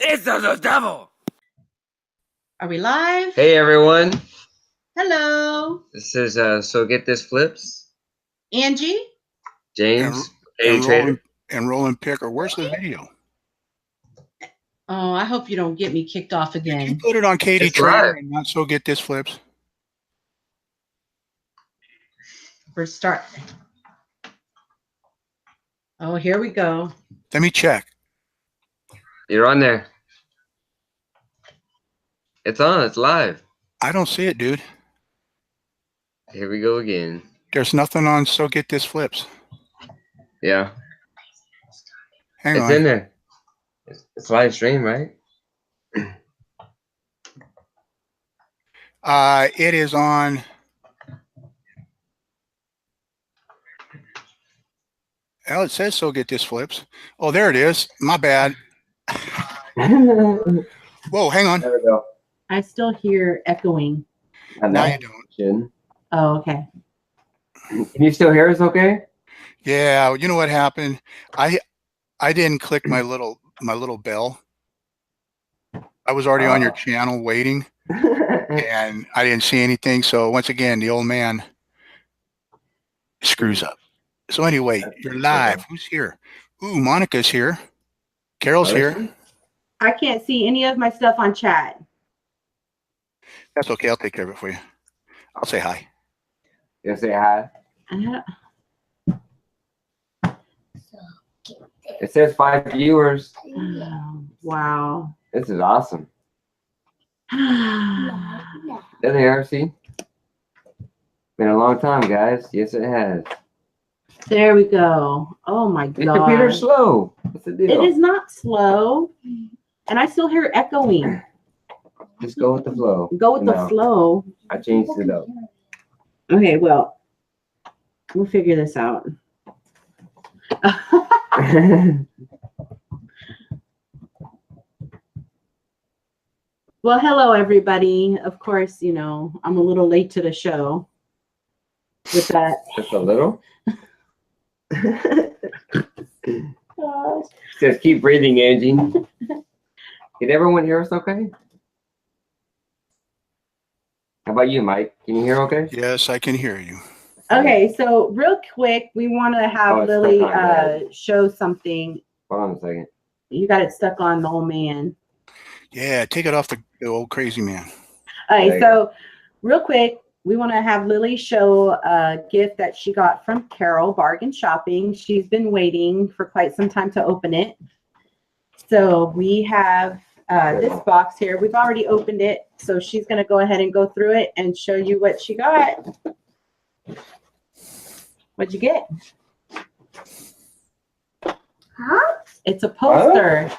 It's the devil. Are we live? Hey everyone. Hello. This is SoGitThis Flips. Angie. James. And Rollin Picker. Where's the video? Oh, I hope you don't get me kicked off again. Did you put it on KatyTrader and not SoGitThis Flips? We're starting. Oh, here we go. Let me check. You're on there. It's on. It's live. I don't see it, dude. Here we go again. There's nothing on SoGitThis Flips. Yeah. Hang on. It's in there. It's live stream, right? It is on. Well, it says SoGitThis Flips. Oh, there it is. My bad. Whoa, hang on. There we go. I still hear echoing. Now you don't. Oh, okay. Can you still hear us okay? Yeah, you know what happened? I didn't click my little bell. I was already on your channel waiting, and I didn't see anything. So once again, the old man screws up. So anyway, you're live. Who's here? Ooh, Monica's here. Carol's here. I can't see any of my stuff on chat. That's okay. I'll take care of it for you. I'll say hi. You say hi. It says 5 viewers. Oh, wow. This is awesome. There they are. See? Been a long time, guys. Yes, it has. There we go. Oh my God. Your computer's slow. What's the deal? It is not slow. And I still hear echoing. Just go with the flow. Go with the flow. I changed it up. Okay, well, we'll figure this out. Well, hello, everybody. Of course, you know, I'm a little late to the show with that. Just a little? Says keep breathing, Angie. Can everyone hear us okay? How about you, Mike? Can you hear okay? Yes, I can hear you. Okay, so real quick, we want to have Lily show something. Hold on a second. You got it stuck on the old man. Yeah, take it off the old crazy man. All right, so real quick, we want to have Lily show a gift that she got from Carol, Bargain Shopping. She's been waiting for quite some time to open it. So we have this box here. We've already opened it. So she's going to go ahead and go through it and show you what she got. What'd you get? Huh? It's a poster.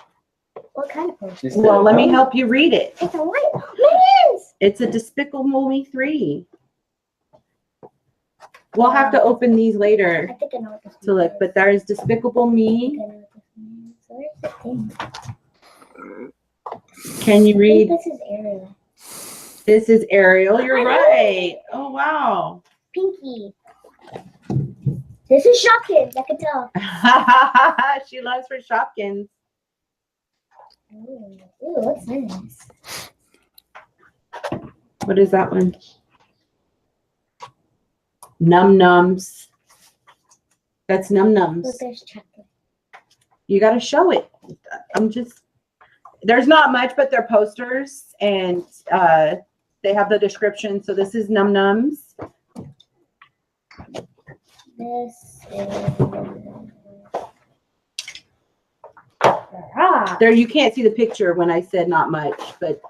What kind of poster? Well, let me help you read it. It's a what? Minions! It's a Despicable Me 3. We'll have to open these later I think I know what this to look, but there's Despicable Me. Can you read? This is Ariel. This is Ariel. You're right. Oh, wow. Pinky. This is Shopkins. I can tell. She loves her Shopkins. Ooh, what's this? What is that one? Num Nums. That's Num Nums. Look, there's chocolate. You got to show it. There's not much, but they're posters, and they have the description. So this is Num Nums. This is... There, you can't see the picture when I said not much, but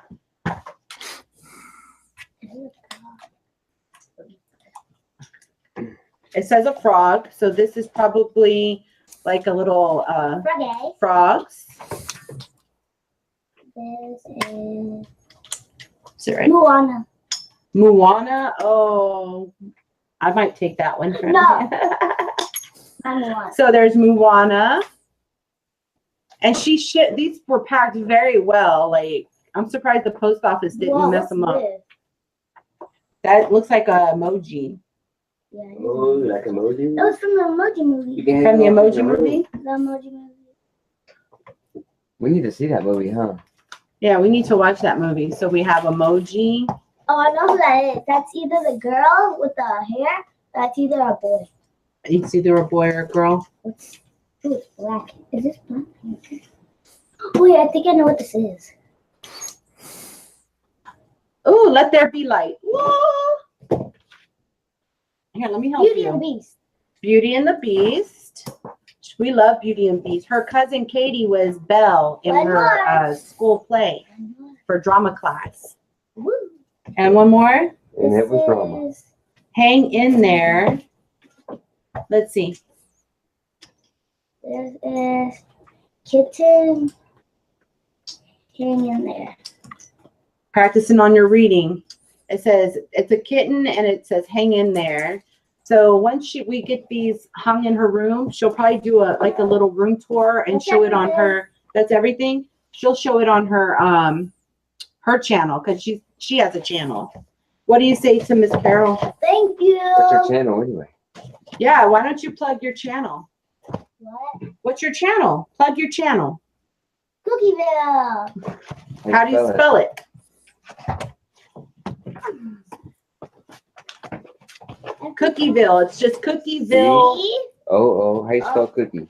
it says a frog. So this is probably like a little frogs. This is right? Moana. Moana. Oh, I might take that one. No. Moana. So there's Moana. And these were packed very well. Like, I'm surprised the post office didn't mess them up. That looks like a emoji. Yeah, Oh, like emoji? that was from the Emoji Movie. From the Emoji Movie? The Emoji Movie. We need to see that movie, huh? Yeah, we need to watch that movie. So we have Emoji. Oh, I know who that is. That's either the girl with the hair, or that's either a boy. It's either a boy or a girl. Ooh, it's black. Is this black? Oh, yeah, I think I know what this is. Ooh, Let There Be Light. Whoa. Here, let me help Beauty you. and the Beast. Beauty and the Beast. We love Beauty and the Beast. Her cousin Katie was Belle in One her more. school play for drama class. Woo. And one more. And it was drama. This is- Hang in there. Let's see. This is kitten. Hang in there. Practicing on your reading. It says it's a kitten and it says hang in there. So once we get these hung in her room, she'll probably do a little room tour and That's show it on everything. her. That's everything. She'll show it on her her channel because she has a channel. What do you say to Miss Carol? Thank you. What's your channel anyway? Yeah, why don't you plug your channel? What? What's your channel? Plug your channel. Cookieville. How do you spell it? Cookieville. It's just Cookieville. Oh, how you spell cookie?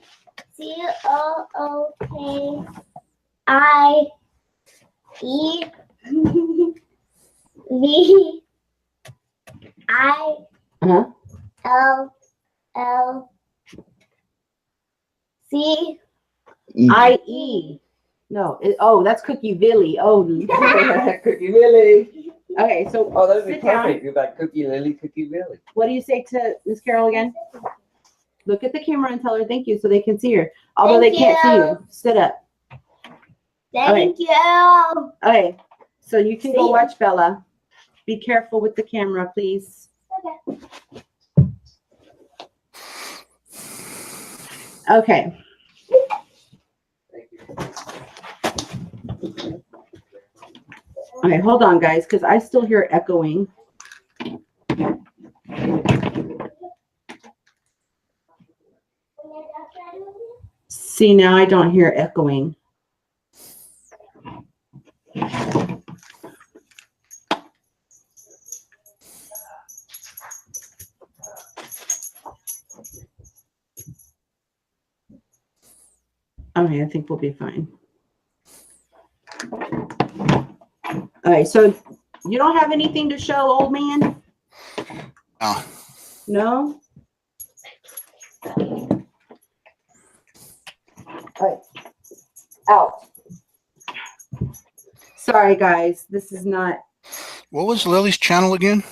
C-O-O-K-I-E-V-I-L-L-C. I-E. No. That's Cookieville. Oh. Cookie Lily. Okay, so Oh, that'd be sit down. perfect. You're like Cookie Lily, Cookie Billy. What do you say to Miss Carol again? Look at the camera and tell her thank you so they can see her. Although Thank they can't see you. you. Sit up. Thank you. Okay, so you can go See? watch Bella. Be careful with the camera, please. Okay. Okay. Thank you. Okay, hold on, guys, because I still hear echoing. See, now I don't hear echoing. Okay, I think we'll be fine. All right, so you don't have anything to show, old man? Oh, No? All right. Out. Sorry, guys. This is not what was Lily's channel again?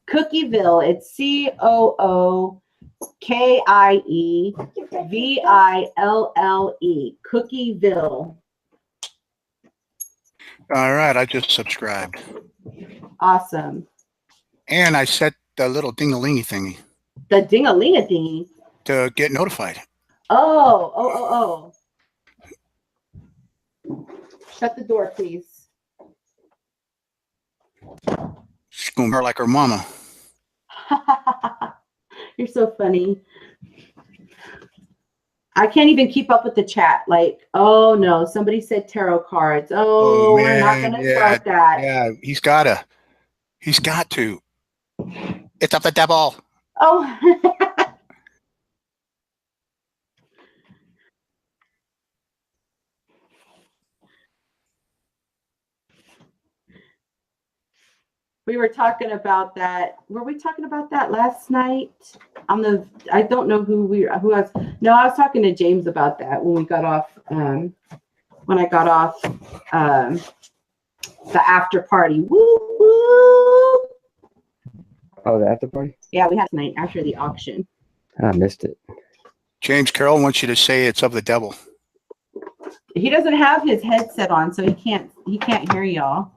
Cookieville. It's COOKIEVILLE. Cookieville. All right, I just subscribed. Awesome. And I set the little ding-a-lingy thingy The ding-a-ling-a-ding. to get notified. Oh. Shut the door, please. She's going to her like her mama. You're so funny. I can't even keep up with the chat. Like, oh no, somebody said tarot cards. Oh, we're not man, gonna yeah, start that. Yeah, he's got to. It's up the devil. Oh. We were talking about that. Were we talking about that last night? I don't know who I was. No, I was talking to James about that when we got off. When I got off the after party. Woo woo. Oh, the after party? Yeah, we had tonight after the auction. I missed it. James Carroll wants you to say it's of the devil. He doesn't have his headset on, so he can't hear y'all.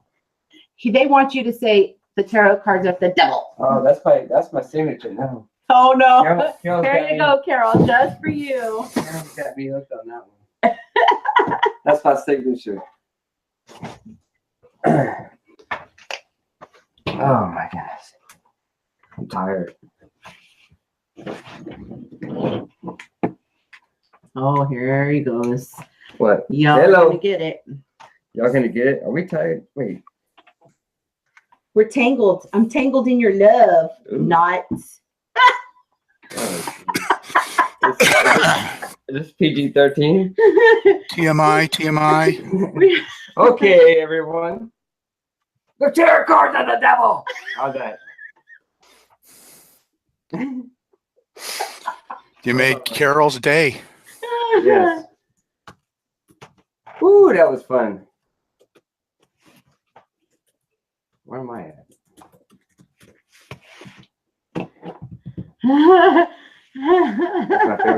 They want you to say the tarot cards of the devil. Oh, that's my signature now. Oh no. Carol's There got you go, Carol, just for you. Carol's got me hooked on that one. That's my signature. Oh my gosh. I'm tired. Oh, here he goes. What? Y'all Hello. gonna get it. Y'all gonna get it? Are we tired? Wait. We're tangled. I'm tangled in your love. Ooh. Not. Oh, is this PG-13? TMI. Okay, everyone. The tarot cards of the devil. How's that? You made Carol's day. Yes. Ooh, that was fun. Where am I at?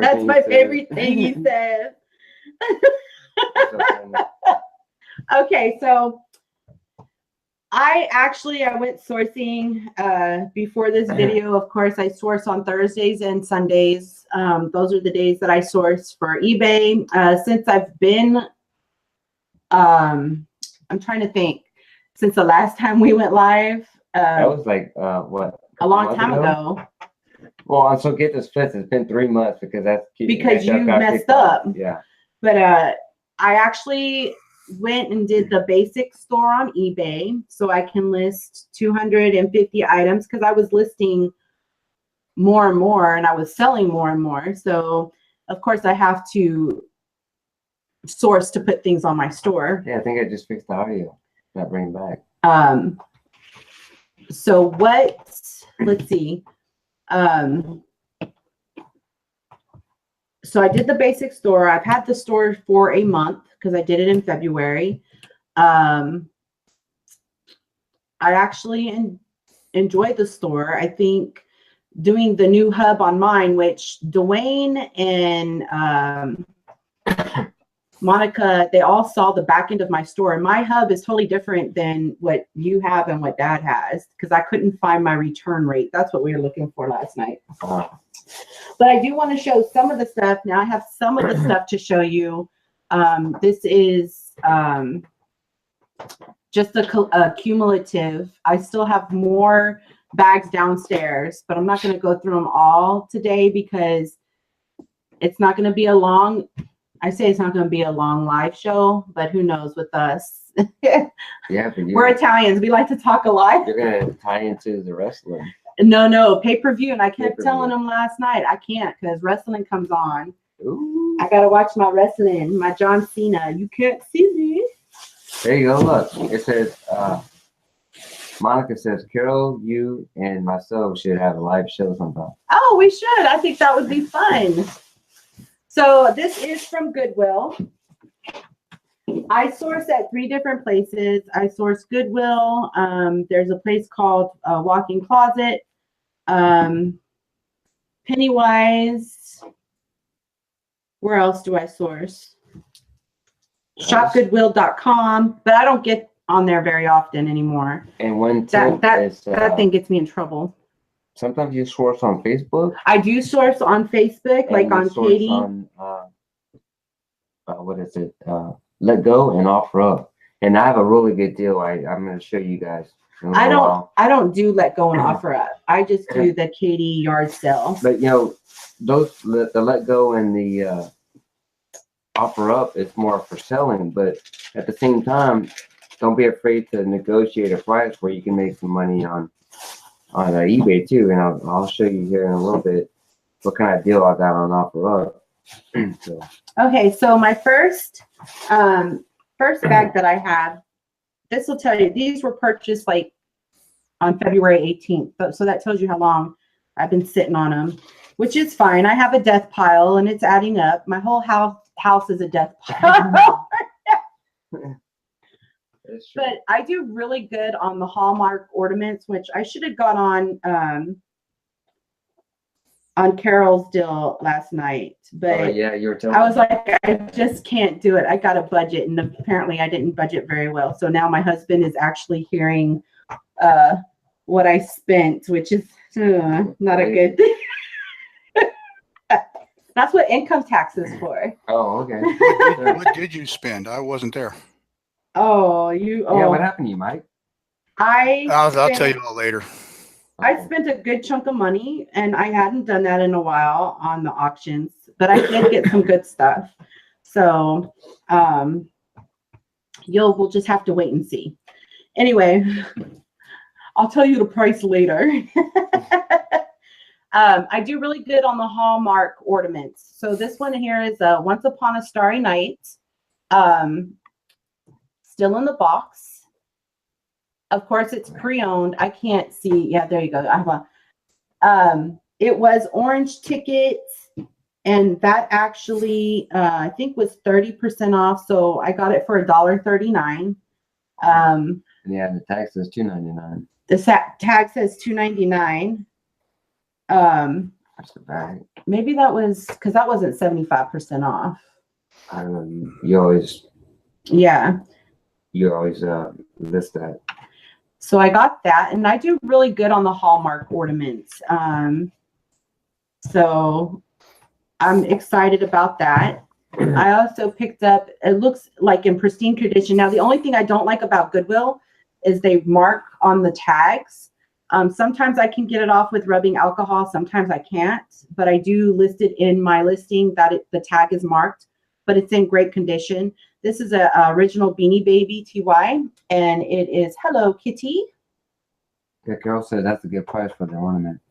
That's my favorite thing he says. Okay, so I went sourcing before this video. Of course, I source on Thursdays and Sundays. Those are the days that I source for eBay. Since I've been, I'm trying to think, since the last time we went live. That was like, what? A long time ago. Well, on SoGitThis Flips, it's been 3 months because Because you messed up. Yeah. But I actually went and did the basic store on eBay so I can list 250 items because I was listing more and more and I was selling more and more. So of course I have to source to put things on my store. Yeah, I think I just fixed the audio. Not bring it back. So let's see. So I did the basic store. I've had the store for a month because I did it in February. I actually enjoyed the store. I think doing the new hub on mine, which Dwayne and Monica, they all saw the back end of my store. And my hub is totally different than what you have and what Dad has because I couldn't find my return rate. That's what we were looking for last night. But I do want to show some of the stuff. Now I have some of the stuff to show you. This is just a cumulative. I still have more bags downstairs, but I'm not going to go through them all today because it's not going to be a long, I say it's not going to be a long live show, but who knows with us. Yeah, but we're Italians. We like to talk a lot. You're going to tie into the wrestling. No, pay-per-view. And I kept telling them last night, I can't because wrestling comes on. Ooh. I got to watch my wrestling, my John Cena. You can't see me. There you go. Look, it says, Monica says, Carol, you and myself should have a live show sometime. Oh, we should. I think that would be fun. So this is from Goodwill. I source at 3 different places. I source Goodwill. There's a place called Walk-in Closet, Pennywise. Where else do I source? Shopgoodwill.com, but I don't get on there very often anymore. And one tip is that thing gets me in trouble. Sometimes you source on Facebook. I do source on Facebook, like on Katy. On, what is it? Let Go and Offer Up. And I have a really good deal. I'm going to show you guys. I don't do Let Go and Offer Up. I just do the Katy yard sale. But you know, the Let Go and the Offer Up, it's more for selling. But at the same time, don't be afraid to negotiate a price where you can make some money on eBay too, and I'll show you here in a little bit what kind of deal I got on Offer Up. So. Okay, so my first bag that I have, this will tell you these were purchased like on February 18th, so that tells you how long I've been sitting on them, which is fine. I have a death pile and it's adding up. My whole house is a death pile. But I do really good on the Hallmark ornaments, which I should have got on Carol's deal last night. But yeah, you were telling me. I was like, I just can't do it. I got a budget, and apparently I didn't budget very well. So now my husband is actually hearing what I spent, which is not a good thing. That's what income tax is for. Oh, okay. What did you spend? I wasn't there. Oh, yeah, what happened to you, Mike? I'll tell you all later. I spent a good chunk of money, and I hadn't done that in a while on the auctions, but I did get some good stuff. So we'll just have to wait and see. Anyway, I'll tell you the price later. I do really good on the Hallmark ornaments. So this one here is Once Upon a Starry Night. Still in the box. Of course, it's pre-owned. I can't see. Yeah, there you go. I have a, it was orange tickets, and that actually, I think was 30% off. So I got it for $1.39. Yeah, the tag says $2.99. The tag says $2.99. That's the bag. Maybe that was because that wasn't 75% off. I don't know. You always list that. So I got that, and I do really good on the Hallmark ornaments. So I'm excited about that. I also picked up, it looks like in pristine condition. Now, the only thing I don't like about Goodwill is they mark on the tags. Sometimes I can get it off with rubbing alcohol. Sometimes I can't, but I do list it in my listing that the tag is marked, but it's in great condition. This is a original Beanie Baby TY, and it is Hello Kitty. Yeah, Carol said that's a good price for the ornament.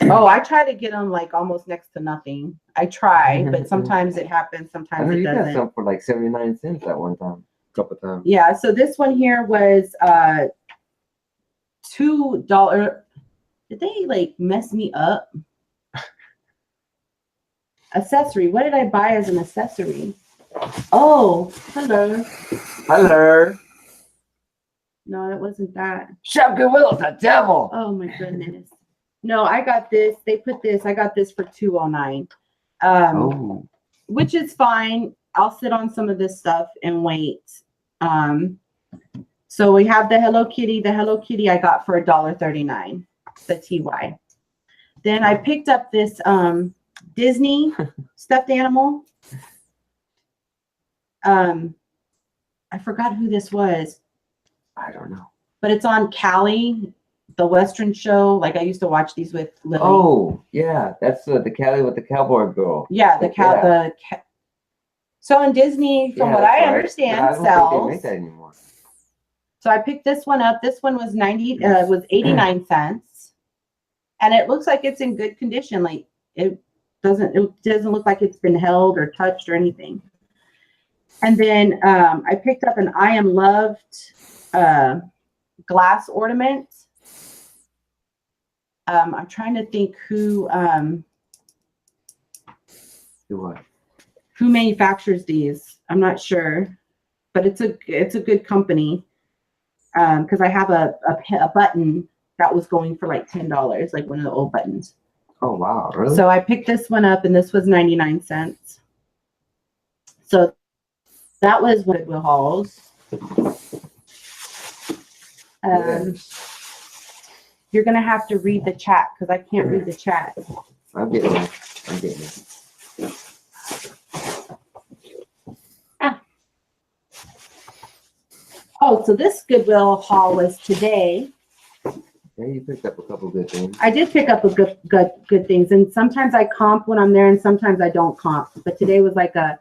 Oh, I try to get them like almost next to nothing. I try, but sometimes it happens, sometimes it you got doesn't. some for like 79 cents at one time, a couple times. Yeah, so this one here was $2. Did they like mess me up? Accessory. What did I buy as an accessory? Oh, hello. Hello. No, it wasn't that. Shop Goodwill, the devil. Oh my goodness. No, I got this. They put this. I got this for $2.09. Which is fine. I'll sit on some of this stuff and wait. So we have the Hello Kitty. The Hello Kitty I got for $1.39. The TY. Then I picked up this Disney stuffed animal. I forgot who this was. I don't know. But it's on Cali, the Western show. Like I used to watch these with Lily. Oh, yeah. That's the Cali with the cowboy girl. Yeah, so in Disney, from what I understand, I don't sells. think they make that anymore. So I picked this one up. This one was 89 cents. And it looks like it's in good condition. Like it doesn't look like it's been held or touched or anything. And then I picked up an I Am Loved glass ornament. I'm trying to think who manufactures these. I'm not sure, but it's a good company. Because I have a button that was going for like $10, like one of the old buttons. Oh wow, really? So I picked this one up, and this was 99 cents. So that was Goodwill hauls. You're gonna have to read the chat because I can't read the chat. I'm getting it. Oh, so this Goodwill haul was today. Yeah, you picked up a couple good things. I did pick up a good things, and sometimes I comp when I'm there, and sometimes I don't comp. But today was like a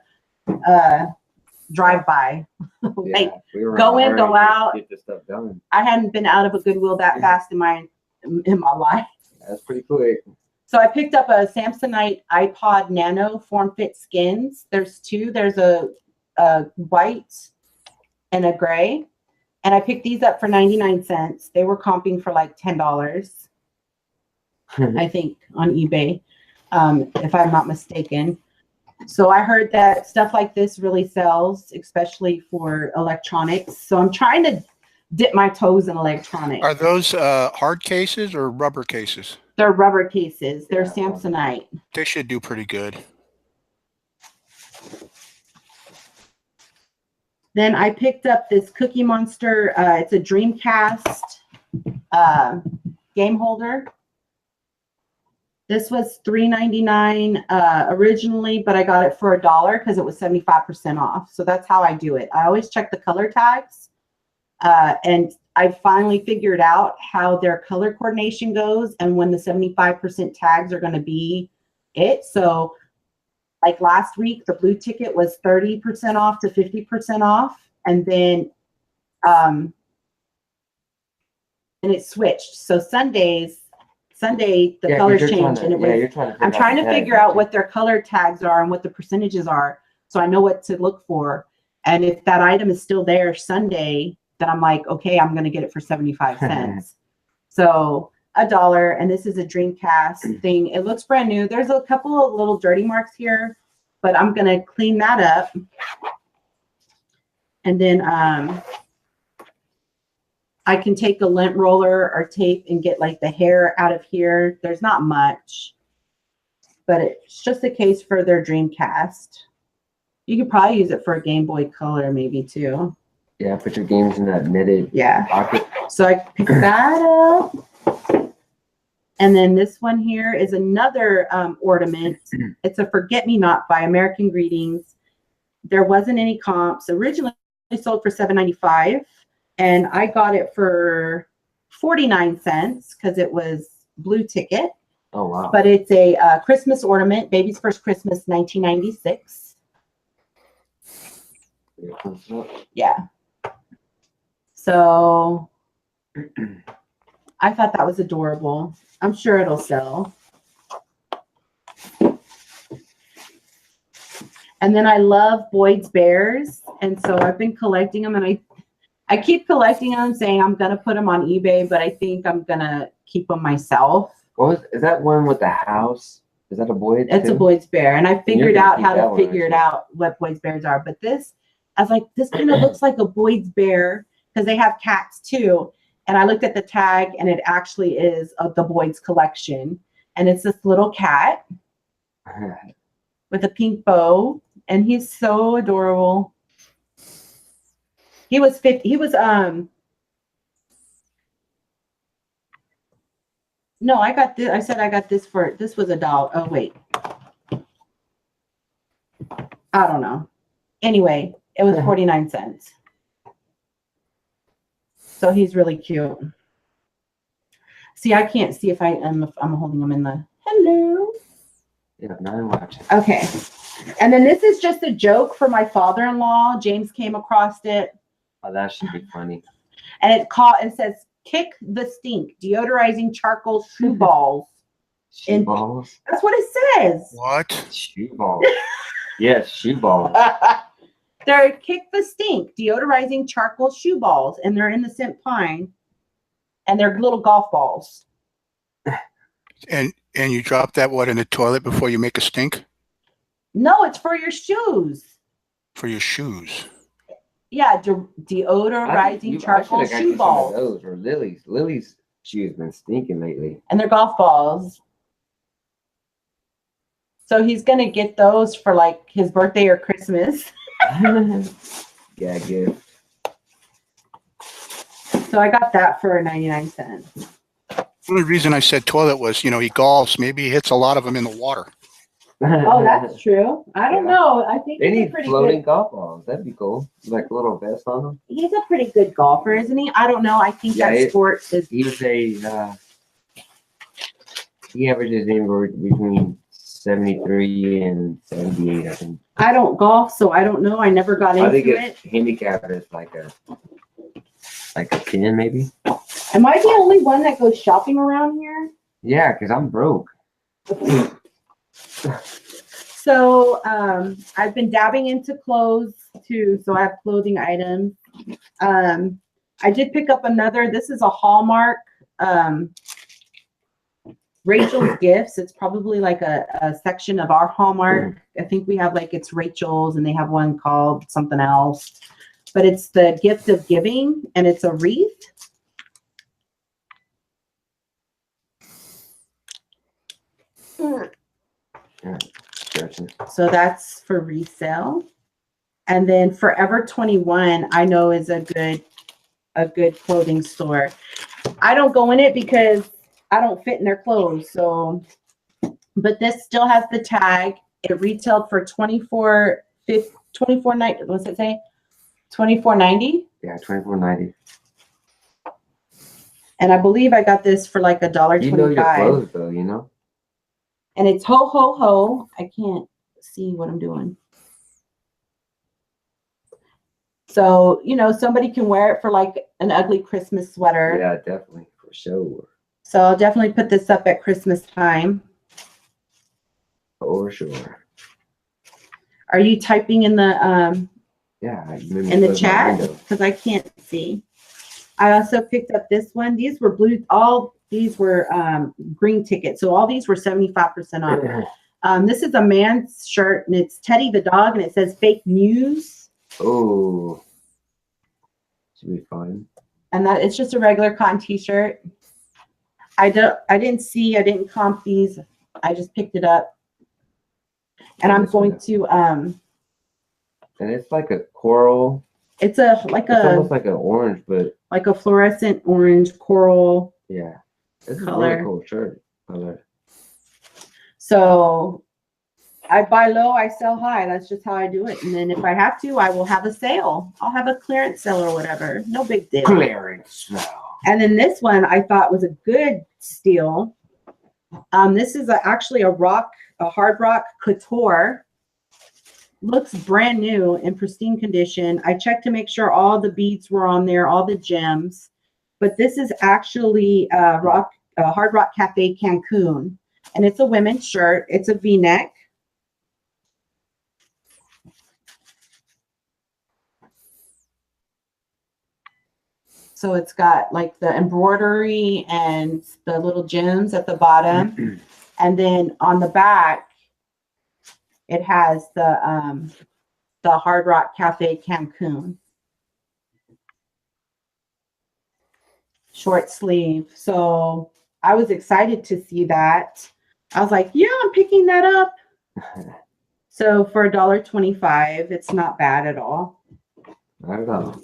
drive-by. Like go in, go out. Get this stuff done. I hadn't been out of a Goodwill that fast in my life. That's pretty quick. So I picked up a Samsonite iPod Nano Form Fit Skins. There's two. There's a white and a gray. And I picked these up for 99 cents. They were comping for like $10, I think, on eBay, if I'm not mistaken. So I heard that stuff like this really sells, especially for electronics. So I'm trying to dip my toes in electronics. Are those hard cases or rubber cases? They're rubber cases. They're Samsonite. They should do pretty good. Then I picked up this Cookie Monster. It's a Dreamcast game holder. This was $3.99 originally, but I got it for $1 because it was 75% off. So that's how I do it. I always check the color tags. And I finally figured out how their color coordination goes and when the 75% tags are going to be it. So like last week, the blue ticket was 30% off to 50% off. and then and it switched. So Sunday the colors change, and it was. I'm trying to figure out what their color tags are and what the percentages are, so I know what to look for. And if that item is still there Sunday, then I'm like, okay, I'm gonna get it for 75 cents. So $1, and this is a Dreamcast thing. It looks brand new. There's a couple of little dirty marks here, but I'm gonna clean that up. And then I can take a lint roller or tape and get like the hair out of here. There's not much, but it's just a case for their Dreamcast. You could probably use it for a Game Boy Color maybe too. Yeah, put your games in that knitted pocket. So I pick that up. And then this one here is another ornament. It's a Forget-Me-Not by American Greetings. There wasn't any comps. Originally sold for $7.95. And I got it for 49 cents because it was blue ticket. Oh, wow. But it's a Christmas ornament, Baby's First Christmas, 1996. Yeah. So I thought that was adorable. I'm sure it'll sell. And then I love Boyd's Bears. And so I've been collecting them, and I keep collecting them, saying I'm going to put them on eBay, but I think I'm going to keep them myself. Is that one with the house? Is that a Boyd? It's a Boyd's Bear. And I figured out how to figure it out what Boyd's Bears are. But this, I was like, this kind of looks like a Boyd's Bear because they have cats too. And I looked at the tag, and it actually is of the Boyd's collection. And it's this little cat with a pink bow. And he's so adorable. He was 50. He was no, I got this. I said I got this for, this was $1. Oh wait. I don't know. Anyway, it was 49 cents. So he's really cute. See, I can't see if I'm holding him in the hello. Yeah, now I'm watching. Okay. And then this is just a joke for my father-in-law. James came across it. Oh, that should be funny. And it says, kick the stink, deodorizing charcoal shoe balls. Shoe balls? That's what it says. What? Shoe balls. Yes, shoe balls. They're kick the stink, deodorizing charcoal shoe balls. And they're in the scent pine. And they're little golf balls. And you drop that, what, in the toilet before you make a stink? No, it's for your shoes. For your shoes. Yeah, deodorizing charcoal shoe balls. Those or Lily's. Lily's shoes been stinking lately. And they're golf balls. So he's gonna get those for like his birthday or Christmas. Yeah, gift. So I got that for 99 cents. The only reason I said toilet was, he golfs. Maybe he hits a lot of them in the water. Oh, that's true. I don't know. I think they he's need pretty floating good. golf balls. That'd be cool. Like a little vest on them. He's a pretty good golfer, isn't he? I don't know. I think that sport is. He was he averages anywhere between 73 and 78, I think. I don't golf, so I don't know. I never got into I think it. it's handicap is like a 10 maybe. Am I the only one that goes shopping around here? Yeah, because I'm broke. So I've been dabbing into clothes too. So I have clothing items. I did pick up another. This is a Hallmark. Rachel's Gifts. It's probably like a section of our Hallmark. I think we have like it's Rachel's, and they have one called something else. But it's the gift of giving, and it's a wreath. Yeah, gotcha. So that's for resale. And then Forever 21, I know is a good clothing store. I don't go in it because I don't fit in their clothes. So, but this still has the tag. It retailed for $24.90. What's it say? $24.90. Yeah, $24.90. And I believe I got this for like $1.25. You know your clothes though, And it's ho ho ho. I can't see what I'm doing. So, you know, somebody can wear it for like an ugly Christmas sweater. Yeah, definitely, for sure. So I'll definitely put this up at Christmas time. For sure. Are you typing in the Yeah, in the chat? Because I can't see. I also picked up this one. These were blue. All these were green tickets. So all these were 75% off. This is a man's shirt, and it's Teddy the dog, and it says fake news. Oh, should be fun. And that it's just a regular cotton t-shirt. I didn't comp these. I just picked it up. And I'm going to and it's like a coral. It's almost like an orange, but like a fluorescent orange coral. Yeah. It's a color. really cool shirt color. So I buy low, I sell high. That's just how I do it. And then if I have to, I will have a sale. I'll have a clearance sale or whatever. No big deal. Clearance sale. And then this one I thought was a good steal. This is actually a hard rock couture. Looks brand new in pristine condition. I checked to make sure all the beads were on there, all the gems. But this is actually Hard Rock Cafe Cancun. And it's a women's shirt. It's a V-neck. So it's got like the embroidery and the little gems at the bottom. And then on the back, it has the Hard Rock Cafe Cancun. Short sleeve. So I was excited to see that. I was like, yeah, I'm picking that up. So for $1.25, it's not bad at all. Not at all.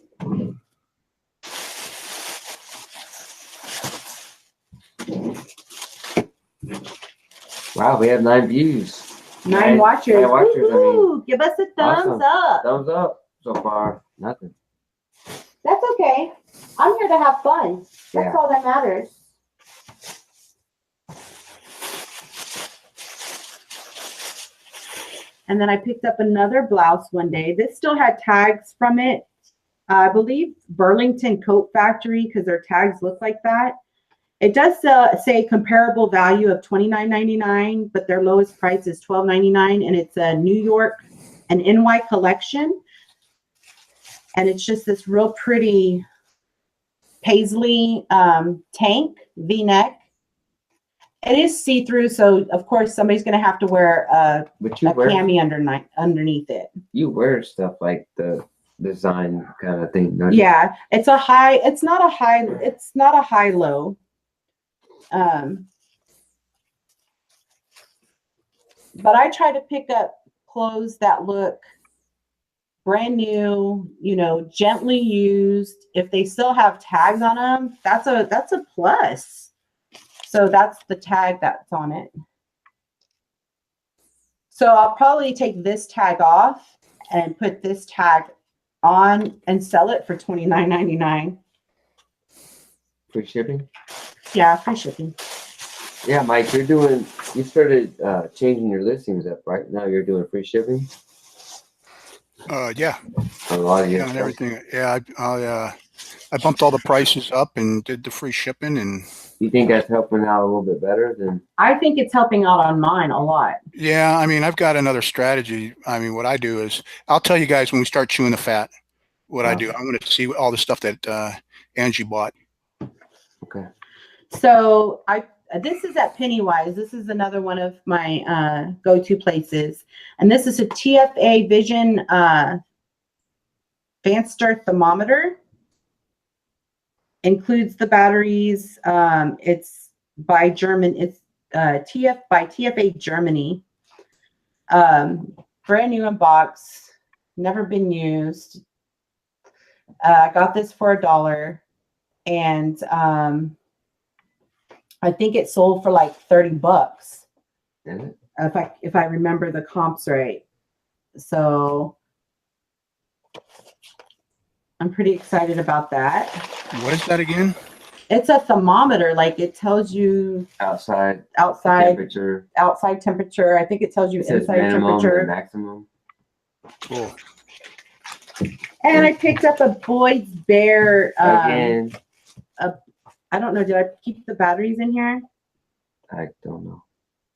Wow, we have 9 views. 9 watchers. 9 watchers. I mean, give us a thumbs awesome. up. Thumbs up so far. Nothing. That's okay. I'm here to have fun. That's Yeah. all that matters. And then I picked up another blouse one day. This still had tags from it. I believe Burlington Coat Factory, because their tags look like that. It does say comparable value of $29.99, but their lowest price is $12.99, and it's a New York and NY collection. And it's just this real pretty paisley tank V-neck. It is see-through, so of course somebody's going to have to wear a cami underneath it. You wear stuff like the design kind of thing, don't you? Yeah, it's a high. It's not a high. It's not a high-low. But I try to pick up clothes that look brand new, you know, gently used. If they still have tags on them, that's a plus. So that's the tag that's on it. So I'll probably take this tag off and put this tag on and sell it for $29.99. Free shipping? Yeah, free shipping. Yeah, Mike, you started changing your listings up, right? Now you're doing free shipping? Yeah. A lot of And everything. Yeah, I bumped all the prices up and did the free shipping. And you think that's helping out a little bit better than? I think it's helping out on mine a lot. Yeah, I mean, I've got another strategy. I mean, what I do is I'll tell you guys when we start chewing the fat what I do. I'm going to see all the stuff that Angie bought. Okay. So this is at Pennywise. This is another one of my go-to places. And this is a TFA Vision Fanster thermometer. Includes the batteries. It's by German. It's by TFA Germany. Brand new in box. Never been used. I got this for $1. And I think it sold for like $30. If I remember the comps right. So I'm pretty excited about that. What is that again? It's a thermometer. Like it tells you outside temperature. Outside temperature. I think it tells you it says inside minimum temperature. and maximum. Cool. And I picked up a Boyd's Bear. Again, I don't know. Did I keep the batteries in here? I don't know.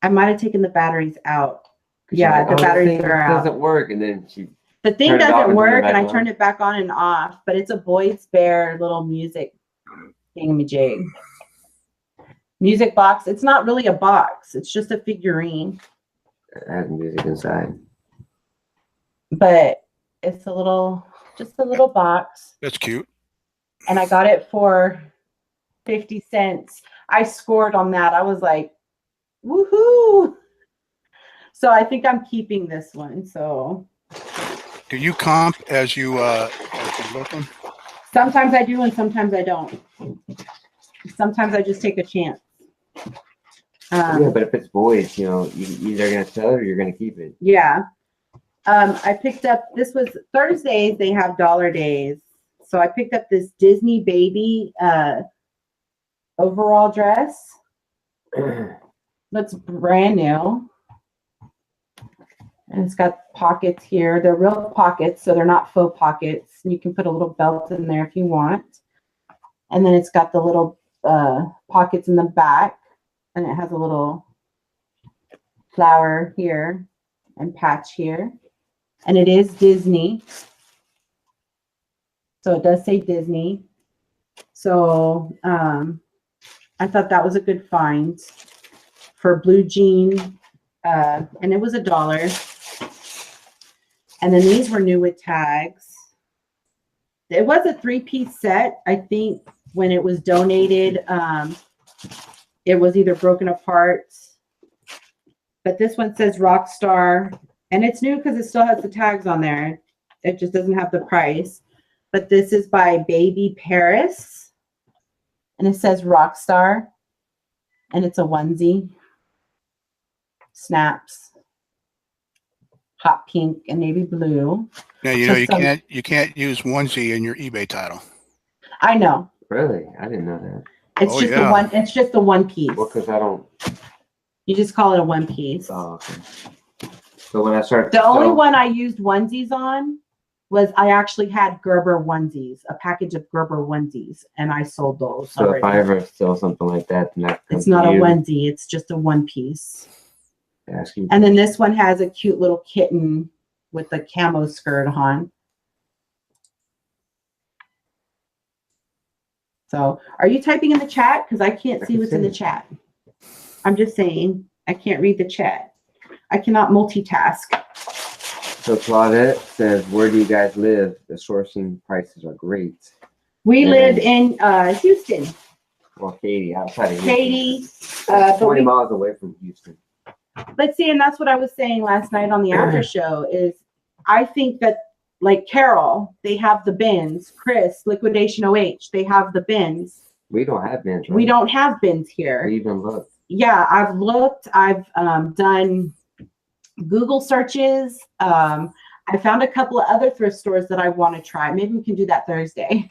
I might have taken the batteries out. 'Cause Yeah, she's like, the "Oh, batteries this thing are out. doesn't work," and then she. The thing Turn it off doesn't and turn it work, and back I on. turned it back on and off, but it's a Boyd's Bear little music thingamajig. Music box. It's not really a box. It's just a figurine, It has music inside. but it's just a little box. That's cute. And I got it for 50 cents. I scored on that. I was like, woohoo. So I think I'm keeping this one. So Do you comp as you looking? sometimes I do and sometimes I don't. Sometimes I just take a chance. Yeah, but if it's boys, you're either gonna sell it or you're gonna keep it. Yeah. I picked up, this was Thursdays, they have dollar days. So I picked up this Disney baby overall dress. Looks brand new. And it's got pockets here. They're real pockets, so they're not faux pockets. And you can put a little belt in there if you want. And then it's got the little pockets in the back. And it has a little flower here and patch here. And it is Disney. So it does say Disney. So I thought that was a good find for blue jean. And it was $1. And then these were new with tags. It was a 3-piece set. I think when it was donated, it was either broken apart. But this one says Rockstar. And it's new because it still has the tags on there. It just doesn't have the price. But this is by Baby Paris. And it says Rockstar. And it's a onesie. Snaps. Hot pink and navy blue. Now you can't use onesie in your eBay title. I know. Really? I didn't know that. It's Oh, just yeah. the one. It's just the one piece. Well, because I don't. You just call it a one piece. Oh, okay. So when I start. The only one I used onesies on was I actually had Gerber onesies, a package of Gerber onesies, and I sold those. So if already. I ever sell something like that, then that It's not a onesie. It's just a one piece. Ask you. And then this one has a cute little kitten with a camo skirt on. So are you typing in the chat? Because I can't see what's in the chat. I'm just saying, I can't read the chat. I cannot multitask. So Claudette says, "Where do you guys live? The sourcing prices are great." We live in Houston. Well, Katy, outside of Houston. Katy, 20 miles away from Houston. But see, and that's what I was saying last night on the after show is I think that like Carol, they have the bins. Chris, Liquidation OH, they have the bins. We don't have bins. Right? We don't have bins here. We even looked. Yeah, I've looked. I've done Google searches. I found a couple of other thrift stores that I want to try. Maybe we can do that Thursday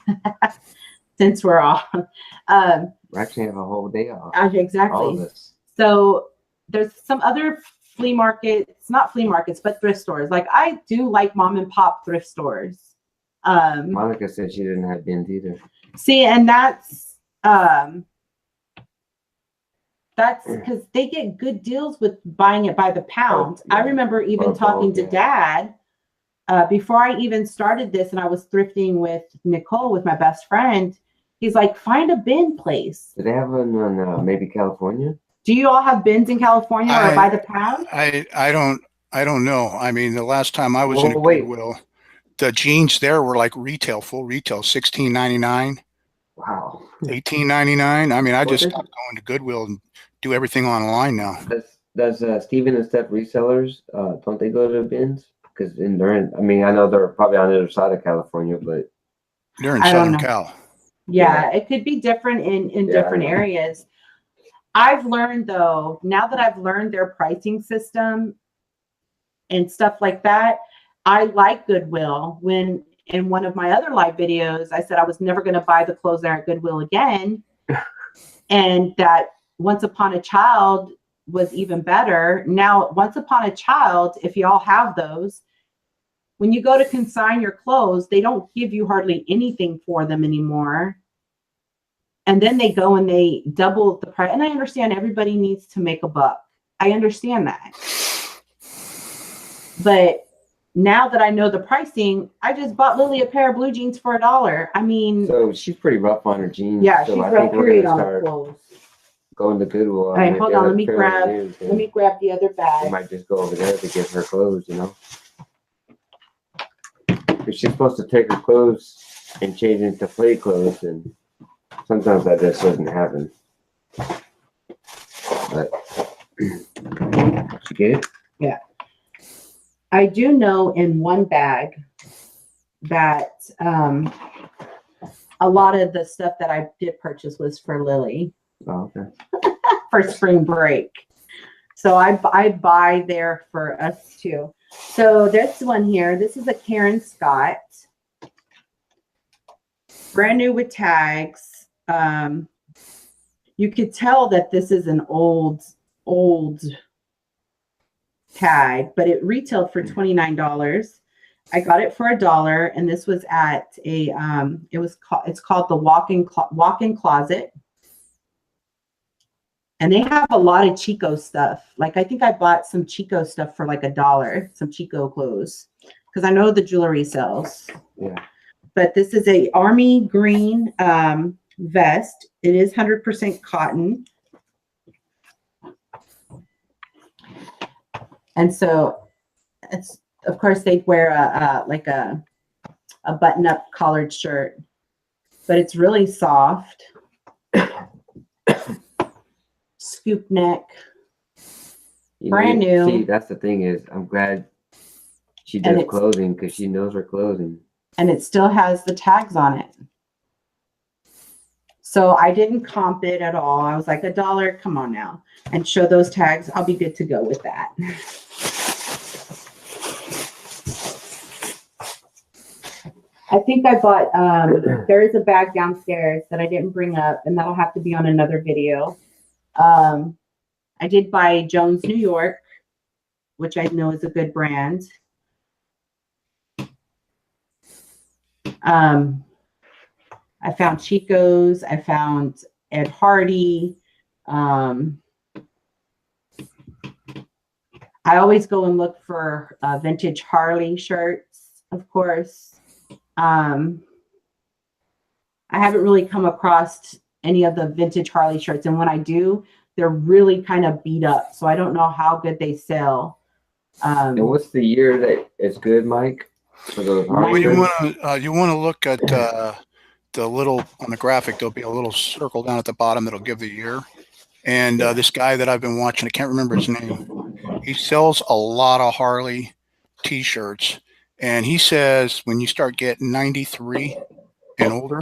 since we're off. We actually have a whole day off. Exactly. All of us. So there's some other flea markets, not flea markets, but thrift stores. Like I do like mom and pop thrift stores. Monica said she didn't have bins either. See, and that's because they get good deals with buying it by the pound. Oh, yeah. I remember even talking to Dad before I even started this, and I was thrifting with Nicole, with my best friend. He's like, find a bin place. Do they have one on maybe California? Do you all have bins in California or by the pound? I don't know. I mean, the last time I was in a Goodwill, the jeans there were like retail, full retail, $16.99. Wow. $18.99. I mean, I just stopped going to Goodwill and do everything online now. Does Steven and Steph resellers don't they go to bins? Because they're in. I mean, I know they're probably on the other side of California, but they're in Southern Cal. Yeah, it could be different in different areas. I've learned though, now that I've learned their pricing system and stuff like that, I like Goodwill. When in one of my other live videos, I said I was never going to buy the clothes there at Goodwill again. And that Once Upon a Child was even better. Now, Once Upon a Child, if y'all have those, when you go to consign your clothes, they don't give you hardly anything for them anymore. And then they go and they double the price. And I understand everybody needs to make a buck. I understand that. But now that I know the pricing, I just bought Lily a pair of blue jeans for $1. I mean, So she's pretty rough on her jeans. yeah, so she's I rough think we're period gonna on the start clothes. going to Goodwill. All right, hold on. Let me grab the other We bag. might just go over there to get her clothes, you know. If she's supposed to take her clothes and change into play clothes, and sometimes that just doesn't happen. But you get it? Yeah. I do know in one bag that a lot of the stuff that I did purchase was for Lily Oh, okay. for spring break. So I buy there for us too. So there's one here. This is a Karen Scott. Brand new with tags. You could tell that this is an old tag, but it retailed for $29. I got it for $1, and this was at a it's called the walk-in closet. And they have a lot of Chico stuff. Like I think I bought some Chico stuff for like $1, some Chico clothes, because I know the jewelry sells. Yeah. But this is a army green vest. It is 100% cotton. And so it's, of course, they'd wear a button-up collared shirt, but it's really soft. Scoop neck. Brand new. See, that's the thing is, I'm glad she does clothing because she knows her clothing. And it still has the tags on it. So I didn't comp it at all. I was like, $1, come on now. And show those tags. I'll be good to go with that. I think I bought, there is a bag downstairs that I didn't bring up, and that'll have to be on another video. I did buy Jones, New York, which I know is a good brand. I found Chico's. I found Ed Hardy. I always go and look for vintage Harley shirts, of course. I haven't really come across any of the vintage Harley shirts, and when I do, they're really kind of beat up, so I don't know how good they sell. And what's the year that it's good, Mike? For those Harley well, you want to look at the little on the graphic. There'll be a little circle down at the bottom that'll give the year. And this guy that I've been watching, I can't remember his name. He sells a lot of Harley T-shirts, and he says when you start getting 93 and older,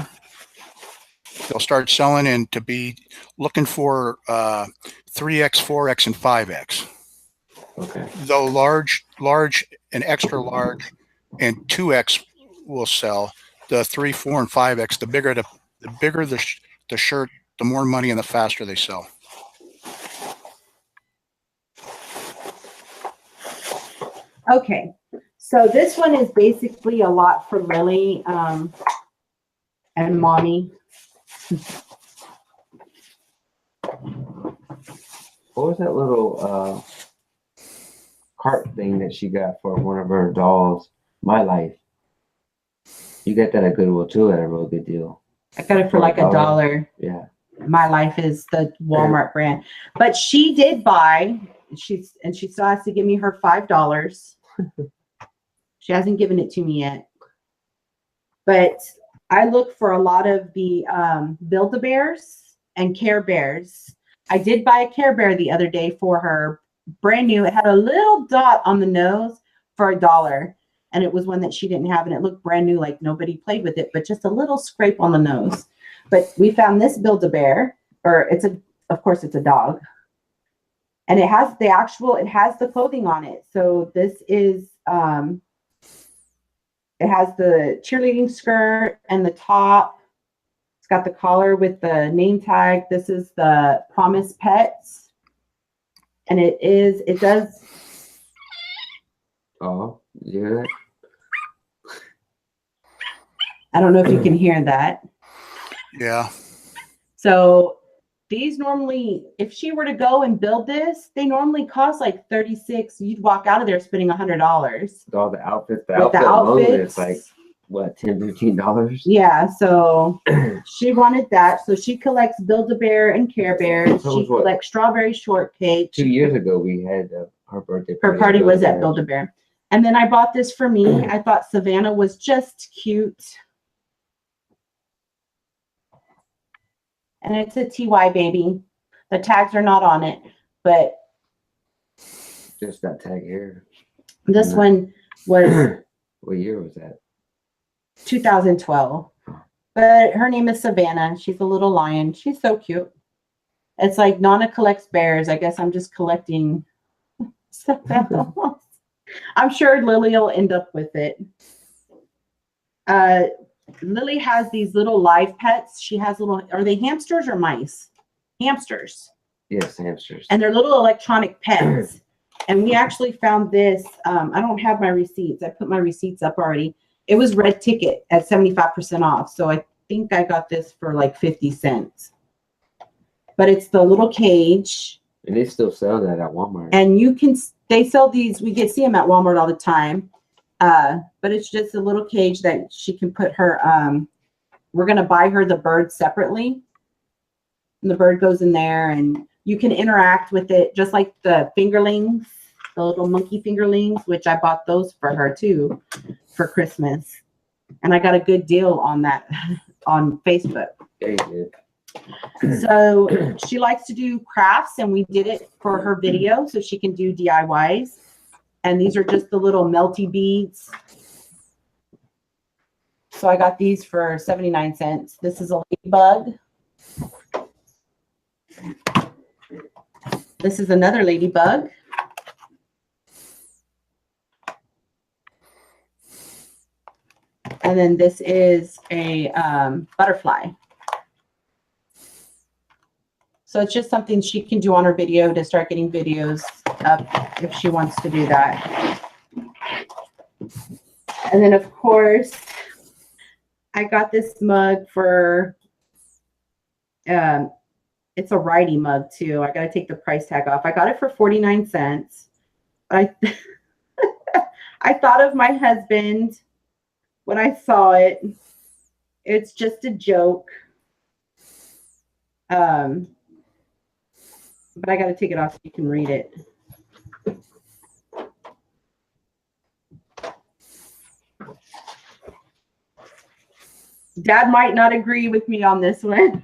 they'll start selling and to be looking for 3X, 4X, and 5X. Okay. Though large, and extra large, and 2X will sell. The 3, 4, and 5X. The bigger the shirt, the more money and the faster they sell. Okay, so this one is basically a lot for Lily and Mommy. What was that little cart thing that she got for one of her dolls? My Life. You get that at Goodwill too at a real good deal. I got it for like $1. Yeah. My Life is the Walmart brand, but she did buy. She still has to give me her $5. She hasn't given it to me yet. But I look for a lot of the Build-A-Bears and Care Bears. I did buy a Care Bear the other day for her, brand new. It had a little dot on the nose for $1. And it was one that she didn't have, and it looked brand new, like nobody played with it, but just a little scrape on the nose. But we found this Build-A-Bear, or of course it's a dog. And it has the clothing on it. So this is, it has the cheerleading skirt and the top. It's got the collar with the name tag. This is the Promise Pets. And it does. Oh, you hear that? I don't know if you can hear that. Yeah. So these normally, if she were to go and build this, they normally cost like 36. You'd walk out of there spending $100. With all the outfits, the With the outfit alone outfits, is like what, $10, $15? yeah. So she wanted that. So she collects Build-A-Bear and Care Bears. So She was what? collects strawberry shortcake. 2 years ago, we had our birthday Her party. party was at Build-A-Bear. And then I bought this for me. I thought Savannah was just cute. And it's a TY baby. The tags are not on it, but Just that tag here. this one was What year was that? 2012. But her name is Savannah. She's a little lion. She's so cute. It's like Nana collects bears. I guess I'm just collecting stuffed animals. I'm sure Lily will end up with it. Lily has these little live pets. She has little, are they hamsters or mice? Hamsters. Yes, hamsters. And they're little electronic pets. And we actually found this. I don't have my receipts. I put my receipts up already. It was red ticket at 75% off. So I think I got this for like 50 cents. But it's the little cage. And they still sell that at Walmart. And you can, they sell these, we see them at Walmart all the time. But it's just a little cage that she can put her, we're going to buy her the bird separately. And the bird goes in there and you can interact with it just like the fingerlings, the little monkey fingerlings, which I bought those for her too for Christmas. And I got a good deal on that on Facebook. Yeah, you did. So she likes to do crafts and we did it for her video so she can do DIYs. And these are just the little melty beads. So I got these for 79 cents. This is a ladybug. This is another ladybug. And then this is a butterfly. So it's just something she can do on her video to start getting videos up if she wants to do that. And then, of course, I got this mug for, it's a righty mug, too. I got to take the price tag off. I got it for 49 cents. I thought of my husband when I saw it. It's just a joke. But I got to take it off so you can read it. Dad might not agree with me on this one.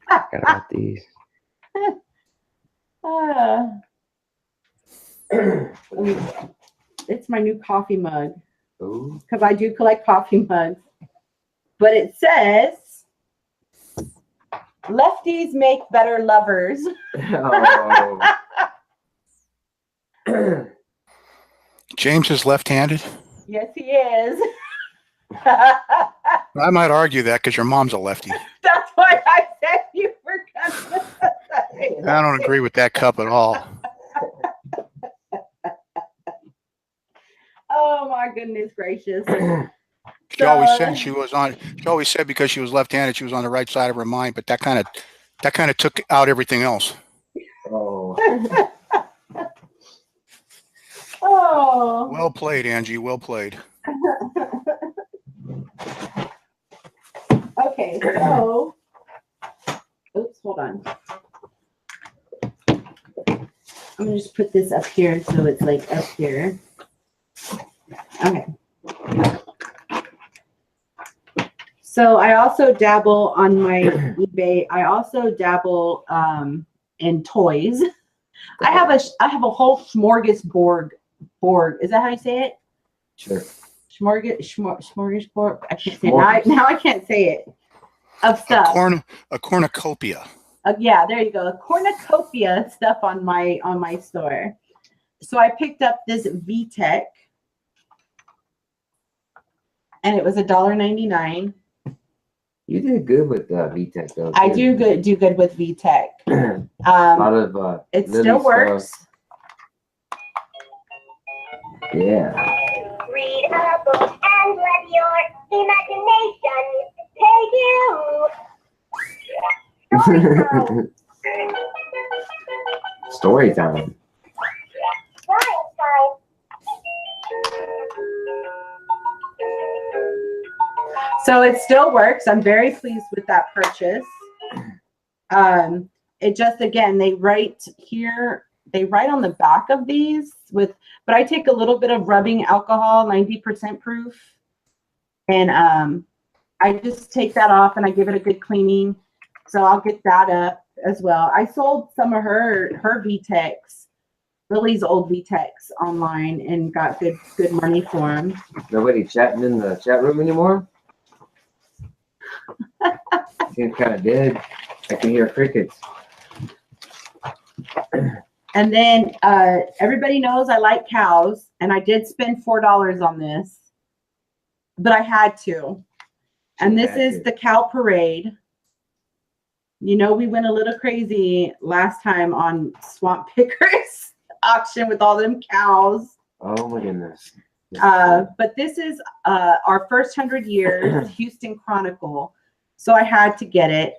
Got about these. It's my new coffee mug. Ooh. Because I do collect coffee mugs. But it says, lefties make better lovers. Oh. James is left-handed. Yes, he is. I might argue that because your mom's a lefty. That's why I said you were gonna say. I don't agree with that cup at all. Oh my goodness gracious. She always said she was on. She always said because she was left-handed, she was on the right side of her mind. But that kind of took out everything else. Oh. Oh. Well played, Angie. Well played. Okay, so oops, hold on. I'm gonna just put this up here so it's like up here. Okay. So I also dabble on my eBay. I also dabble in toys. I have a whole smorgasbord. Is that how you say it? Sure. Smorgasbord. I can't say it. Now I can't say it. Of stuff. A cornucopia. Yeah, there you go. A cornucopia stuff on my store. So I picked up this VTech, and it was $1.99. You did good with VTech though. I do good with VTech. A lot of it Lily still works. stuff. Yeah. Read a book and let your Imagination, take you. Story time. Story time. Story time. So it still works. I'm very pleased with that purchase. It just, again, they write here, they write on the back of these with, but I take a little bit of rubbing alcohol, 90% proof. And I just take that off and I give it a good cleaning. So I'll get that up as well. I sold some of her VTEX, Lily's old VTEX online and got good money for them. Nobody chatting in the chat room anymore? Seems kind of dead. I can hear crickets. And then everybody knows I like cows, and I did spend $4 on this, but I had to. And this is the cow parade. You know, we went a little crazy last time on Swamp Pickers auction with all them cows. Oh my goodness. But this is our first 100 years Houston Chronicle. So I had to get it.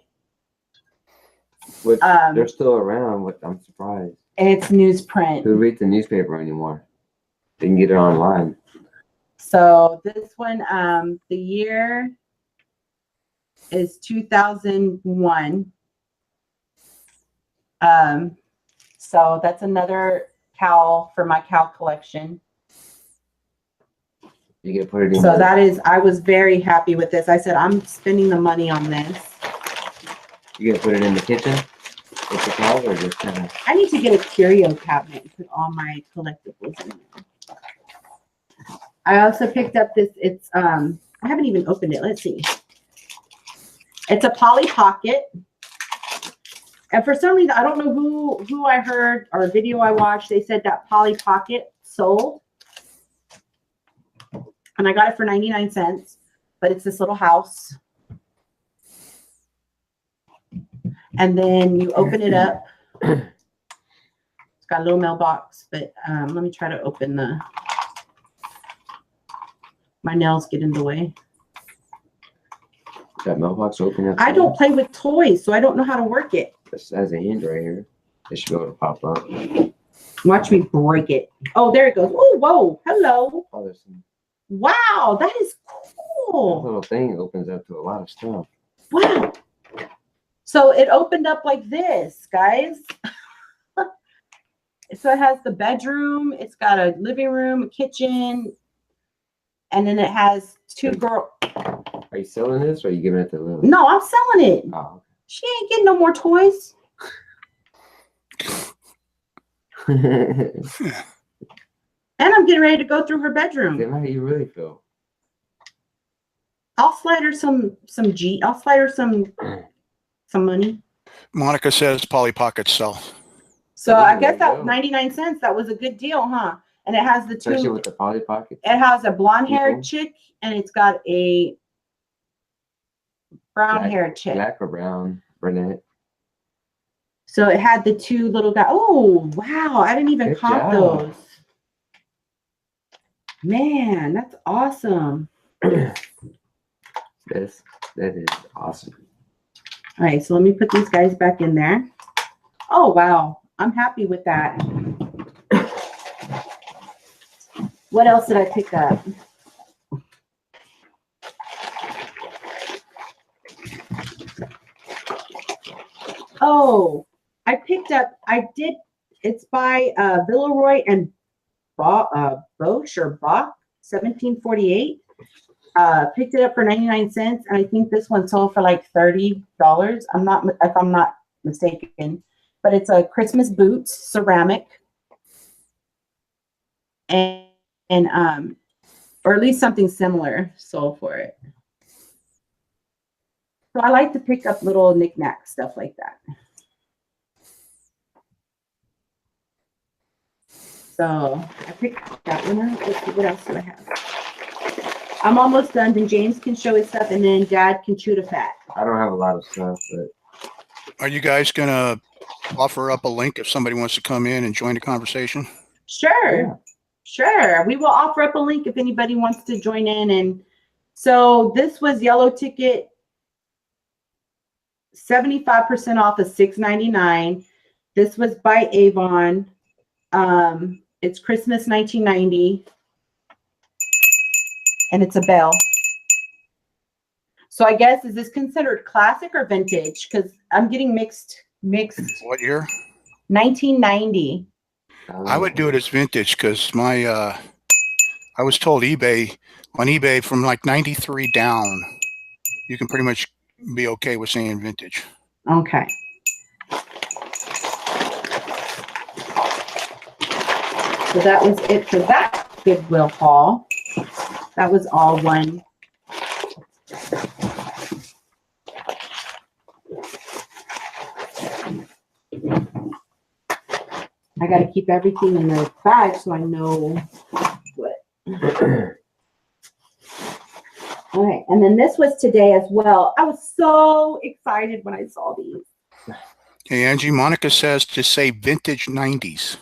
Which, they're still around, but I'm surprised. It's newsprint. Who reads the newspaper anymore? They can get it online. So this one, the year is 2001. So that's another cow for my cow collection. You get to put it in. So that is, I was very happy with this. I said, I'm spending the money on this. You get to put it in the kitchen with the cows, or just kind of. I need to get a curio cabinet and put all my collectibles in there. I also picked up this, it's, I haven't even opened it. Let's see. It's a Polly Pocket. And for some reason, I don't know who I heard or a video I watched, they said that Polly Pocket sold. And I got it for 99 cents, but it's this little house. And then you open it up. It's got a little mailbox, but let me try to open the, my nails get in the way. That mailbox open up. I don't play with toys, so I don't know how to work it. This has a hand right here. It should be able to pop up. Watch me break it. Oh, there it goes. Oh, whoa. Hello. Oh, there's some. Wow, that is That cool. little thing opens up to a lot of stuff. Wow. So it opened up like this, guys. So it has the bedroom. It's got a living room, a kitchen, and then it has two girls. Are you selling this, or are you giving it to Lily? No, I'm selling it. Oh. She ain't getting no more toys. And I'm getting ready to go through her bedroom. Then how do you really feel? I'll slide her I'll slide her some money. Monica says Polly Pockets sell. So Ooh, I guess there you that go. 99 cents, that was a good deal, huh? And it has the Especially two, with the Polly Pocket. it has a blonde haired People. chick and it's got a brown haired chick. Black or brown, brunette. So it had the two little guys. Oh, wow. I didn't even Good cop job. those. Man, that's awesome. That is awesome. All right, so let me put these guys back in there. Oh, wow. I'm happy with that. What else did I pick up? Oh, I picked up, it's by Villeroy and Bosch or Bach, 1748. Picked it up for 99 cents, and I think this one sold for like $30. If I'm not mistaken. But it's a Christmas boots, ceramic. And or at least something similar sold for it. So I like to pick up little knickknack stuff like that. So I picked that one up. Let's see, what else do I have? I'm almost done. Then James can show his stuff, and then Dad can chew the fat. I don't have a lot of stuff, but Are you guys going to offer up a link if somebody wants to come in and join the conversation? Sure. yeah. Sure. We will offer up a link if anybody wants to join in and So this was yellow ticket, 75% off of $6.99. This was by Avon. It's Christmas 1990. And it's a bell. So I guess, is this considered classic or vintage? Because I'm getting mixed. What year? 1990. I would do it as vintage because I was told on eBay from like 93 down, you can pretty much be okay with saying vintage. Okay. So that was it for that Goodwill haul. That was all one. I got to keep everything in the bag so I know what. All right, and then this was today as well. I was so excited when I saw these. Hey, Angie, Monica says to say vintage 90s.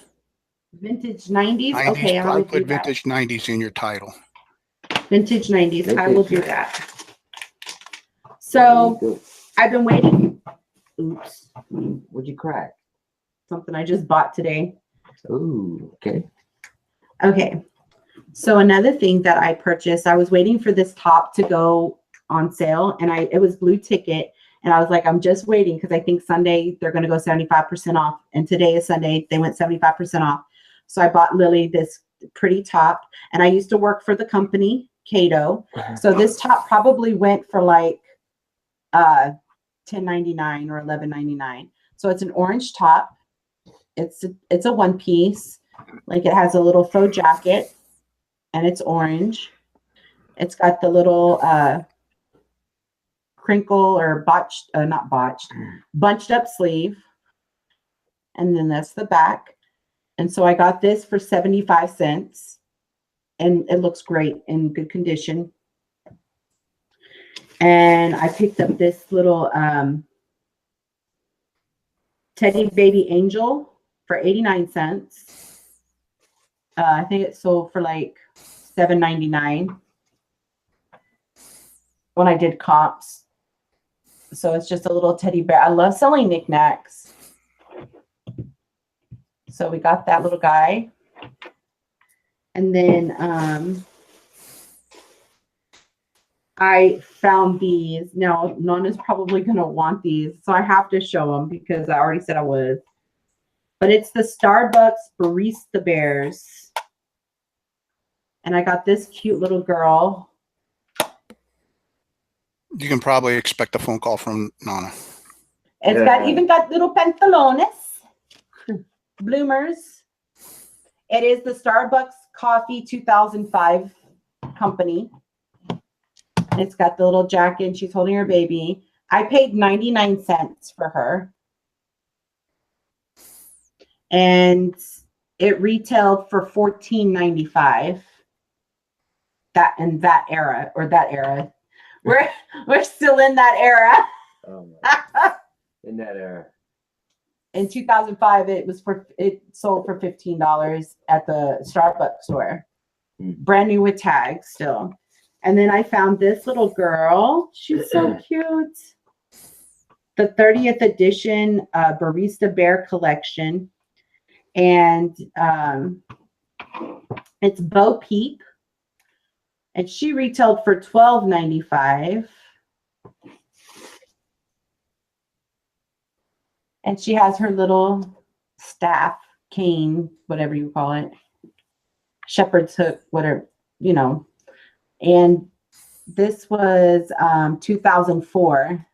Vintage 90s? 90s, Okay, I will put do that. vintage 90s in your title. Vintage 90s. I will do that. So I've been waiting. Oops. What'd you crack? Something I just bought today. Ooh, okay. Okay. So another thing that I purchased, I was waiting for this top to go on sale, and it was blue ticket, and I was like, I'm just waiting because I think Sunday they're going to go 75% off, and today is Sunday. They went 75% off. So I bought Lily this pretty top, and I used to work for the company Cato. So this top probably went for like $10.99 or $11.99. So it's an orange top. It's a one piece. Like, it has a little faux jacket, and it's orange. It's got the little crinkle or bunched up sleeve. And then that's the back. And so I got this for 75 cents, and it looks great, in good condition. And I picked up this little teddy baby angel for 89 cents. I think it sold for like $7.99 when I did comps. So it's just a little teddy bear. I love selling knickknacks. So we got that little guy. And then I found these. Now, Nana's probably going to want these, so I have to show them because I already said I would. But it's the Starbucks Barista Bears. And I got this cute little girl. You can probably expect a phone call from Nana. It's even got little pantalones. Bloomers. It is the Starbucks Coffee 2005 company. It's got the little jacket, and she's holding her baby. I paid 99 cents for her. And it retailed for $14.95. That era. We're still in that era. Oh my. In that era. In 2005, it sold for $15 at the Starbucks store. Brand new with tags still. And then I found this little girl. She's so cute. The 30th edition Barista Bear collection. And it's Bo Peep. And she retailed for $12.95. And she has her little staff, cane, whatever you call it. Shepherd's hook, whatever, you know. And this was 2004.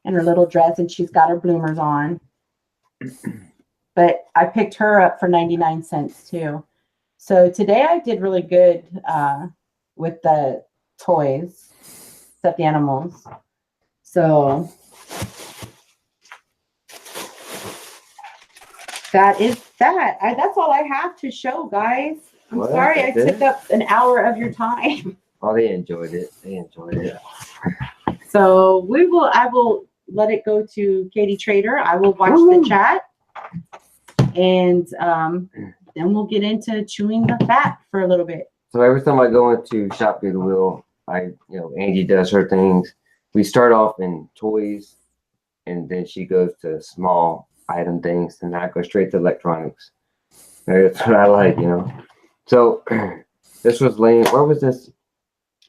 And her little dress, and she's got her bloomers on. But I picked her up for 99 cents too. So today I did really good with the toys, stuffed animals. So that is that. That's all I have to show, guys. I'm sorry I took up an hour of your time. Oh, they enjoyed it. They enjoyed it. So I will let it go to KatyTrader. I will watch the chat. And then we'll get into chewing the fat for a little bit. So every time I go into Shop Through the Wheel, Angie does her things. We start off in toys, and then she goes to small item things, and I go straight to electronics. That's what I like, So this was laying. Where was this?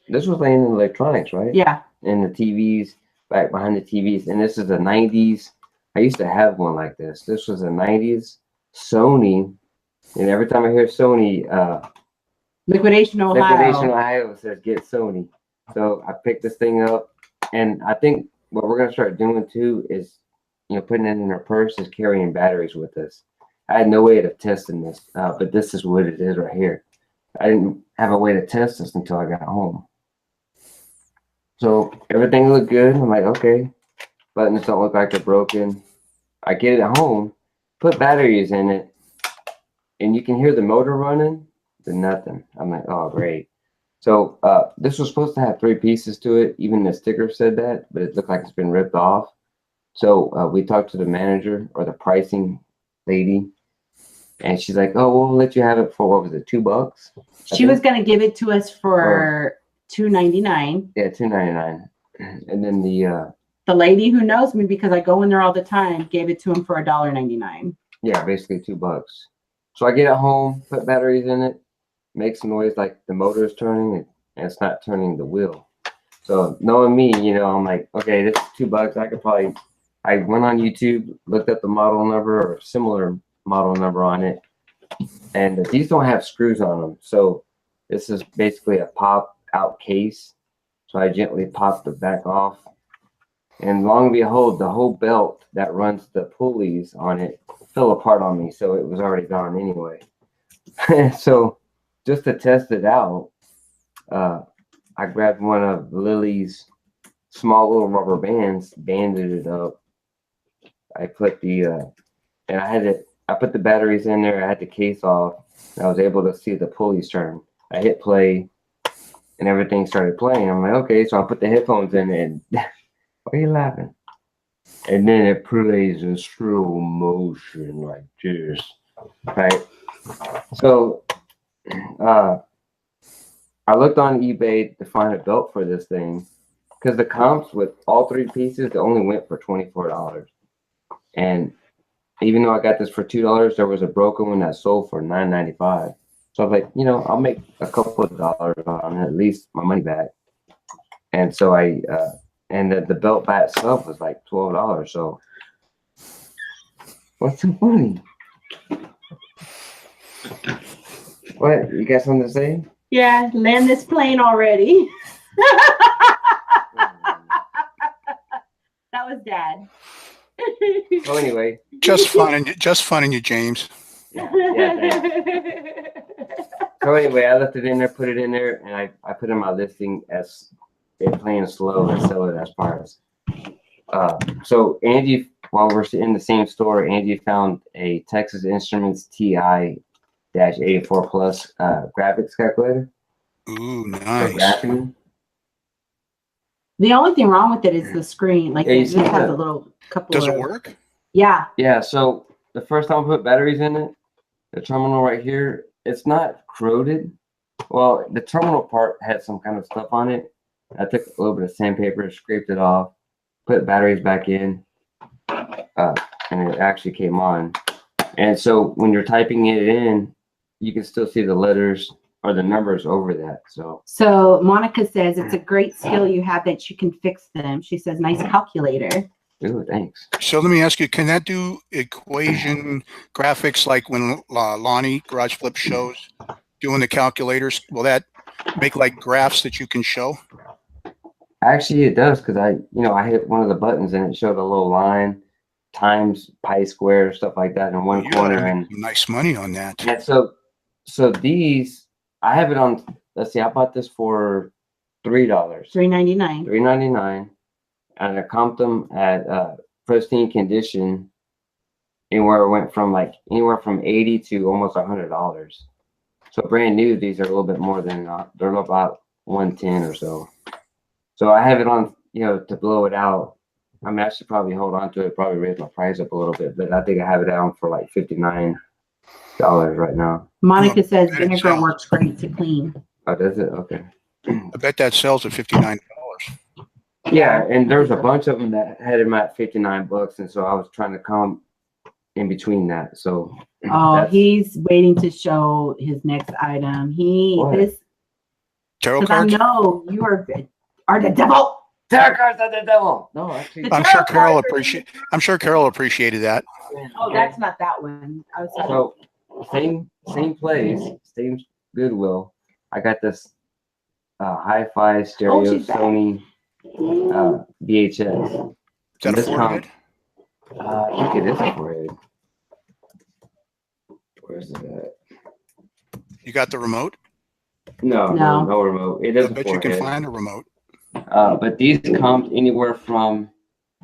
This was laying in electronics, right? Yeah. In the TVs, back behind the TVs, and this is the 90s. I used to have one like this. This was a 90s Sony, and every time I hear Sony, Liquidation Ohio says get Sony. So I picked this thing up, and I think what we're gonna start doing too is, putting it in our purse, is carrying batteries with us. I had no way of testing this, but this is what it is right here. I didn't have a way to test this until I got home. So everything looked good. I'm like, okay, buttons don't look like they're broken. I get it at home, put batteries in it, and you can hear the motor running, but nothing. I'm like, oh, great. So this was supposed to have 3 pieces to it. Even the sticker said that, but it looked like it's been ripped off. So we talked to the manager or the pricing lady, and she's like, oh, we'll let you have it for, what was it, $2? She was going to give it to us for $2.99. Yeah, $2.99. And then the lady who knows me, because I go in there all the time, gave it to him for $1.99. Yeah, basically $2. So I get it home, put batteries in it, makes noise like the motor is turning, and it's not turning the wheel. So knowing me, I'm like, okay, this is $2. I went on YouTube, looked up the model number or similar model number on it, and these don't have screws on them. So this is basically a pop out case. So I gently popped the back off, and long and behold, the whole belt that runs the pulleys on it fell apart on me. So it was already gone anyway. So just to test it out, I grabbed one of Lily's small little rubber bands, banded it up. I put and I put the batteries in there. I had the case off. And I was able to see the pulleys turn. I hit play, and everything started playing. I'm like, okay, so I put the headphones in, and why are you laughing? And then it plays in slow motion like this, right? So I looked on eBay to find a belt for this thing, because the comps with all 3 pieces, they only went for $24. And even though I got this for $2, there was a broken one that sold for $9.95. So I was like, I'll make a couple of dollars on it, at least my money back. And so and the belt by itself was like $12. So what's so funny? What, you got something to say? Yeah, land this plane already. That was Dad. So anyway, Just fun in you, James. yeah, so anyway, I left it in there, put it in there, and I put in my listing as it playing slow and sell it as parts. So Angie, while we're in the same store, Angie found a Texas Instruments TI-84 Plus graphics calculator. Ooh, nice. The only thing wrong with it is the screen. Like, it just has a little couple. Does it work? Yeah. Yeah. So the first time I put batteries in it, the terminal right here, it's not corroded. Well, the terminal part had some kind of stuff on it. I took a little bit of sandpaper, scraped it off, put batteries back in, and it actually came on. And so when you're typing it in, you can still see the letters or the numbers over that. So Monica says it's a great skill you have that you can fix them. She says, nice calculator. Ooh, thanks. So let me ask you, can that do equation graphics like when Lonnie Garage Flip shows doing the calculators? Will that make like graphs that you can show? Actually, it does, because I hit one of the buttons and it showed a little line, times pi square, stuff like that in one corner. And nice money on that. And so these, I have it on, let's see, I bought this for $3. $3.99. $3.99. And I comped them at pristine condition. Anywhere from 80 to almost $100. So brand new, these are a little bit more than they're about 110 or so. So I have it on, to blow it out. I mean, I should probably hold on to it, probably raise my price up a little bit, but I think I have it down for like $59 right now. Monica says vinegar works great to clean. Oh, does it? Okay. I bet that sells at $59. Yeah, and there's a bunch of them that had him at $59, and so I was trying to come in between that. So Oh, he's waiting to show his next item. What? Tarot Because I cards? know you are the devil. tarot cards are the devil. No, actually, The I'm sure tarot cards are- I'm sure Carol appreciated that. Oh, that's not that one. I was so same place, same Goodwill. I got this hi-fi stereo she's back. Sony VHS. Is that And a this forehead? I think it is a forehead. Where's it at? You got the remote? No remote. It I is a bet you can forehead. find a remote. But these come anywhere from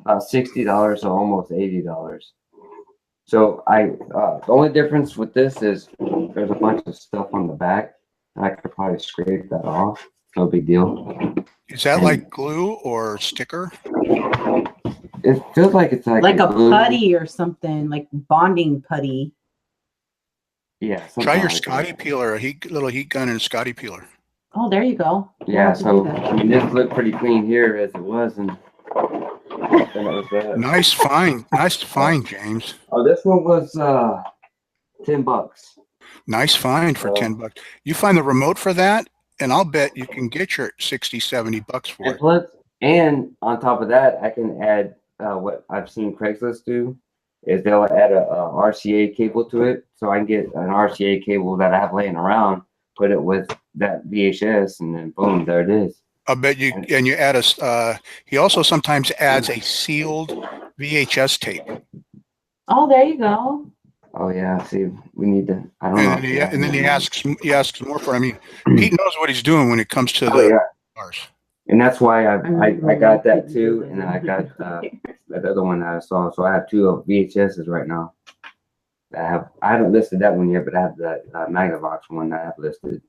$60 to almost $80. So the only difference with this is there's a bunch of stuff on the back, and I could probably scrape that off. No big deal. Is that like glue or sticker? It feels like it's like a glue. putty or something, like bonding putty. Yeah. Try your like Scotty that. peeler, little heat gun and a Scotty peeler. Oh, there you go. Yeah. So that. I mean, this looked pretty clean here as it was, and it was that. Nice find, James. Oh, this one was $10. Nice find for $10. You find the remote for that, and I'll bet you can get your $60-$70 for And it. plus, and on top of that, I can add what I've seen Craigslist do is they'll add a RCA cable to it, so I can get an RCA cable that I have laying around, put it with that VHS, and then boom, there it is. I bet you, and you add he also sometimes adds a sealed VHS tape. Oh, there you go. Oh yeah, see, we need to. I don't know. And then he asks more for it. I mean, Pete knows what he's doing when it comes to Oh, the yeah. cars. And that's why I got that too, and then I got that other one that I saw. So I have two of VHSs right now. I haven't listed that one yet, but I have that Magnavox one that I have listed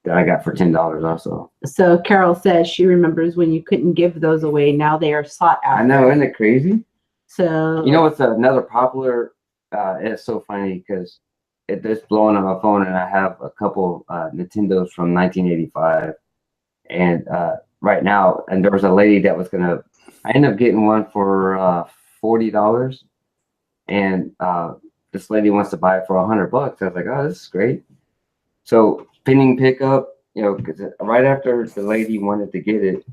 that I got for $10 also. So Carol says she remembers when you couldn't give those away. Now they are sought after. I know, isn't it crazy? So You know what's another popular? It's so funny because it's blowing on my phone, and I have a couple Nintendos from 1985, and right now, and there was a lady that was gonna. I ended up getting one for $40, and this lady wants to buy it for $100. I was like, oh, this is great. So pending pickup, you know, because right after the lady wanted to get it,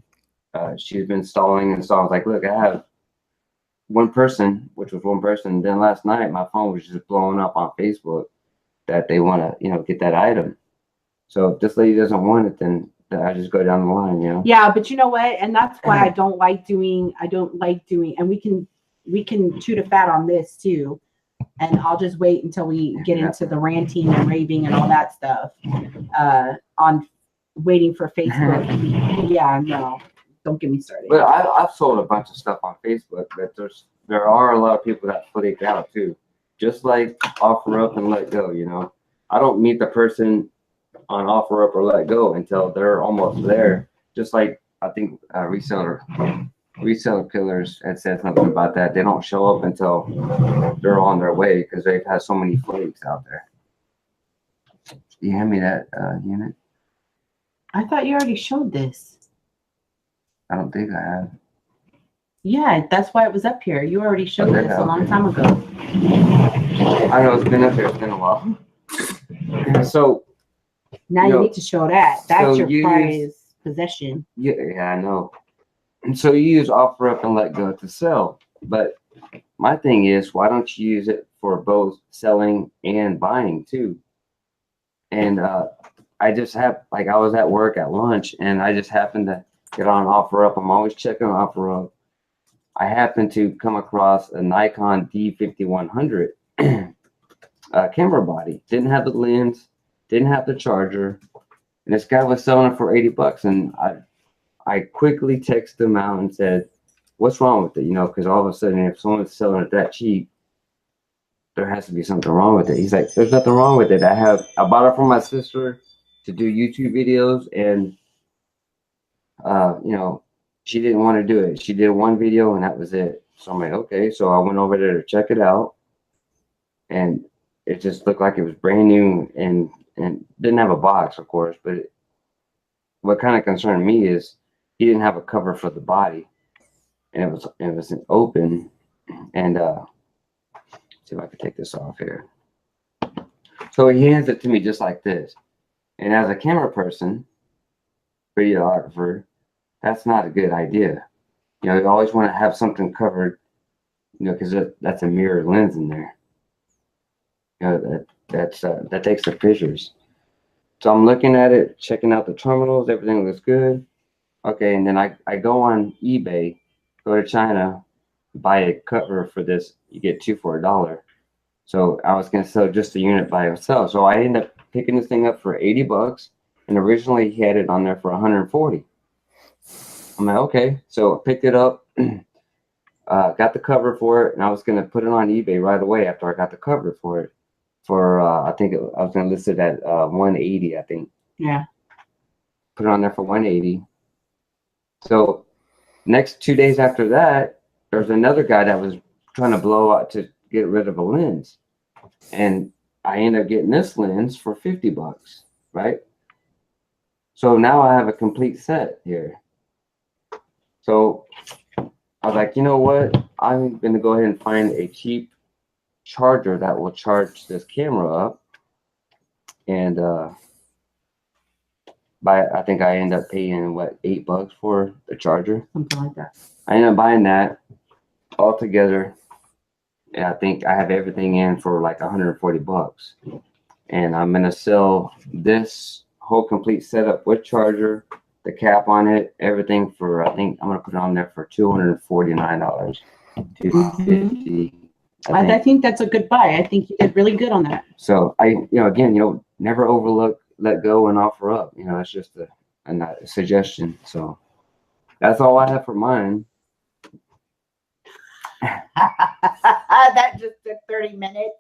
she's been stalling, and so I was like, look, I have one person, which was one person. Then last night, my phone was just blowing up on Facebook that they want to, you know, get that item. So if this lady doesn't want it, then I just go down the line, you know. yeah, but you know what? And that's why I don't like doing, and we can chew the fat on this too. And I'll just wait until we get into the ranting and raving and all that stuff. On waiting for Facebook. Yeah, no, don't get me started. But I've sold a bunch of stuff on Facebook, but there are a lot of people that flake out too. Just like offer up and let go, you know. I don't meet the person on offer up or let go until they're almost there. Just like I think reseller killers had said something about that. They don't show up until they're on their way because they've had so many flakes out there. You hand me that unit? I thought you already showed this. I don't think I have. Yeah, that's why it was up here. You already showed this a long time ago. I know it's been up there. It's been a while. So now you need to show that. That's so your prized possession. yeah, I know. And so you use offer up and let go to sell. But my thing is, why don't you use it for both selling and buying too? And I just have, like, I was at work at lunch and I just happened to get on offer up. I'm always checking offer up. I happened to come across a Nikon D5100 camera body. Didn't have the lens, didn't have the charger. And this guy was selling it for $80. And I quickly texted him out and said, what's wrong with it? You know, because all of a sudden, if someone's selling it that cheap, there has to be something wrong with it. He's like, there's nothing wrong with it. I bought it for my sister to do YouTube videos, and you know, she didn't want to do it. She did one video and that was it. So I'm like, okay. So I went over there to check it out, and it just looked like it was brand new and didn't have a box, of course, but what kind of concerned me is he didn't have a cover for the body, and it was an open. And see if I can take this off here. So he hands it to me just like this. And as a camera person, videographer, that's not a good idea. You know, you always want to have something covered, you know, because that's a mirror lens in there. You know, that takes the pictures. So I'm looking at it, checking out the terminals, everything looks good. Okay, and then I go on eBay, go to China, buy a cover for this. You get 2 for $1. So I was gonna sell just the unit by itself. So I ended up picking this thing up for 80 bucks, and originally he had it on there for 140. I'm like, okay. So I picked it up, got the cover for it, and I was gonna put it on eBay right away after I got the cover for it. For I think I was gonna list it at 180. I think. Yeah. Put it on there for 180. So next 2 days after that, there was another guy that was trying to blow out to get rid of a lens, and I ended up getting this lens for 50 bucks, right? So now I have a complete set here. So I was like, you know what? I'm gonna go ahead and find a cheap charger that will charge this camera up, and I think I end up paying what, $8 for the charger, Something like that. I ended up buying that all together, and I think I have everything in for like 140 bucks, and I'm gonna sell this whole complete setup with charger, the cap on it, everything for, I think I'm gonna put it on there for $249, $250. I think that's a good buy. I think you did really good on that. So again, never overlook, let go, and offer up. You know, it's just a suggestion. So that's all I have for mine. That just took 30 minutes.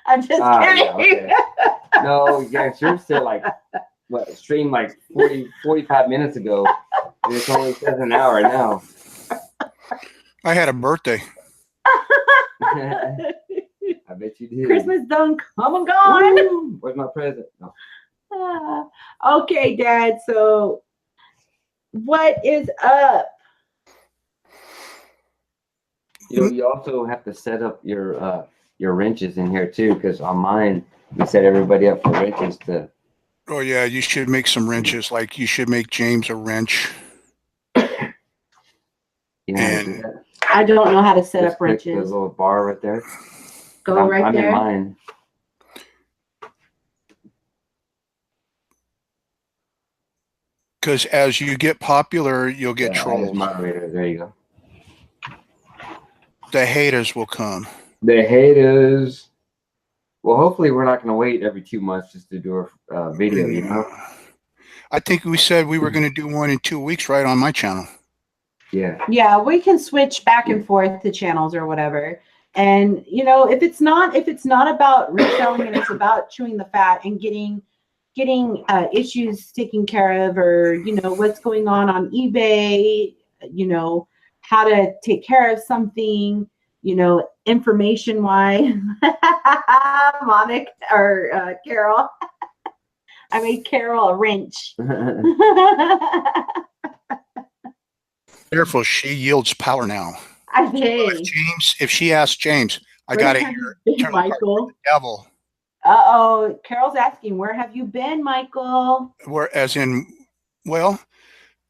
I'm just kidding. Yeah, okay. No, yes, you're still like, what, streamed like 45 minutes ago, and it's only says an hour now. I had a birthday. I bet you did. Christmas done come and gone. Woo! Where's my present? No. Okay, Dad. So, what is up? You also have to set up your wrenches in here too, because on mine we set everybody up for wrenches to. Oh yeah, you should make some wrenches. Like you should make James a wrench. You know how to do that? I don't know how to set Just up click wrenches. the little bar right there. Go right I'm there. in mine. Because as you get popular, you'll get trolls. Moderator. There you go. The haters will come. The haters. Well, hopefully we're not going to wait every 2 months just to do a video, you know? I think we said we were going to do one in 2 weeks, right, on my channel. Yeah. Yeah, we can switch back and forth to channels or whatever. And if it's not about reselling and it's about chewing the fat and getting issues taken care of, or what's going on eBay, how to take care of something, information wise. Monica or Carol. I made Carol a wrench. Careful, she yields power now. I did. If she asks James, I got to hear Michael. the devil. Uh-oh. Carol's asking, where have you been, Michael? Well,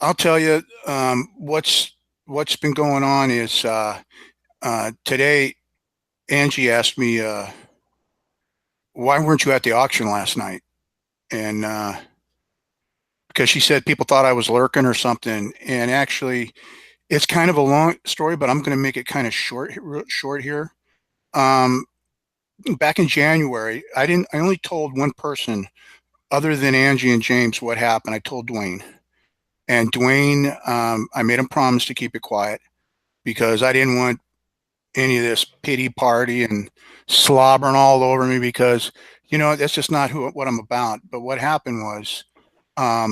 I'll tell you, what's been going on is today Angie asked me, why weren't you at the auction last night? And because she said people thought I was lurking or something. And actually, it's kind of a long story, but I'm going to make it kind of short here. Back in January, I only told one person other than Angie and James what happened. I told Dwayne. And Dwayne, I made him promise to keep it quiet because I didn't want any of this pity party and slobbering all over me, because that's just not what I'm about. But what happened was, I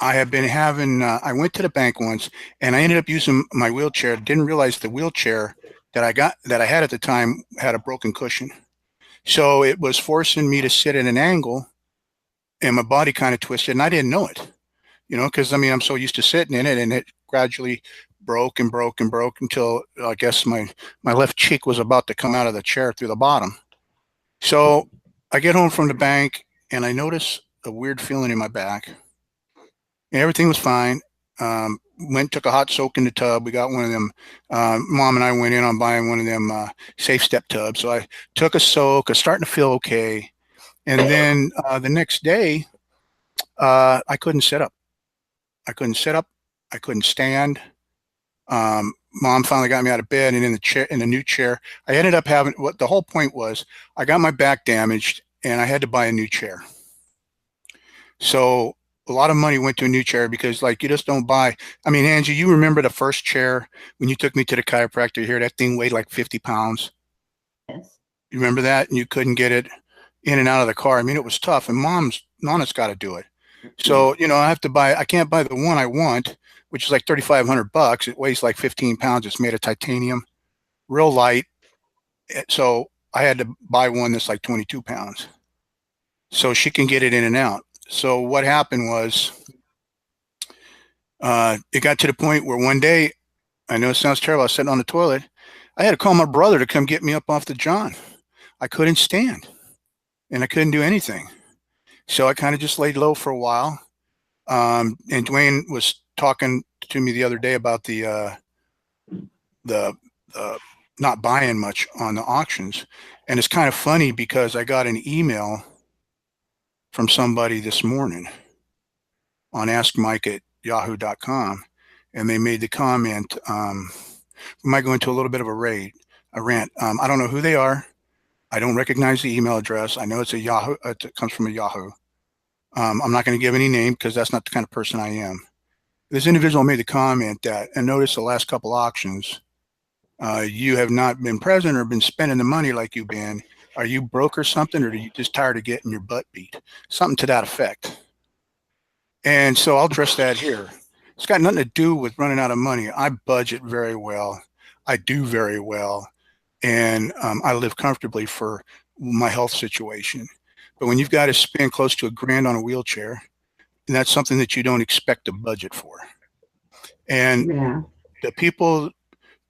have been having, I went to the bank once and I ended up using my wheelchair. Didn't realize the wheelchair that I had at the time had a broken cushion. So it was forcing me to sit at an angle and my body kind of twisted, and I didn't know it, because I mean, I'm so used to sitting in it, and it gradually broke and broke and broke until I guess my left cheek was about to come out of the chair through the bottom. So I get home from the bank, and I notice a weird feeling in my back. And everything was fine. Took a hot soak in the tub. We got one of them. Mom and I went in on buying one of them Safe Step tubs. So I took a soak. I was starting to feel okay. And then the next day, I couldn't sit up. I couldn't sit up. I couldn't stand. Mom finally got me out of bed, and in the new chair, I ended up having, what the whole point was, I got my back damaged and I had to buy a new chair. So a lot of money went to a new chair because, like, you just don't buy. I mean, Angie, you remember the first chair when you took me to the chiropractor here? That thing weighed like 50 pounds. Yes. You remember that? And you couldn't get it in and out of the car. I mean, it was tough, and Nana's got to do it. So, I can't buy the one I want, which is like $3,500. It weighs like 15 pounds. It's made of titanium, real light. So I had to buy one that's like 22 pounds so she can get it in and out. So what happened was, it got to the point where one day, I know it sounds terrible, I was sitting on the toilet. I had to call my brother to come get me up off the john. I couldn't stand, and I couldn't do anything. So I kind of just laid low for a while. And Dwayne was talking to me the other day about the not buying much on the auctions. And it's kind of funny because I got an email from somebody this morning on askmike@yahoo.com, and they made the comment, we might go into a little bit of a rant. I don't know who they are. I don't recognize the email address. I know it's a Yahoo. It comes from a Yahoo. I'm not going to give any name because that's not the kind of person I am. This individual made the comment that, and notice the last couple auctions, you have not been present or been spending the money like you've been. Are you broke or something, or are you just tired of getting your butt beat? Something to that effect. And so I'll address that here. It's got nothing to do with running out of money. I budget very well. I do very well. And I live comfortably for my health situation. But when you've got to spend close to $1,000 on a wheelchair, and that's something that you don't expect to budget for. And Yeah. the people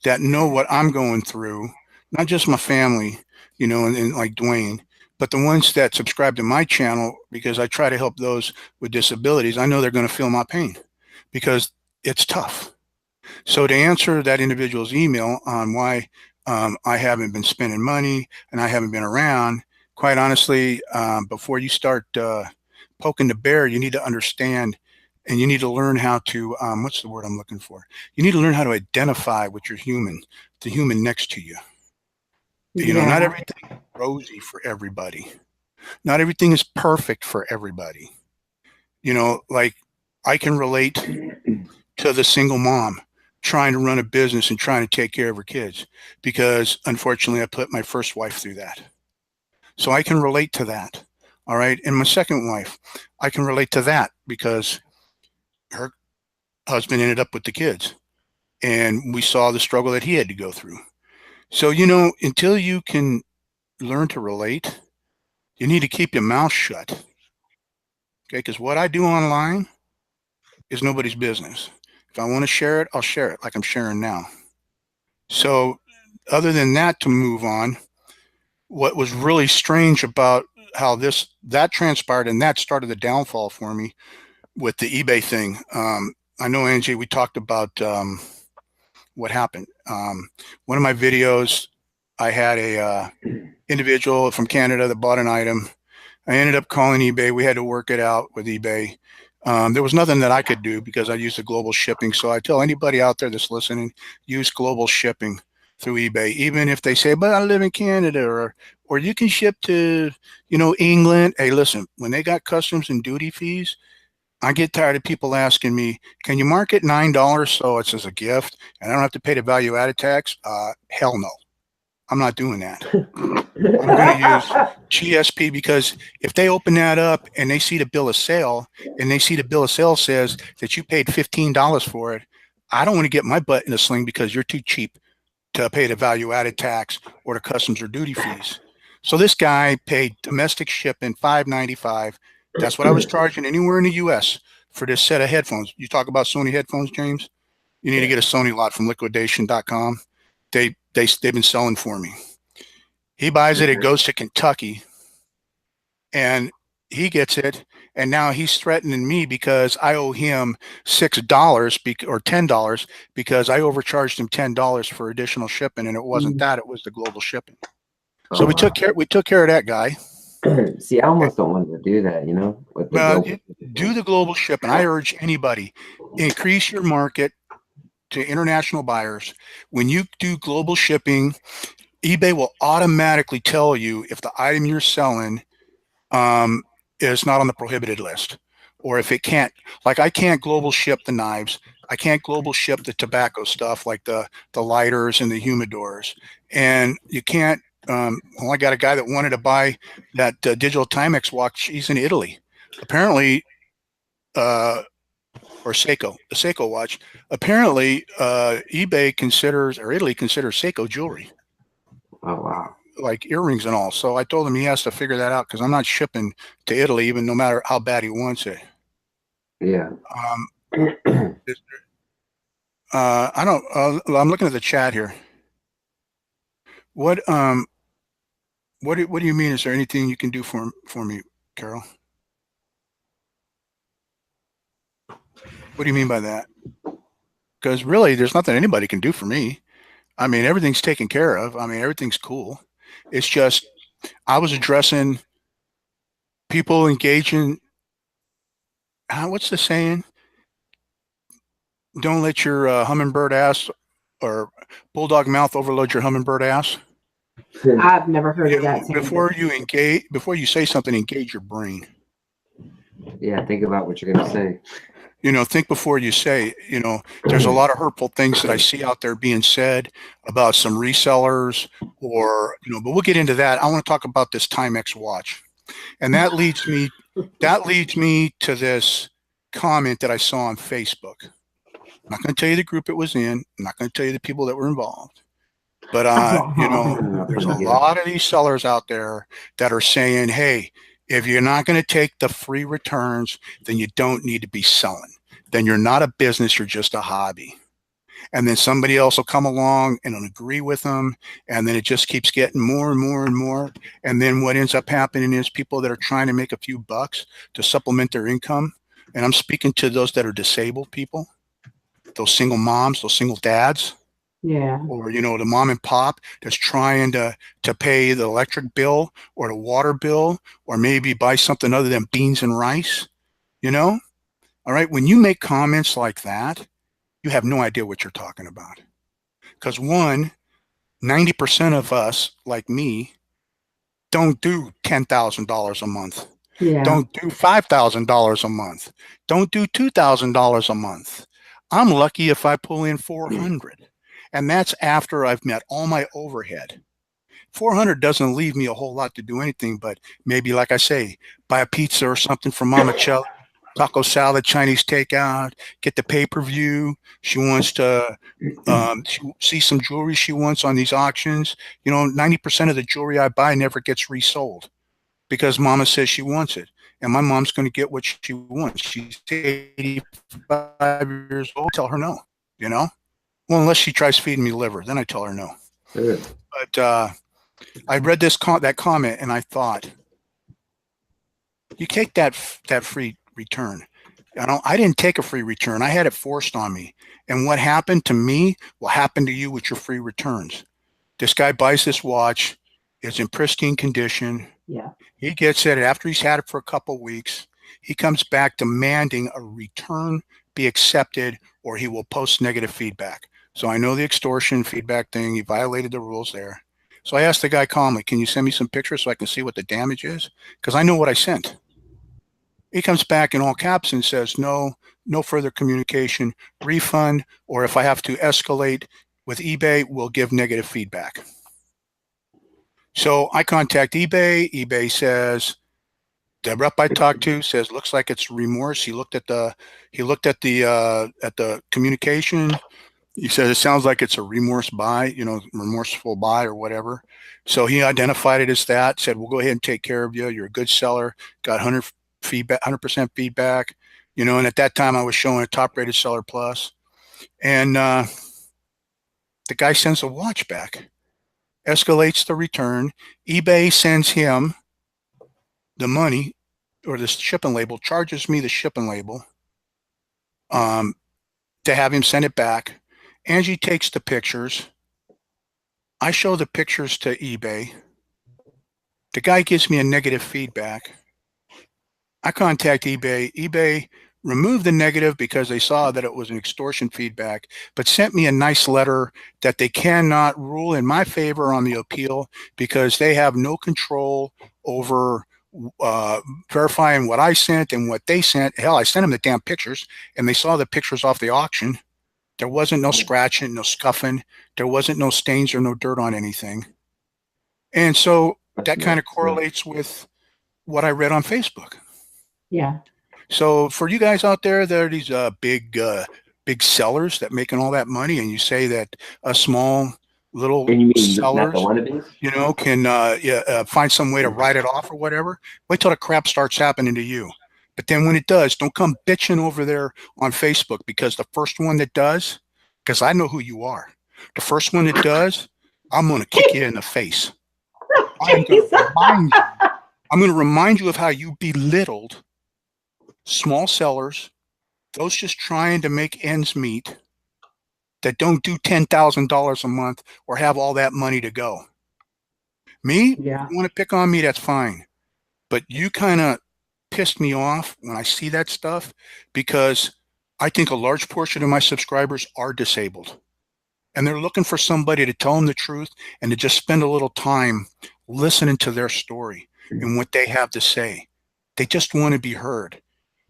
that know what I'm going through, not just my family, and like Dwayne, but the ones that subscribe to my channel, because I try to help those with disabilities, I know they're going to feel my pain because it's tough. So to answer that individual's email on why I haven't been spending money and I haven't been around, quite honestly, before you start poking the bear, you need to understand, and you need to learn how to, what's the word I'm looking for? You need to learn how to identify with your human, the human next to you. Not everything is rosy for everybody. Not everything is perfect for everybody. Like I can relate to the single mom trying to run a business and trying to take care of her kids, because unfortunately I put my first wife through that. So I can relate to that. All right. And my second wife, I can relate to that because her husband ended up with the kids, and we saw the struggle that he had to go through. So, until you can learn to relate, you need to keep your mouth shut. Okay. Because what I do online is nobody's business. If I want to share it, I'll share it like I'm sharing now. So other than that, to move on, what was really strange about how that transpired, and that started the downfall for me with the eBay thing. I know, Angie, we talked about what happened. One of my videos, I had a individual from Canada that bought an item. I ended up calling eBay. We had to work it out with eBay. There was nothing that I could do because I used the global shipping. So I tell anybody out there that's listening, use global shipping through eBay, even if they say, but I live in Canada, or you can ship to, England. Hey, listen, when they got customs and duty fees, I get tired of people asking me, can you mark it $9 so it's as a gift and I don't have to pay the value added tax? Hell no. I'm not doing that. I'm going to use GSP, because if they open that up and they see the bill of sale, and they see the bill of sale says that you paid $15 for it, I don't want to get my butt in a sling because you're too cheap to pay the value added tax or the customs or duty fees. So this guy paid domestic shipping $5.95, That's what I was charging anywhere in the US for this set of headphones. You talk about Sony headphones, James? You need to get a Sony lot from liquidation.com. They've been selling for me. He buys it, it goes to Kentucky, and he gets it, and now he's threatening me because I owe him $6 or $10 because I overcharged him $10 for additional shipping, and it wasn't that; it was the global shipping. So we took care of that guy. See, I almost don't want to do that, you know. With the do the global shipping. I urge anybody, increase your market to international buyers. When you do global shipping, eBay will automatically tell you if the item you're selling is not on the prohibited list, or if it can't, like I can't global ship the knives. I can't global ship the tobacco stuff like the lighters and the humidors. And you can't, well, I got a guy that wanted to buy that digital Timex watch. He's in Italy. Apparently, or Seiko, the Seiko watch. Apparently, eBay considers, or Italy considers Seiko jewelry. Oh, wow. Like earrings and all. So I told him he has to figure that out because I'm not shipping to Italy, even no matter how bad he wants it. Yeah. I don't, I'm looking at the chat here. What do you mean? Is there anything you can do for me, Carol? What do you mean by that? Because really, there's nothing anybody can do for me. I mean, everything's taken care of. I mean, everything's cool. It's just, I was addressing people engaging, what's the saying? Don't let your hummingbird ass or bulldog mouth overload your hummingbird ass. I've never heard of that. Before you say something, engage your brain. Yeah, think about what you're going to say. You know, think before you say, you know, there's a lot of hurtful things that I see out there being said about some resellers or, you know, but we'll get into that. I want to talk about this Timex watch. And that leads me to this comment that I saw on Facebook. I'm not going to tell you the group it was in. I'm not going to tell you the people that were involved. But, you know, there's a lot of these sellers out there that are saying, hey, if you're not going to take the free returns, then you don't need to be selling. Then you're not a business, you're just a hobby. And then somebody else will come along and agree with them. And then it just keeps getting more and more and more. And then what ends up happening is people that are trying to make a few bucks to supplement their income. And I'm speaking to those that are disabled people, those single moms, those single dads. Yeah. Or, you know, the mom and pop that's trying to pay the electric bill or the water bill, or maybe buy something other than beans and rice, you know? All right. When you make comments like that, you have no idea what you're talking about. Because 90% of us, like me, don't do $10,000 a month. Yeah. Don't do $5,000 a month. Don't do $2,000 a month. I'm lucky if I pull in 400. And that's after I've met all my overhead. 400 doesn't leave me a whole lot to do anything, but maybe, like I say, buy a pizza or something from Mama Chella, taco salad, Chinese takeout, get the pay-per-view. She wants to see some jewelry she wants on these auctions. You know, 90% of the jewelry I buy never gets resold because Mama says she wants it. And my mom's going to get what she wants. She's 85 years old. Tell her no, you know? Well, unless she tries feeding me liver, then I tell her no. Good. But I read that comment and I thought, you take that free return. I didn't take a free return. I had it forced on me. And what happened to me will happen to you with your free returns. This guy buys this watch. It's in pristine condition. Yeah. He gets it after he's had it for a couple of weeks. He comes back demanding a return be accepted or he will post negative feedback. So I know the extortion feedback thing. He violated the rules there. So I asked the guy calmly, can you send me some pictures so I can see what the damage is? Because I know what I sent. He comes back in all caps and says, no further communication, refund, or if I have to escalate with eBay, we'll give negative feedback. So I contact eBay. eBay says, the rep I talked to says, looks like it's remorse. He looked at the communication. He said, it sounds like it's a remorseful buy or whatever. So he identified it as that, said, we'll go ahead and take care of you. You're a good seller, got feedback, 100% feedback, you know, and at that time I was showing a top rated seller plus, and the guy sends a watch back, escalates the return. eBay sends him the money or the shipping label, charges me the shipping label to have him send it back. Angie takes the pictures. I show the pictures to eBay. The guy gives me a negative feedback. I contact eBay. eBay removed the negative because they saw that it was an extortion feedback, but sent me a nice letter that they cannot rule in my favor on the appeal because they have no control over verifying what I sent and what they sent. Hell, I sent them the damn pictures, and they saw the pictures off the auction. There wasn't no scratching, no scuffing. There wasn't no stains or no dirt on anything. And so that kind of correlates with what I read on Facebook. Yeah. So for you guys out there, there are these big sellers that making all that money, and you say that a small little And you mean sellers, not the wannabes? you know, can find some way to write it off or whatever. Wait till the crap starts happening to you. But then when it does, don't come bitching over there on Facebook, because the first one that does, because I know who you are, the first one that does, I'm going to kick you in the face. I'm going to remind you of how you belittled small sellers, those just trying to make ends meet, that don't do $10,000 a month or have all that money to go. Me, Yeah. you want to pick on me, that's fine. But you kind of pissed me off when I see that stuff, because I think a large portion of my subscribers are disabled, and they're looking for somebody to tell them the truth and to just spend a little time listening to their story and what they have to say. They just want to be heard.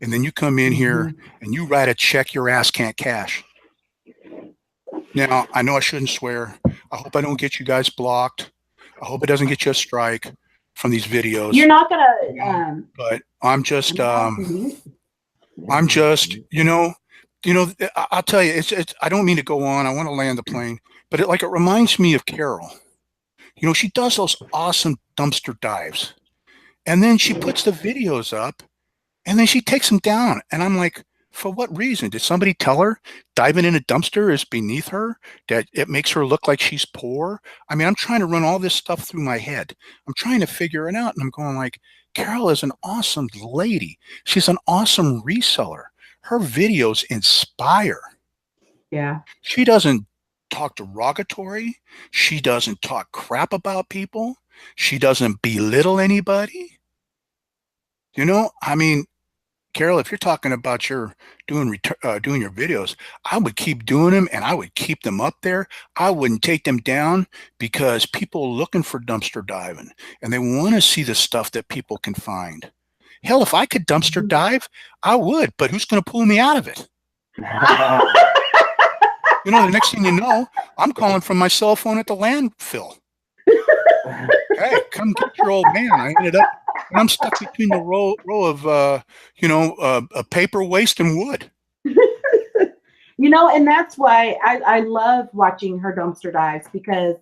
And then you come in here and you write a check your ass can't cash. Now, I know I shouldn't swear. I hope I don't get you guys blocked. I hope it doesn't get you a strike from these videos. You're not gonna. But I'm just, you know, I'll tell you, it's. I don't mean to go on. I want to land the plane, but it reminds me of Carol. You know, she does those awesome dumpster dives, and then she puts the videos up, and then she takes them down, and I'm like, for what reason? Did somebody tell her diving in a dumpster is beneath her, that it makes her look like she's poor? I mean, I'm trying to run all this stuff through my head. I'm trying to figure it out, and I'm going like, Carol is an awesome lady. She's an awesome reseller. Her videos inspire. Yeah. She doesn't talk derogatory. She doesn't talk crap about people. She doesn't belittle anybody. You know, I mean, Carol, if you're talking about your doing your videos, I would keep doing them, and I would keep them up there. I wouldn't take them down, because people are looking for dumpster diving, and they want to see the stuff that people can find. Hell, if I could dumpster dive, I would, but who's going to pull me out of it? You know, the next thing you know, I'm calling from my cell phone at the landfill. Hey, come get your old man. I ended up, and I'm stuck between the row of paper waste and wood. You know, and that's why I love watching her dumpster dives, because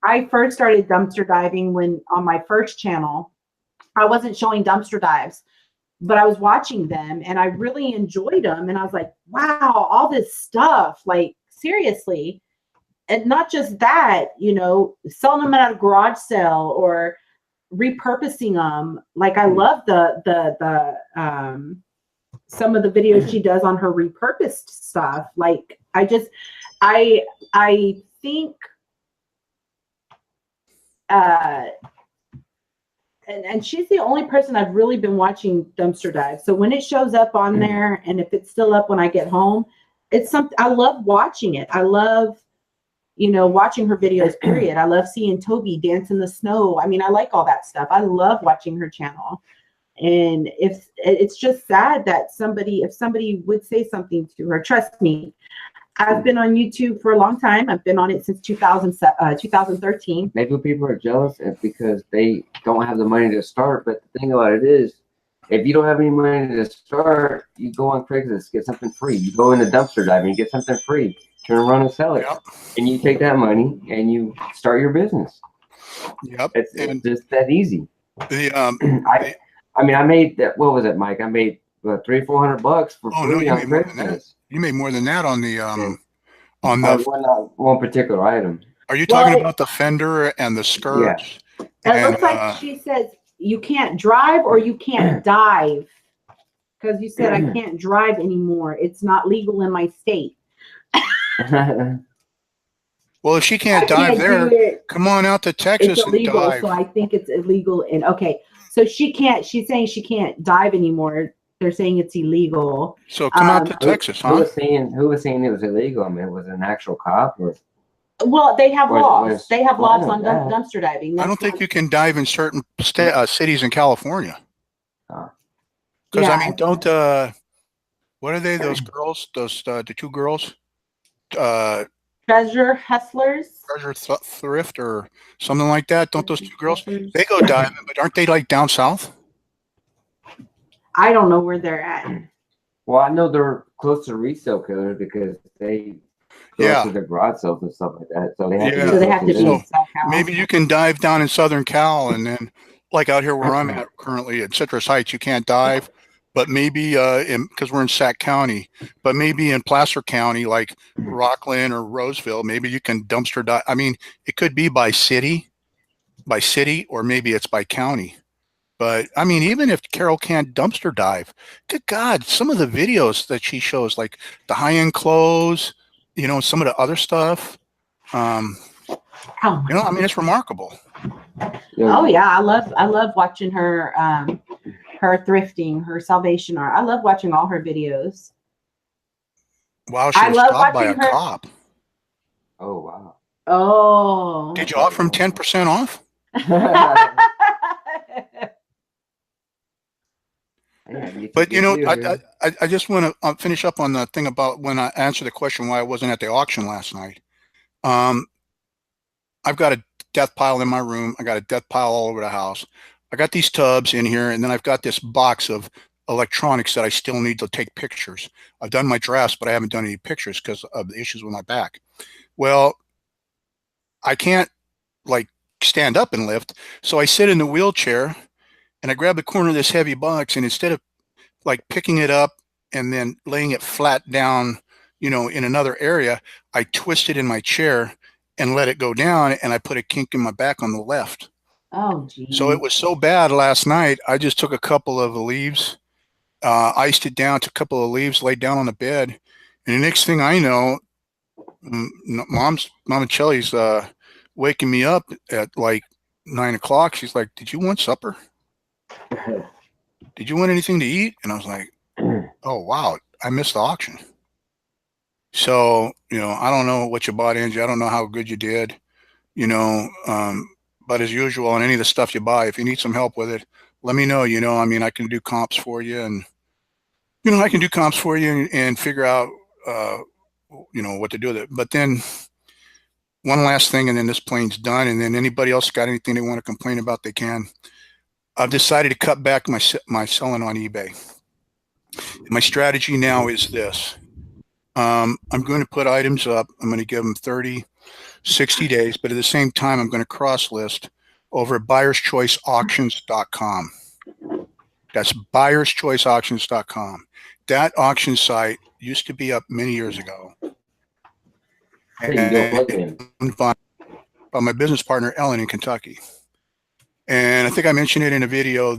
I first started dumpster diving when on my first channel. I wasn't showing dumpster dives, but I was watching them, and I really enjoyed them. And I was like, wow, all this stuff, like, seriously. And not just that, you know, selling them at a garage sale or repurposing them. Like, I love the some of the videos she does on her repurposed stuff. Like, I think and she's the only person I've really been watching dumpster dive. So when it shows up on there, and if it's still up when I get home, it's something I love watching it. I love, you know, watching her videos, period. I love seeing Toby dance in the snow. I mean, I like all that stuff. I love watching her channel. And if it's just sad that if somebody would say something to her, trust me, I've been on YouTube for a long time. I've been on it since 2013. Maybe people are jealous because they don't have the money to start. But the thing about it is, if you don't have any money to start, you go on Craigslist, get something free. You go into dumpster diving, get something free, turn around and sell it. Yep. And you take that money and you start your business. Yep. It's just that easy. I mean, I made that. What was it, Mike? I made $300-400 for Oh no, free you on made more than that. Christmas. You made more than that on the Yeah. on On the. one particular item. Are you Well, talking about the fender and the skirts? It looks like she says you can't drive or you can't dive. Because you said I can't drive anymore. It's not legal in my state. Well, if she I can't can't dive do there, it. come on out to Texas It's and illegal, dive. so I think it's illegal. And okay, so she can't. She's saying she can't dive anymore. They're saying it's illegal. So come out to Texas, Who huh? was saying it was illegal? I mean, was it an actual cop or? Well, they have laws. Was- They have laws well, on yeah. dumpster diving. I don't think you can dive in certain cities in California. Because I mean, don't what are they? Those girls? Those the two girls? Treasure hustlers. Treasure thrift or something like that. Don't those two girls? They go diving, but aren't they like down south? I don't know where they're at. Well, I know they're close to resale killers because they go to the garage sales and stuff like that. So they have So they have to be So in South Cal. maybe you can dive down in Southern Cal, and then like out here where I'm at currently at Citrus Heights, you can't dive. But maybe because we're in Sac County, but maybe in Placer County, like Rockland or Roseville, maybe you can dumpster dive. I mean, it could be by city, or maybe it's by county. But I mean, even if Carol can't dumpster dive, good God, some of the videos that she shows, like the high-end clothes, you know, some of the other stuff, you know, I mean, it's remarkable. Oh yeah, I love watching her her thrifting, her Salvation Art. I love watching all her videos. Wow, she was stopped by a cop. Oh wow. Oh. Did you offer him 10% off? But you know, I just want to finish up on the thing about when I answered the question why I wasn't at the auction last night. I've got a death pile in my room. I got a death pile all over the house. I got these tubs in here, and then I've got this box of electronics that I still need to take pictures. I've done my drafts, but I haven't done any pictures because of the issues with my back. Well, I can't like stand up and lift, so I sit in the wheelchair and I grab the corner of this heavy box, and instead of like picking it up and then laying it flat down, you know, in another area, I twist it in my chair and let it go down, and I put a kink in my back on the left. Oh, geez. So it was so bad last night, I just took a couple of leaves, iced it down, took a couple of leaves, laid down on the bed, and the next thing I know, Mama Chelly's waking me up at like 9 o'clock. She's like, "Did you want supper? Did you want anything to eat?" And I was like, "Oh wow, I missed the auction." So, you know, I don't know what you bought, Angie. I don't know how good you did, you know, but as usual on any of the stuff you buy, if you need some help with it, let me know. You know, I mean, I can do comps for you, and you know, I can do comps for you and figure out you know, what to do with it. But then one last thing, and then this plane's done, and then anybody else got anything they want to complain about, they can. I've decided to cut back my selling on eBay. My strategy now is this. I'm going to put items up. I'm going to give them 30, 60 days, but at the same time, I'm going to cross list over at buyerschoiceauctions.com. That's buyerschoiceauctions.com. That auction site used to be up many years ago. And by my business partner, Ellen, in Kentucky. And I think I mentioned it in a video.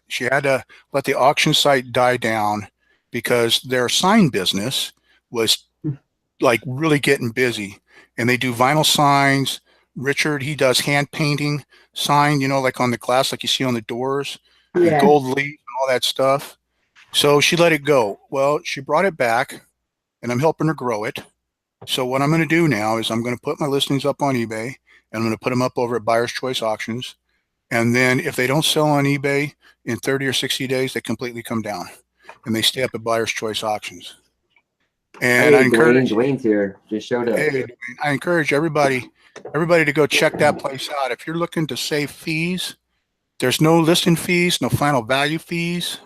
She had to let the auction site die down because their sign business was like really getting busy, and they do vinyl signs. Richard, he does hand painting sign, you know, like on the glass, like you see on the doors, and gold leaf and all that stuff. So she let it go. Well, she brought it back, and I'm helping her grow it. So what I'm going to do now is I'm going to put my listings up on eBay, and I'm going to put them up over at Buyer's Choice Auctions. And then if they don't sell on eBay in 30 or 60 days, they completely come down, and they stay up at Buyer's Choice Auctions. And I encourage Dwayne's here, just showed up. Hey, I encourage everybody to go check that place out. If you're looking to save fees, there's no listing fees, no final value fees.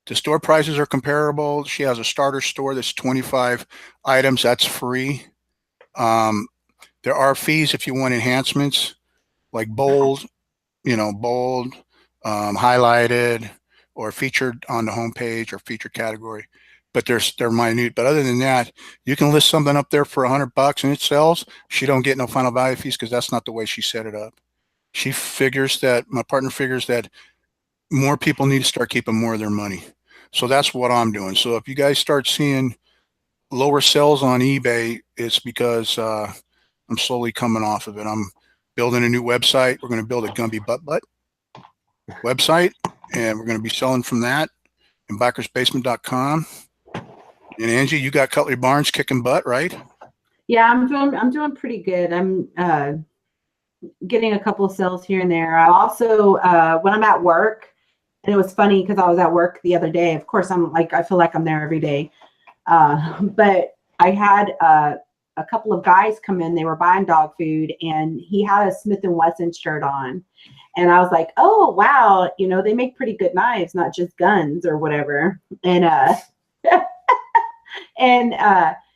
The store prices are comparable. She has a starter store that's 25 items. That's free. There are fees if you want enhancements like bold, you know, bold, highlighted or featured on the homepage or featured category, but they're minute. But other than that, you can list something up there for $100 and it sells. She don't get no final value fees because that's not the way she set it up. She figures that, my partner figures that more people need to start keeping more of their money. So that's what I'm doing. So if you guys start seeing lower sales on eBay, it's because I'm slowly coming off of it. I'm building a new website. We're going to build a Gumby Butt website, and we're going to be selling from that in backersbasement.com. And Angie, you got Cutlery Barnes kicking butt, right? Yeah, I'm doing pretty good. I'm getting a couple of sales here and there. I also when I'm at work, and it was funny because I was at work the other day. Of course, I feel like I'm there every day. But I had a couple of guys come in. They were buying dog food, and he had a Smith & Wesson shirt on. And I was like, oh, wow, you know, they make pretty good knives, not just guns or whatever. And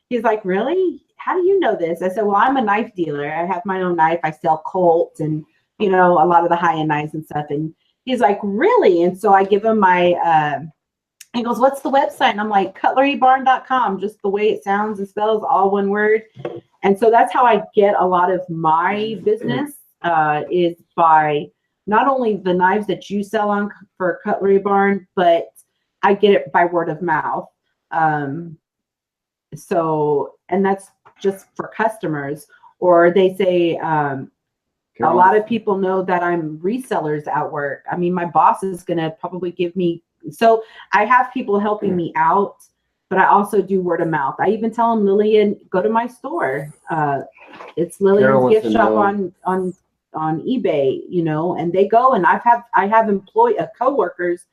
he's like, really? How do you know this? I said, well, I'm a knife dealer. I have my own knife. I sell Colt and, you know, a lot of the high-end knives and stuff. And he's like, really? And so I give him my he goes, what's the website? And I'm like, cutlerybarn.com, just the way it sounds and spells, all one word. And so that's how I get a lot of my business is by not only the knives that you sell on for Cutlery Barn, but I get it by word of mouth. So, and that's just for customers, or they say, a lot of people know that I'm resellers at work. I mean, my boss is going to probably give me, so I have people helping me out, but I also do word of mouth. I even tell them, Lillian, go to my store. It's Lillian's gift shop on eBay, you know, and they go, and I have coworkers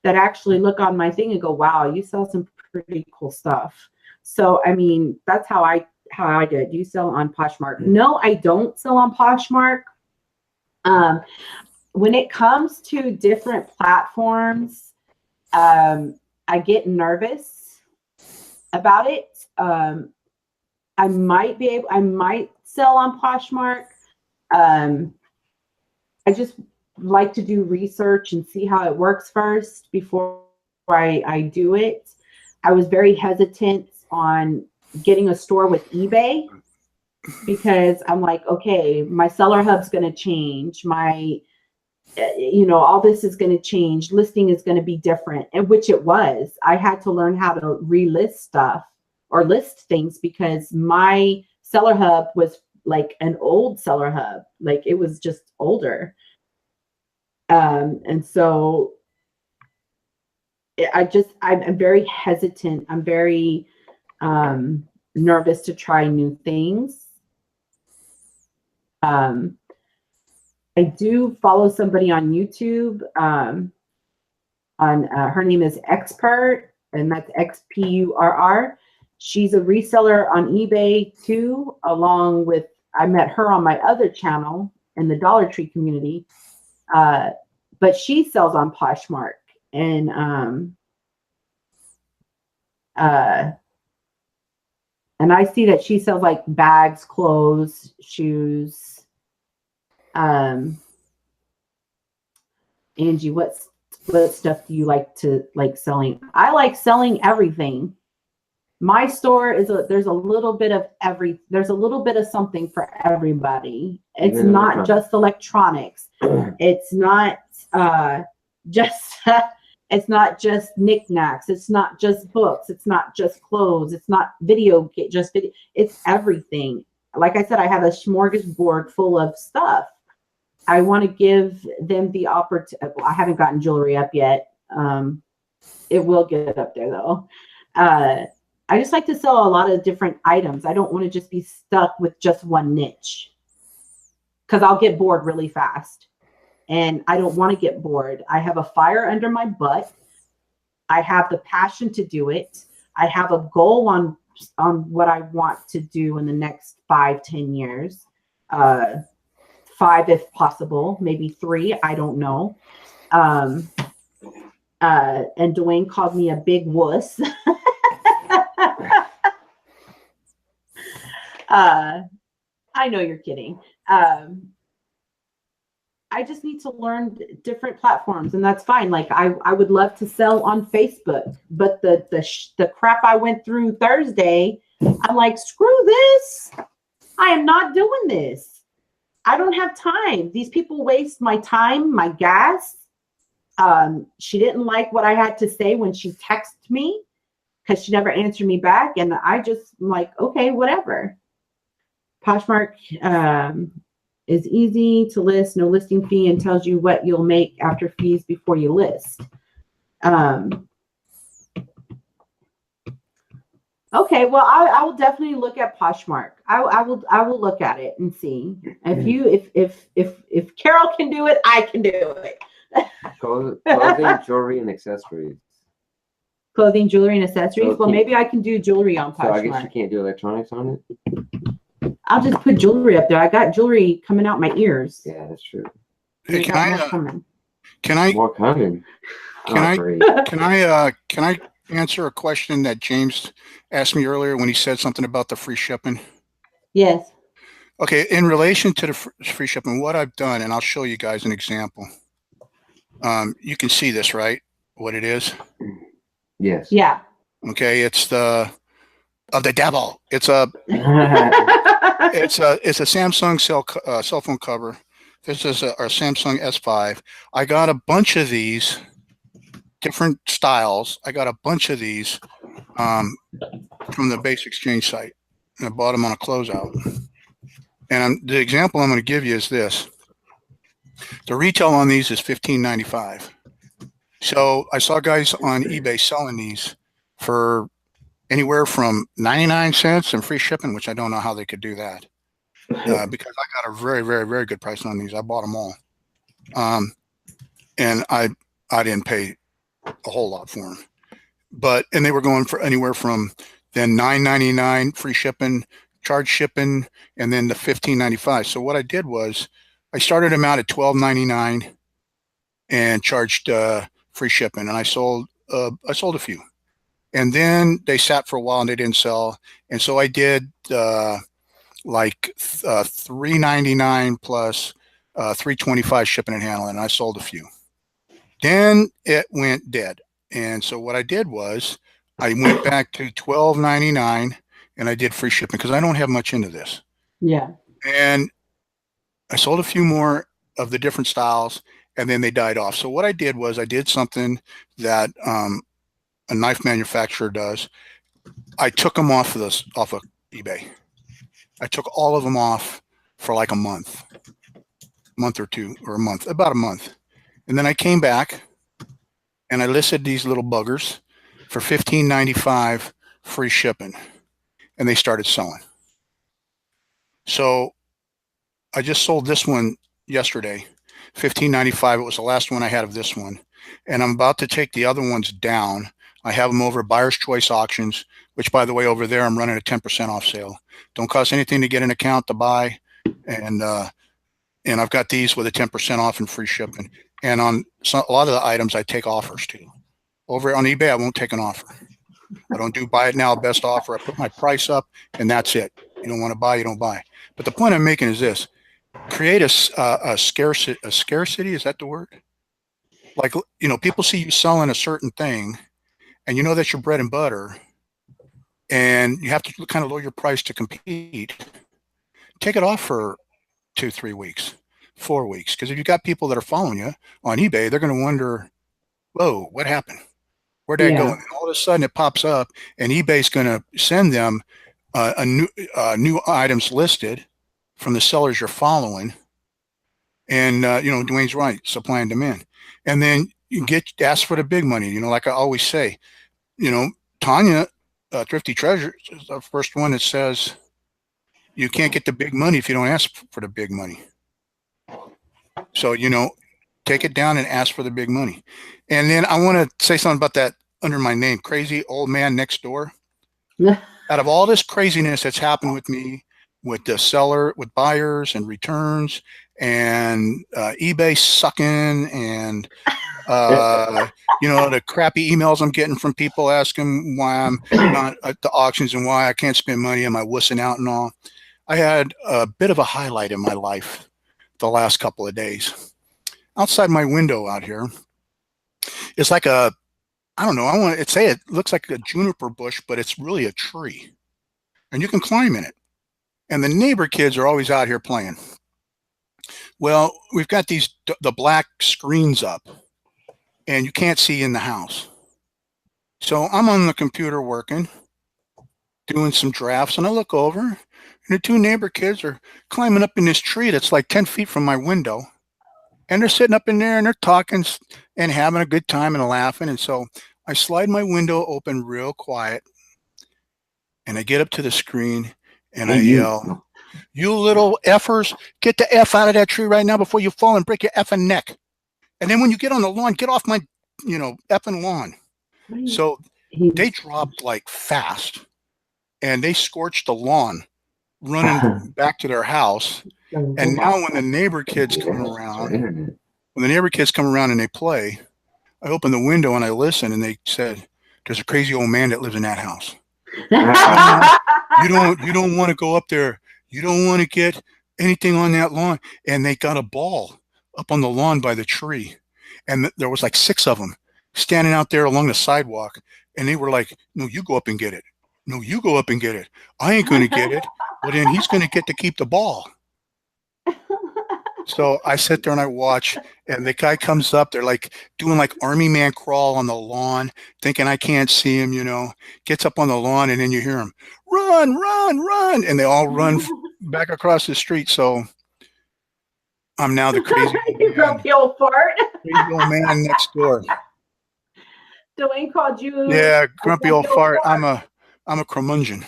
that actually look on my thing and go, wow, you sell some pretty cool stuff. So, I mean, that's how I do it. Do you sell on Poshmark? No, I don't sell on Poshmark. When it comes to different platforms, I get nervous about it. I might sell on Poshmark. I just like to do research and see how it works first before I do it. I was very hesitant on getting a store with eBay because I'm like, okay, my seller hub's going to change. My, you know, all this is going to change. Listing is going to be different, and which it was. I had to learn how to relist stuff or list things because my seller hub was like an old seller hub. Like it was just older. And so I'm very hesitant. I'm very nervous to try new things. I do follow somebody on YouTube. Her name is Expert, and that's XPURR. She's a reseller on eBay too, along with, I met her on my other channel in the Dollar Tree community. But she sells on Poshmark, and I see that she sells like bags, clothes, shoes. Angie, what stuff do you like selling? I like selling everything. My store is there's a little bit of something for everybody. It's not just electronics. It's not it's not just knickknacks. It's not just books. It's not just clothes. It's not video. It's everything. Like I said, I have a smorgasbord full of stuff. I want to give them the opportunity. Well, I haven't gotten jewelry up yet. It will get up there though. I just like to sell a lot of different items. I don't want to just be stuck with just one niche because I'll get bored really fast. And I don't want to get bored. I have a fire under my butt. I have the passion to do it. I have a goal on what I want to do in the next 5-10 years. 5 if possible, maybe 3. I don't know. And Dwayne called me a big wuss. I know you're kidding. I just need to learn different platforms, and that's fine. Like I would love to sell on Facebook, but the crap I went through Thursday, I'm like, screw this. I am not doing this. I don't have time. These people waste my time, my gas. She didn't like what I had to say when she texted me because she never answered me back, and I just like, okay, whatever. Poshmark is easy to list, no listing fee, and tells you what you'll make after fees before you list. Okay, well, I will definitely look at Poshmark. I will look at it and see if Carol can do it, I can do it. Clothing, jewelry, and accessories. Clothing, jewelry, and accessories. So well, maybe I can do jewelry on Poshmark. So I guess you can't do electronics on it. I'll just put jewelry up there. I got jewelry coming out my ears. Yeah, that's true. Hey, can I more coming? Can I answer a question that James asked me earlier when he said something about the free shipping? Yes. Okay, in relation to the free shipping, what I've done, and I'll show you guys an example. You can see this, right? What it is? Yes. Yeah. Okay, it's the devil. It's a it's a Samsung cell phone cover. This is our Samsung S5. I got a bunch of these different styles. I got a bunch of these from the Base Exchange site, and I bought them on a closeout. And the example I'm going to give you is this. The retail on these is $15.95. So I saw guys on eBay selling these for anywhere from 99 cents and free shipping, which I don't know how they could do that because I got a very, very, very good price on these. I bought them all. And I didn't pay a whole lot for them. And they were going for anywhere from then $9.99 free shipping, charge shipping, and then the $15.95. So what I did was I started them out at $12.99 and charged free shipping, and I sold a few. And then they sat for a while and they didn't sell. And so I did like $3.99 plus $3.25 shipping and handling, and I sold a few. Then it went dead. And so what I did was I went back to $12.99 and I did free shipping because I don't have much into this. Yeah. And I sold a few more of the different styles, and then they died off. So what I did was I did something that a knife manufacturer does. I took them off of eBay. I took all of them off for like a month or two, or about a month. And then I came back and I listed these little buggers for $15.95 free shipping, and they started selling. So I just sold this one yesterday, $15.95. It was the last one I had of this one. And I'm about to take the other ones down. I have them over at Buyer's Choice Auctions, which, by the way, over there, I'm running a 10% off sale. Don't cost anything to get an account to buy. And I've got these with a 10% off and free shipping. And on a lot of the items, I take offers too. Over on eBay, I won't take an offer. I don't do buy it now, best offer. I put my price up, and that's it. You don't want to buy, you don't buy. But the point I'm making is this. Create a scarcity, is that the word? Like, people see you selling a certain thing, and you know that's your bread and butter, and you have to kind of lower your price to compete. Take it off for 2-3 weeks, 4 weeks, because if you got people that are following you on eBay, they're going to wonder, whoa, what happened? Where'd that go? And all of a sudden it pops up, and eBay's going to send them new items listed from the sellers you're following. And, Dwayne's right, supply and demand. And then you ask for the big money, like I always say. Tanya, Thrifty Treasure, is the first one that says you can't get the big money if you don't ask for the big money. So, take it down and ask for the big money. And then I want to say something about that under my name, Crazy Old Man Next Door. Out of all this craziness that's happened with me, with the seller, with buyers and returns, and eBay sucking, and the crappy emails I'm getting from people asking why I'm not at the auctions and why I can't spend money, am I wussing out and all. I had a bit of a highlight in my life the last couple of days. outside my window out here is like a, I don't know, I want to say it looks like a juniper bush, but it's really a tree. And you can climb in it. And the neighbor kids are always out here playing. Well, we've got the black screens up, and you can't see in the house. So I'm on the computer working, doing some drafts, and I look over, and the two neighbor kids are climbing up in this tree that's like 10 feet from my window. And they're sitting up in there, and they're talking and having a good time and laughing. And so I slide my window open real quiet, and I get up to the screen, and I yell, "You little effers, get the F out of that tree right now before you fall and break your effing neck. And then when you get on the lawn, get off my, effing lawn." So they dropped like fast, and they scorched the lawn running back to their house. And now when the neighbor kids come around, and they play, I open the window and I listen, and they said, "There's a crazy old man that lives in that house. You don't want to go up there. You don't want to get anything on that lawn." And they got a ball up on the lawn by the tree. And there was like 6 of them standing out there along the sidewalk. And they were like, "No, you go up and get it. No, you go up and get it. I ain't going to get it. Well, then he's going to get to keep the ball." So I sit there and I watch, and the guy comes up. They're like doing like army man crawl on the lawn, thinking I can't see him, gets up on the lawn, and then you hear him, "Run, run, run." And they all run back across the street. So I'm now the crazy grumpy old fart. crazy old man next door. Dwayne called you. Yeah, grumpy old fart. I'm a curmudgeon.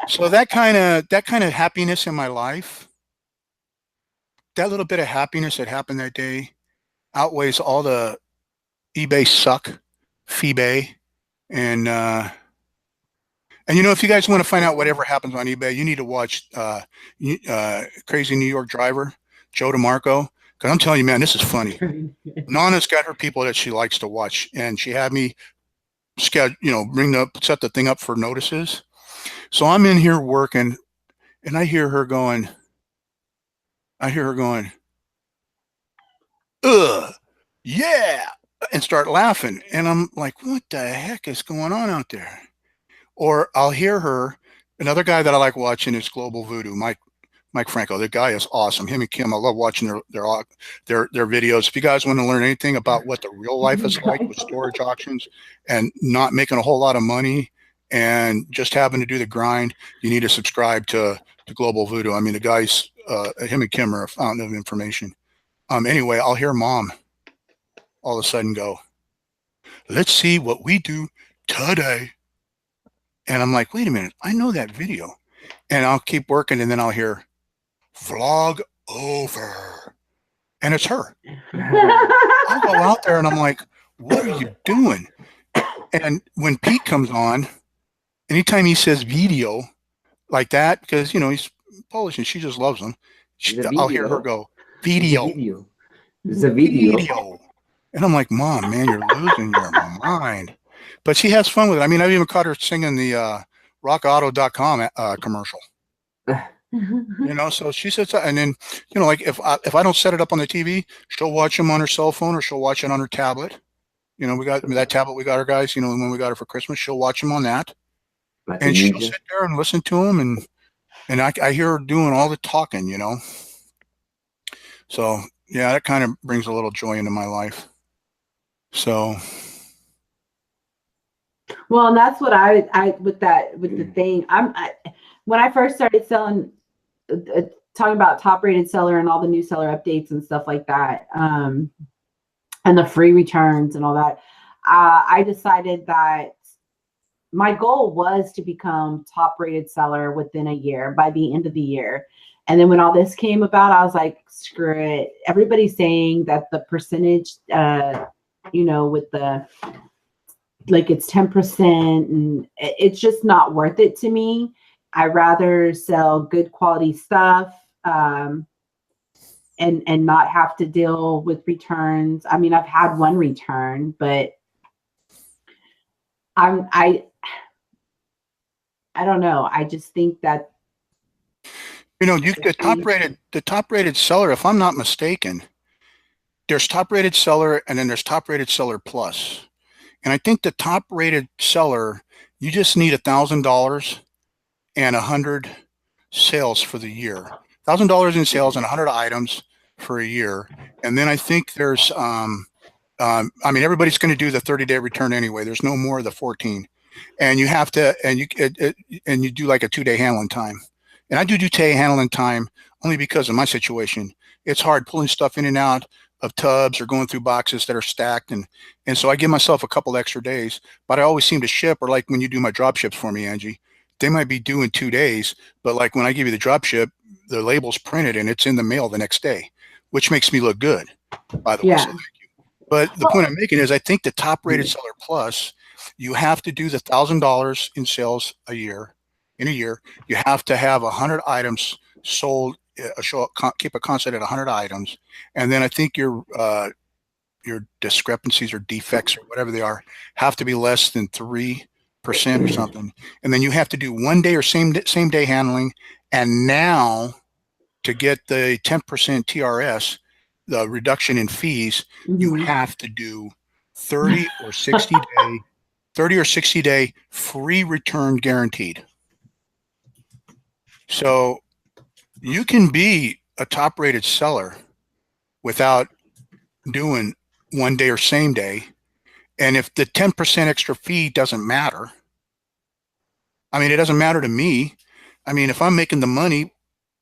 So that kind of happiness in my life, that little bit of happiness that happened that day, outweighs all the eBay suck, Feebay, and if you guys want to find out whatever happens on eBay, you need to watch Crazy New York Driver, Joe DeMarco, because I'm telling you, man, this is funny. Nana's got her people that she likes to watch, and she had me set the thing up for notices. So I'm in here working, and I hear her going, "Ugh, yeah," and start laughing. And I'm like, what the heck is going on out there? Or I'll hear her, another guy that I like watching is Global Voodoo, Mike Franco. The guy is awesome. Him and Kim, I love watching their videos. If you guys want to learn anything about what the real life is like with storage auctions and not making a whole lot of money and just having to do the grind, you need to subscribe to Global Voodoo. I mean, the guys, him and Kim are a fountain of information. Anyway, I'll hear Mom all of a sudden go, "Let's see what we do today." And I'm like, wait a minute, I know that video. And I'll keep working, and then I'll hear, "Vlog over." And it's her. I'll go out there and I'm like, what are you doing? And when Pete comes on, anytime he says video like that, because, he's Polish and she just loves him, I'll hear her go, "Video. It's a video. And I'm like, Mom, man, you're losing your mind. But she has fun with it. I mean, I've even caught her singing the rockauto.com commercial. So she sits, and then, like if I don't set it up on the TV, she'll watch them on her cell phone, or she'll watch it on her tablet. We got that tablet we got her, guys, when we got her for Christmas, she'll watch them on that. Like and she'll sit there and listen to them, and I hear her doing all the talking, So yeah, that kind of brings a little joy into my life. So. Well, and that's what I with the thing. When I first started selling, talking about top rated seller and all the new seller updates and stuff like that, and the free returns and all that, I decided that my goal was to become top rated seller within a year, by the end of the year. And then when all this came about, I was like, screw it. Everybody's saying that the percentage, with the, like, it's 10%, and it's just not worth it to me. I rather sell good quality stuff, and not have to deal with returns. I mean, I've had one return, but I don't know. I just think that You know, the top rated seller, if I'm not mistaken, there's top rated seller and then there's top rated seller plus. And I think the top rated seller, you just need $1,000 and 100 sales for the year. $1,000 in sales and 100 items for a year. And then I think there's, I mean, everybody's going to do the 30-day return anyway. There's no more of the 14. And you have to, and you do like a 2-day handling time. And I do 2-day handling time only because of my situation. It's hard pulling stuff in and out of tubs or going through boxes that are stacked. And so I give myself a couple extra days, but I always seem to ship, or like when you do my drop ships for me, Angie, they might be due in 2 days, but like when I give you the drop ship, the label's printed and it's in the mail the next day, which makes me look good, by the way. So thank you. But the point I'm making is I think the top rated seller plus, you have to do the $1,000 in sales in a year. You have to have 100 items sold, keep a constant at 100 items. And then I think your discrepancies or defects or whatever they are have to be less than 3% or something. And then you have to do 1 day or same day handling. And now to get the 10% TRS, the reduction in fees, you have to do 30 or 60 day free return guaranteed. So you can be a top rated seller without doing 1 day or same day. And if the 10% extra fee doesn't matter, I mean, it doesn't matter to me. I mean, if I'm making the money,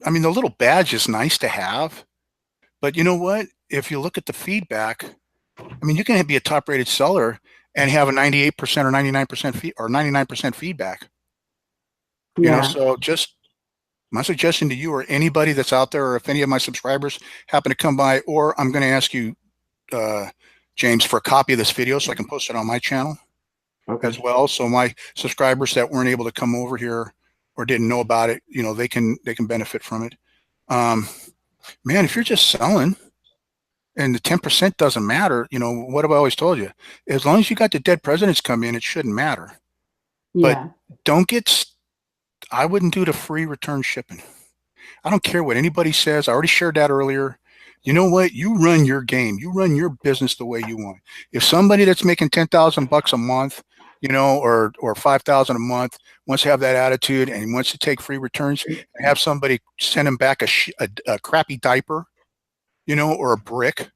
I mean, the little badge is nice to have, but you know what? If you look at the feedback, I mean, you can be a top rated seller and have a 98% or 99% fee or 99% feedback. You know, so just my suggestion to you or anybody that's out there, or if any of my subscribers happen to come by, or I'm going to ask you, James, for a copy of this video so I can post it on my channel as well. So my subscribers that weren't able to come over here or didn't know about it, you know, they can benefit from it. Man, if you're just selling and the 10% doesn't matter, you know, what have I always told you? As long as you got the dead presidents come in, it shouldn't matter. But don't get, I wouldn't do the free return shipping. I don't care what anybody says. I already shared that earlier. You know what? You run your game. You run your business the way you want. If somebody that's making $10,000 a month, you know, or 5,000 a month wants to have that attitude and wants to take free returns, and have somebody send him back a crappy diaper, you know, or a brick,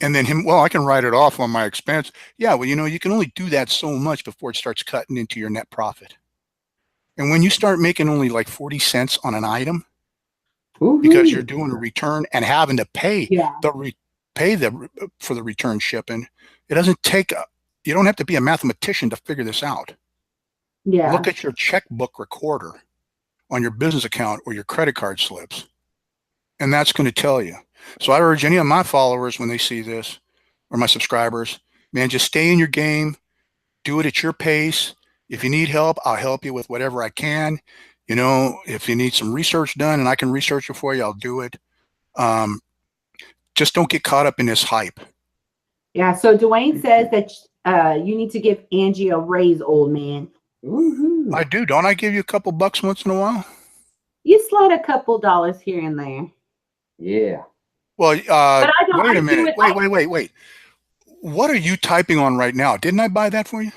and then him, well, I can write it off on my expense. Yeah, well, you know, you can only do that so much before it starts cutting into your net profit. And when you start making only like 40 cents on an item, because you're doing a return and having to pay for the return shipping, it doesn't take you don't have to be a mathematician to figure this out. Look at your checkbook recorder on your business account or your credit card slips, and that's going to tell you. So I urge any of my followers, when they see this, or my subscribers, man, just stay in your game, do it at your pace. If you need help, I'll help you with whatever I can. You know, if you need some research done and I can research it for you, I'll do it. Just don't get caught up in this hype. Yeah. So Dwayne says that you need to give Angie a raise, old man. I do. Don't I give you a couple bucks once in a while? You slide a couple dollars here and there. Yeah. Well, but I don't, wait a minute. Wait. What are you typing on right now? Didn't I buy that for you?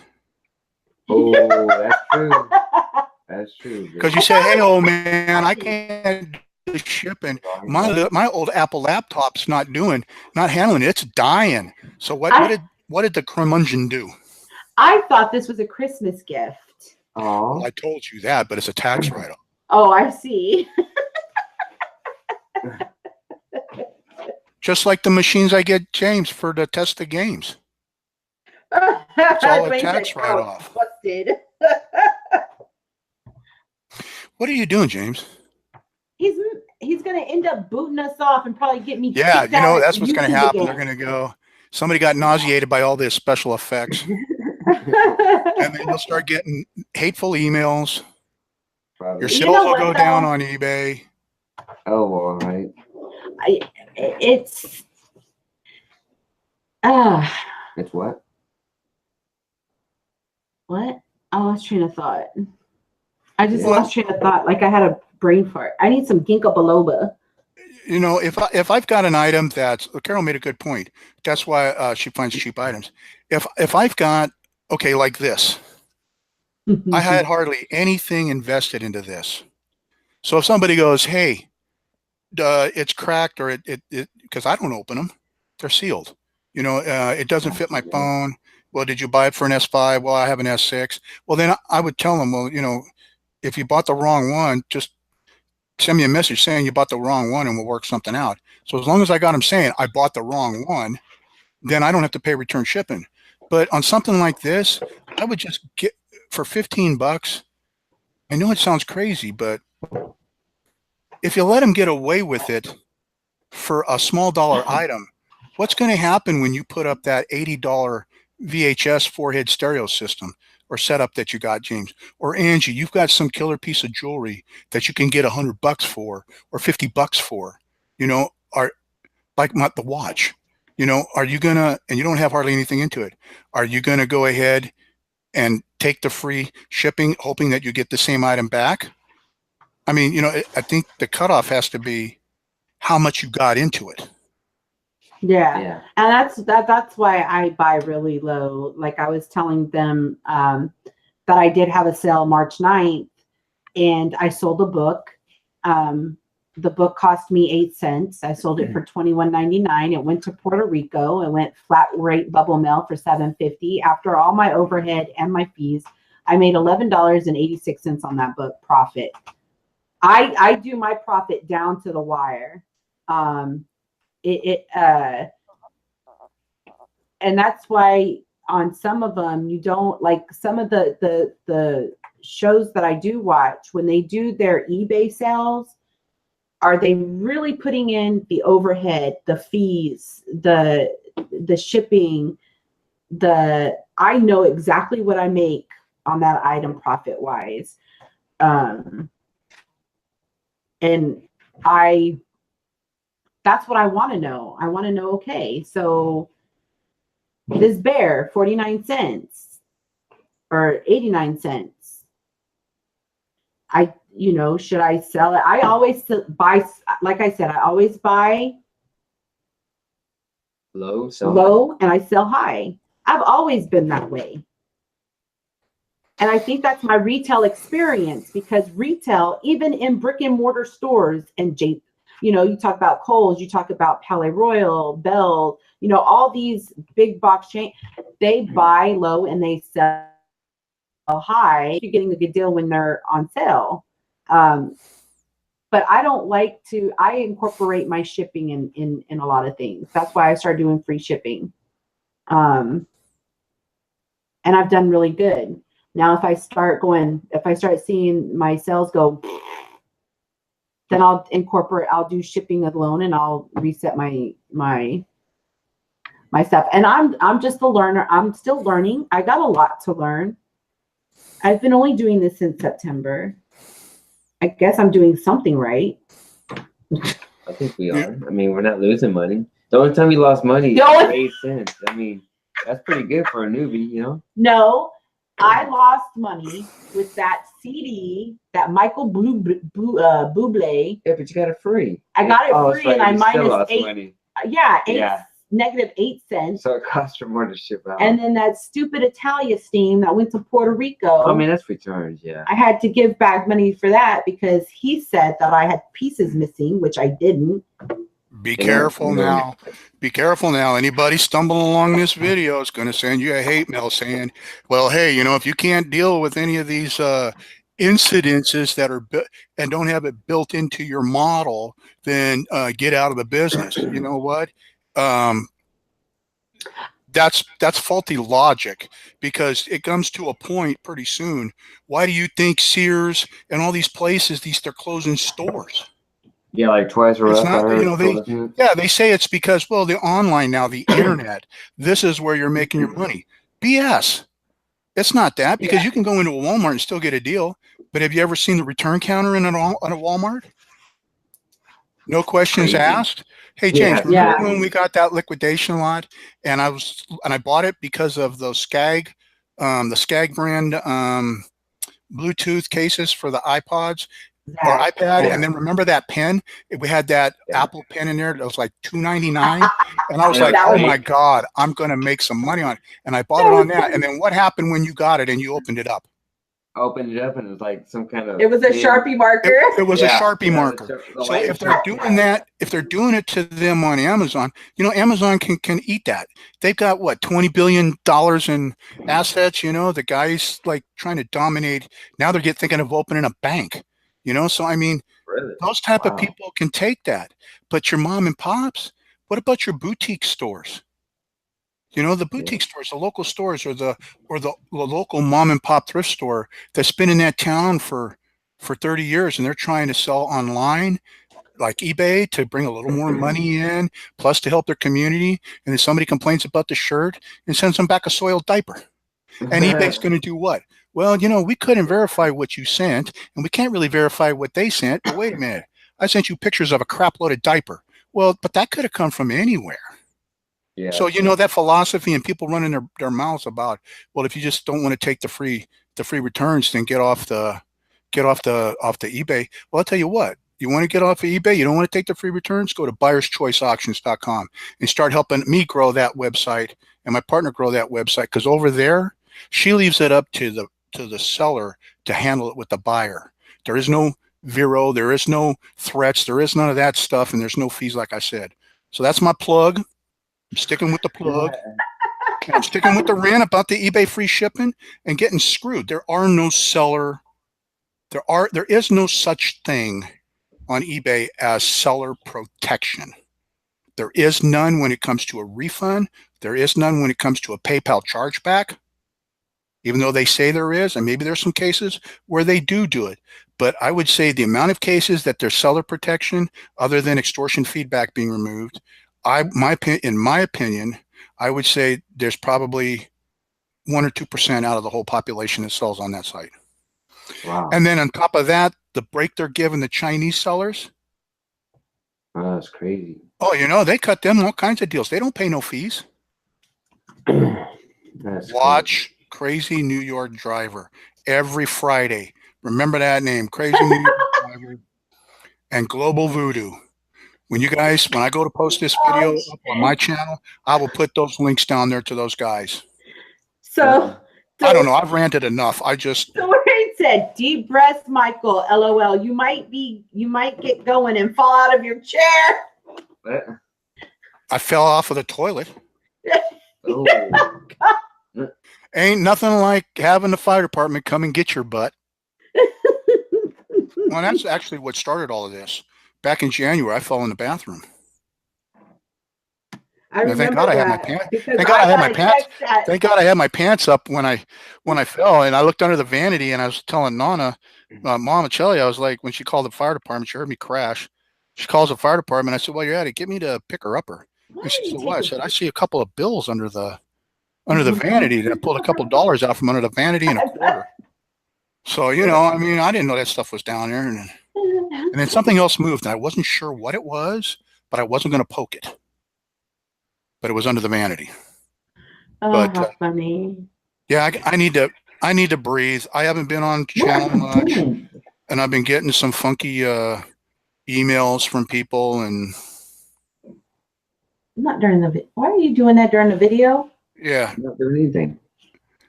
Oh, that's true. That's true. Because you said, "Hey, old man, I can't do the shipping. My old Apple laptop's not handling it. It's dying." So what did the curmudgeon do? I thought this was a Christmas gift. Oh, well, I told you that, but it's a tax write-off. Oh, I see. Just like the machines I get James for to test the games. It's all a tax write-off. Busted. What are you doing, James? He's going to end up booting us off and probably get me. Yeah, you know, that's what's going to happen. They're going to go, somebody got nauseated by all this special effects. And then you'll start getting hateful emails. Probably. Your sales will go down on eBay. Oh, all right. It's what? I lost train of thought. I just Well- lost train of thought. Like I had a brain fart. I need some ginkgo biloba. You know, if I've got an item that's, Carol made a good point. That's why she finds cheap items. If I've got, okay, like this, I had hardly anything invested into this. So if somebody goes, hey, it's cracked, or it because I don't open them, they're sealed. You know, it doesn't fit my phone. Well, did you buy it for an S5? Well, I have an S6. Well, then I would tell them, well, you know, if you bought the wrong one, just send me a message saying you bought the wrong one and we'll work something out. So as long as I got them saying I bought the wrong one, then I don't have to pay return shipping. But on something like this, I would just get for 15 bucks. I know it sounds crazy, but if you let them get away with it for a small dollar item, what's going to happen when you put up that $80 VHS 4-head stereo system or setup that you got, James? Or Angie, you've got some killer piece of jewelry that you can get $100 for or 50 bucks for, you know, are like the watch, you know, are you gonna, and you don't have hardly anything into it, are you gonna go ahead and take the free shipping hoping that you get the same item back? I mean, you know, I think the cutoff has to be how much you got into it. Yeah. And that's why I buy really low. Like I was telling them that I did have a sale March 9th and I sold a book. The book cost me 8 cents. I sold it for $21.99. It went to Puerto Rico. It went flat rate bubble mail for $7.50. After all my overhead and my fees, I made $11.86 on that book profit. I do my profit down to the wire. And that's why on some of them you don't, like some of the shows that I do watch, when they do their eBay sales, are they really putting in the overhead, the fees, the shipping, I know exactly what I make on that item profit wise. And that's what I want to know. I want to know, okay, so this bear, 49 cents or 89 cents. You know, should I sell it? I always buy, like I said, I always buy low and I sell high. I've always been that way. And I think that's my retail experience, because retail, even in brick and mortar stores, and you know, you talk about Kohl's, you talk about Palais Royal, Bell, you know, all these big box chains, they buy low and they sell high. You're getting a good deal when they're on sale. But I don't like to, I incorporate my shipping in a lot of things. That's why I started doing free shipping. And I've done really good. Now, if I start seeing my sales go, then I'll do shipping alone and I'll reset my stuff. And I'm just a learner. I'm still learning. I got a lot to learn. I've been only doing this since September. I guess I'm doing something right. I think we are. I mean, we're not losing money. The only time we lost money is 8 cents. I mean, that's pretty good for a newbie, you know? No, I lost money with that CD, that Michael Bublé. Yeah, but you got it free. I got it free, right. and I You still minus lost 8. money. Yeah, negative 8 cents. So it cost you more to ship out. And then that stupid Italia steam that went to Puerto Rico. I mean, that's returns, yeah. I had to give back money for that because he said that I had pieces missing, which I didn't. Be careful now. Be careful now. Anybody stumbling along this video is going to send you a hate mail saying, well, hey, you know, if you can't deal with any of these incidences that are and don't have it built into your model, then get out of the business. You know what? That's faulty logic, because it comes to a point pretty soon. Why do you think Sears and all these places, they're closing stores? Yeah, like twice or It's less. not, you know, they say it's because, well, the online now, the internet, this is where you're making your money. BS. It's not that, because you can go into a Walmart and still get a deal. But have you ever seen the return counter in a Walmart? No questions asked. Hey, James, remember when we got that liquidation lot, and I bought it because of those Skag, the Skag brand Bluetooth cases for the iPods or iPad, Yeah. and then remember that pen? We had that Apple pen in there that was like $2.99, and I was like, That "Oh was- my God, I'm gonna make some money on it." And I bought it on that. And then what happened when you got it and you opened it up? Opened it up and it was like some kind of. It was a Sharpie marker. It was a Yeah, Sharpie yeah, marker. the So light if they're Sharpie doing marker. that, if they're doing it to them on Amazon, you know, Amazon can eat that. They've got what, $20 billion in assets. You know, the guy's like trying to dominate. Now they're thinking of opening a bank. You know, so I mean, Really? those type of Wow. people can take that. But your mom and pops, what about your boutique stores? You know, the boutique stores, the local stores, or the local mom and pop thrift store that's been in that town for 30 years, and they're trying to sell online like eBay to bring a little more money in, plus to help their community. And then somebody complains about the shirt and sends them back a soiled diaper. And eBay's going to do what? Well, you know, we couldn't verify what you sent, and we can't really verify what they sent. But wait a minute, I sent you pictures of a crap-loaded diaper. Well, but that could have come from anywhere. Yeah. So, you know, that philosophy, and people running their mouths about, well, if you just don't want to take the free returns, then get off the eBay. Well, I'll tell you what, you want to get off of eBay, you don't want to take the free returns, go to buyerschoiceauctions.com and start helping me grow that website and my partner grow that website, because over there, she leaves it up to the seller to handle it with the buyer. There is no Vero, there is no threats, there is none of that stuff, and there's no fees, like I said. So that's my plug. I'm sticking with the plug. And I'm sticking with the rant about the eBay free shipping and getting screwed. There is no such thing on eBay as seller protection. There is none when it comes to a refund. There is none when it comes to a PayPal chargeback, even though they say there is, and maybe there's some cases where they do it. But I would say the amount of cases that there's seller protection, other than extortion feedback being removed, in my opinion, I would say there's probably 1 or 2% out of the whole population that sells on that site. Wow. And then on top of that, the break they're giving the Chinese sellers. Oh, that's crazy. Oh, you know, they cut them all kinds of deals. They don't pay no fees. That's Watch Crazy New York Driver every Friday. Remember that name, Crazy New York Driver and Global Voodoo. When I go to post this video up on my channel, I will put those links down there to those guys. So I don't know. I've ranted enough. So Wayne said, deep breath, Michael, LOL. You might get going and fall out of your chair. What? I fell off of the toilet. Oh. Ain't nothing like having the fire department come and get your butt. Well, that's actually what started all of this. Back in January, I fell in the bathroom. Thank God I had my pants. Thank God I had my pants. Thank God I had my pants up when I fell, and I looked under the vanity, and I was telling Nana, Mom Chelly, I was like, when she called the fire department, she heard me crash. She calls the fire department. I said, "Well, you're at it. Get me to pick her upper." And she said, "What?" I said, "I see a couple of bills under the vanity." And I pulled a couple of dollars out from under the vanity and a quarter. So, you know, I mean, I didn't know that stuff was down there. And then something else moved, and I wasn't sure what it was, but I wasn't going to poke it. But it was under the vanity. Oh, but, how funny. Yeah, I need to breathe. I haven't been on channel much, and I've been getting some funky emails from people. And not during the video. Why are you doing that during the video? Yeah. I'm not doing anything.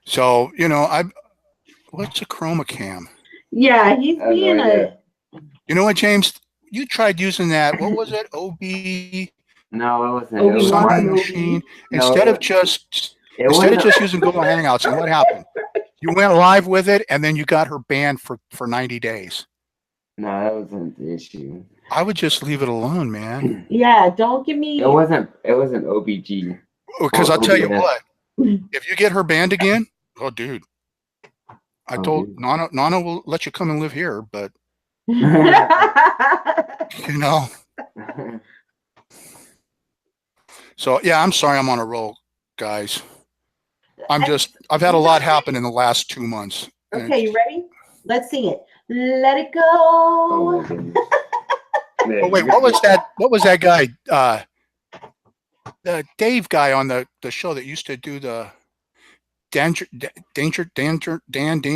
So, you know, what's a chroma cam? Yeah, he's being You know what, James? You tried using that. What was it? No, it wasn't. Sun machine. Instead of just using Google Hangouts, and what happened? You went live with it, and then you got her banned for 90 days. No, that wasn't the issue. I would just leave it alone, man. Yeah, don't give me. It wasn't OBG. Because I'll tell you what, if you get her banned again, oh, dude. I told Nana will let you come and live here, but you know. So yeah, I'm sorry I'm on a roll, guys. I've had a lot happen in the last 2 months. Okay, you ready? Let's sing it. Let it go. Oh my goodness. Oh, wait, what was that guy? The Dave guy on the show that used to do Dan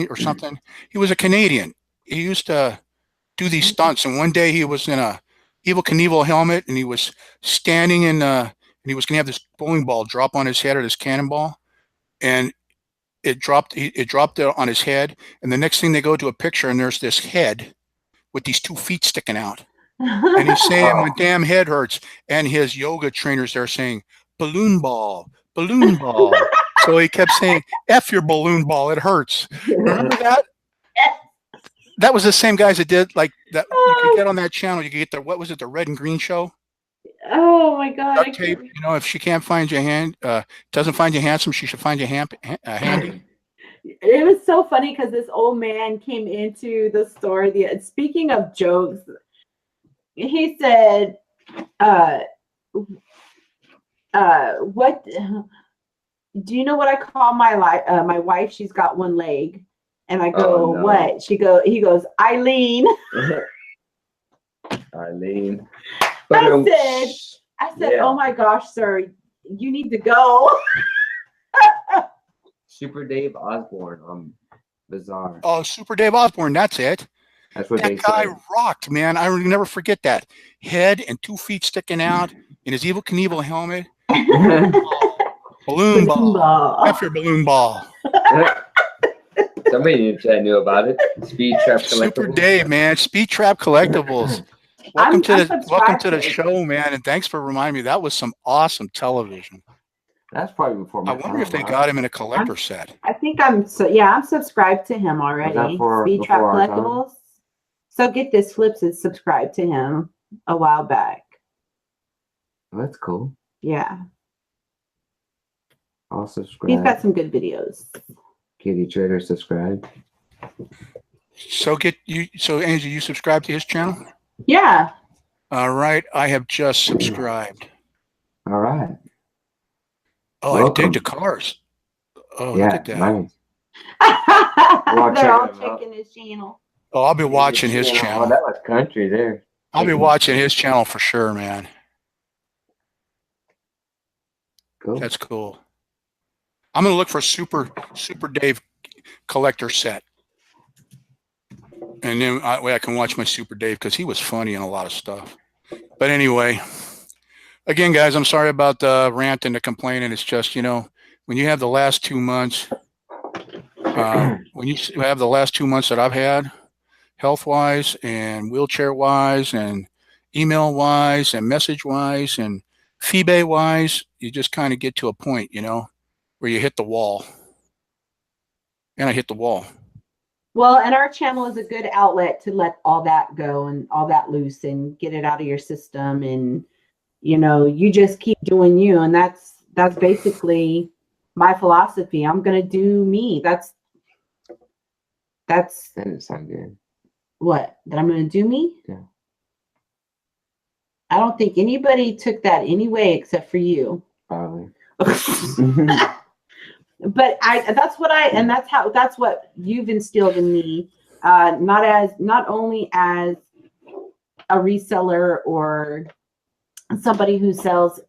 or something. He was a Canadian. He used to do these stunts, and one day he was in a Evel Knievel helmet, and he was standing in and he was going to have this bowling ball drop on his head, or this cannonball, and it dropped on his head, and the next thing they go to a picture, and there's this head with these 2 feet sticking out, and he's saying, my damn head hurts, and his yoga trainers there saying, balloon ball, balloon ball. So he kept saying, F your balloon ball, it hurts. Remember that? That was the same guys that did like that. You could get on that channel. You could get the, what was it, the Red and Green Show? Oh my God! Duct tape. You know, if she can't find you doesn't find you handsome, she should find you handy. It was so funny because this old man came into the store. Speaking of jokes, he said, "What do you know what I call my wife? She's got one leg." And I go, no. What? He goes, Eileen. Eileen. I said, yeah. Oh my gosh, sir, you need to go. Super Dave Osborne, bizarre. Oh, Super Dave Osborne, that's it. That's what that guy rocked, man. I will never forget that. Head and 2 feet sticking out in his Evel Knievel helmet. Balloon ball. F your balloon ball. Somebody knew about it. Speed Trap Collectibles. Super Dave, man. Speed Trap Collectibles. Welcome to the show, man, and thanks for reminding me. That was some awesome television. That's probably before my I wonder if they got him in a collector set. I think I'm subscribed to him already. Speed Trap Collectibles. So Get This Flips is subscribed to him a while back. Well, that's cool. Yeah. I'll subscribe. He's got some good videos. KatyTrader subscribe. So Angie, you subscribe to his channel? Yeah. All right. I have just subscribed. All right. Oh, welcome. I dig the cars. Oh, yeah, look at that. Nice. They're all checking his channel. Oh, I'll be watching his channel. Oh, that was country there. I'll be watching his channel for sure, man. Cool. That's cool. I'm going to look for Super Dave collector set. And then I can watch my Super Dave because he was funny in a lot of stuff. But anyway, again, guys, I'm sorry about the rant and the complaining. It's just, you know, when you have the last 2 months, when you have the last 2 months that I've had, health-wise and wheelchair-wise and email-wise and message-wise and fee-bay-wise, you just kind of get to a point, you know, where you hit the wall. And I hit the wall. Well, and our channel is a good outlet to let all that go and all that loose and get it out of your system. And, you know, you just keep doing you. And that's basically my philosophy. I'm going to do me. That didn't sound good. What? That I'm going to do me? Yeah. I don't think anybody took that anyway except for you. Probably. But that's what you've instilled in me, not only as a reseller or somebody who sells,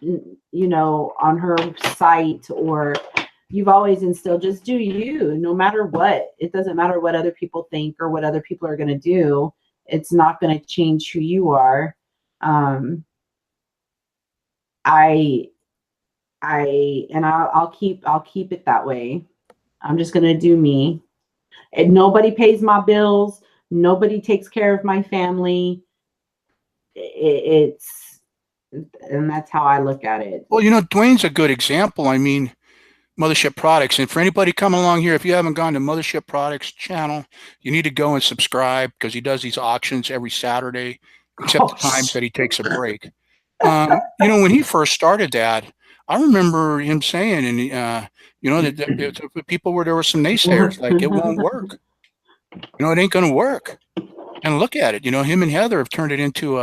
you know, on her site, or you've always instilled just do you, no matter what. It doesn't matter what other people think or what other people are going to do. It's not going to change who you are. I'll keep it that way. I'm just going to do me. And nobody pays my bills. Nobody takes care of my family. And that's how I look at it. Well, you know, Dwayne's a good example. I mean, Mothership Products. And for anybody coming along here, if you haven't gone to Mothership Products channel, you need to go and subscribe because he does these auctions every Saturday, except the times that he takes a break. You know, when he first started that, I remember him saying, and you know, that there were some naysayers, like it won't work. You know, it ain't going to work. And look at it. You know, him and Heather have turned it into,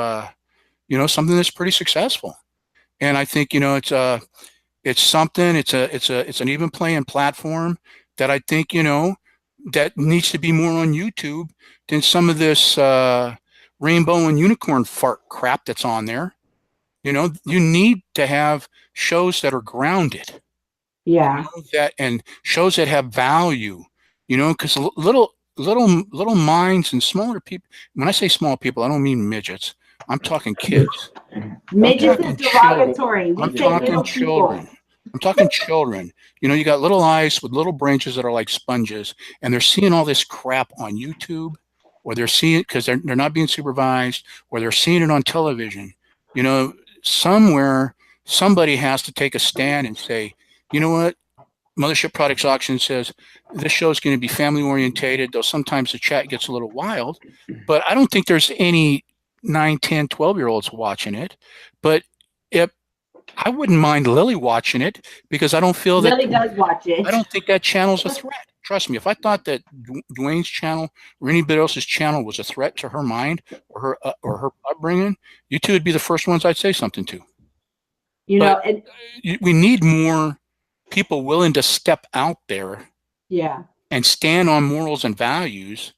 you know, something that's pretty successful. And I think, you know, it's an even playing platform that I think, you know, that needs to be more on YouTube than some of this rainbow and unicorn fart crap that's on there. You know, you need to have shows that are grounded. Yeah. That and shows that have value, because little minds and smaller people. When I say small people, I don't mean midgets. I'm talking kids. Midgets talking is derogatory. We I'm say talking little children. people. I'm talking children. You got little eyes with little branches that are like sponges, and they're seeing all this crap on YouTube, or they're seeing it because they're not being supervised, or they're seeing it on television. Somewhere somebody has to take a stand and say, you know what? Mothership Products Auction says this show is going to be family orientated, though sometimes the chat gets a little wild. But I don't think there's any 9, 10, 12-year-olds watching it. But if I wouldn't mind Lily watching it because I don't feel that Lily does watch it. I don't think that channel's a threat. Trust me, if I thought that Dwayne's channel or anybody else's channel was a threat to her mind or her upbringing, you two would be the first ones I'd say something to. We need more people willing to step out there, and stand on morals and values,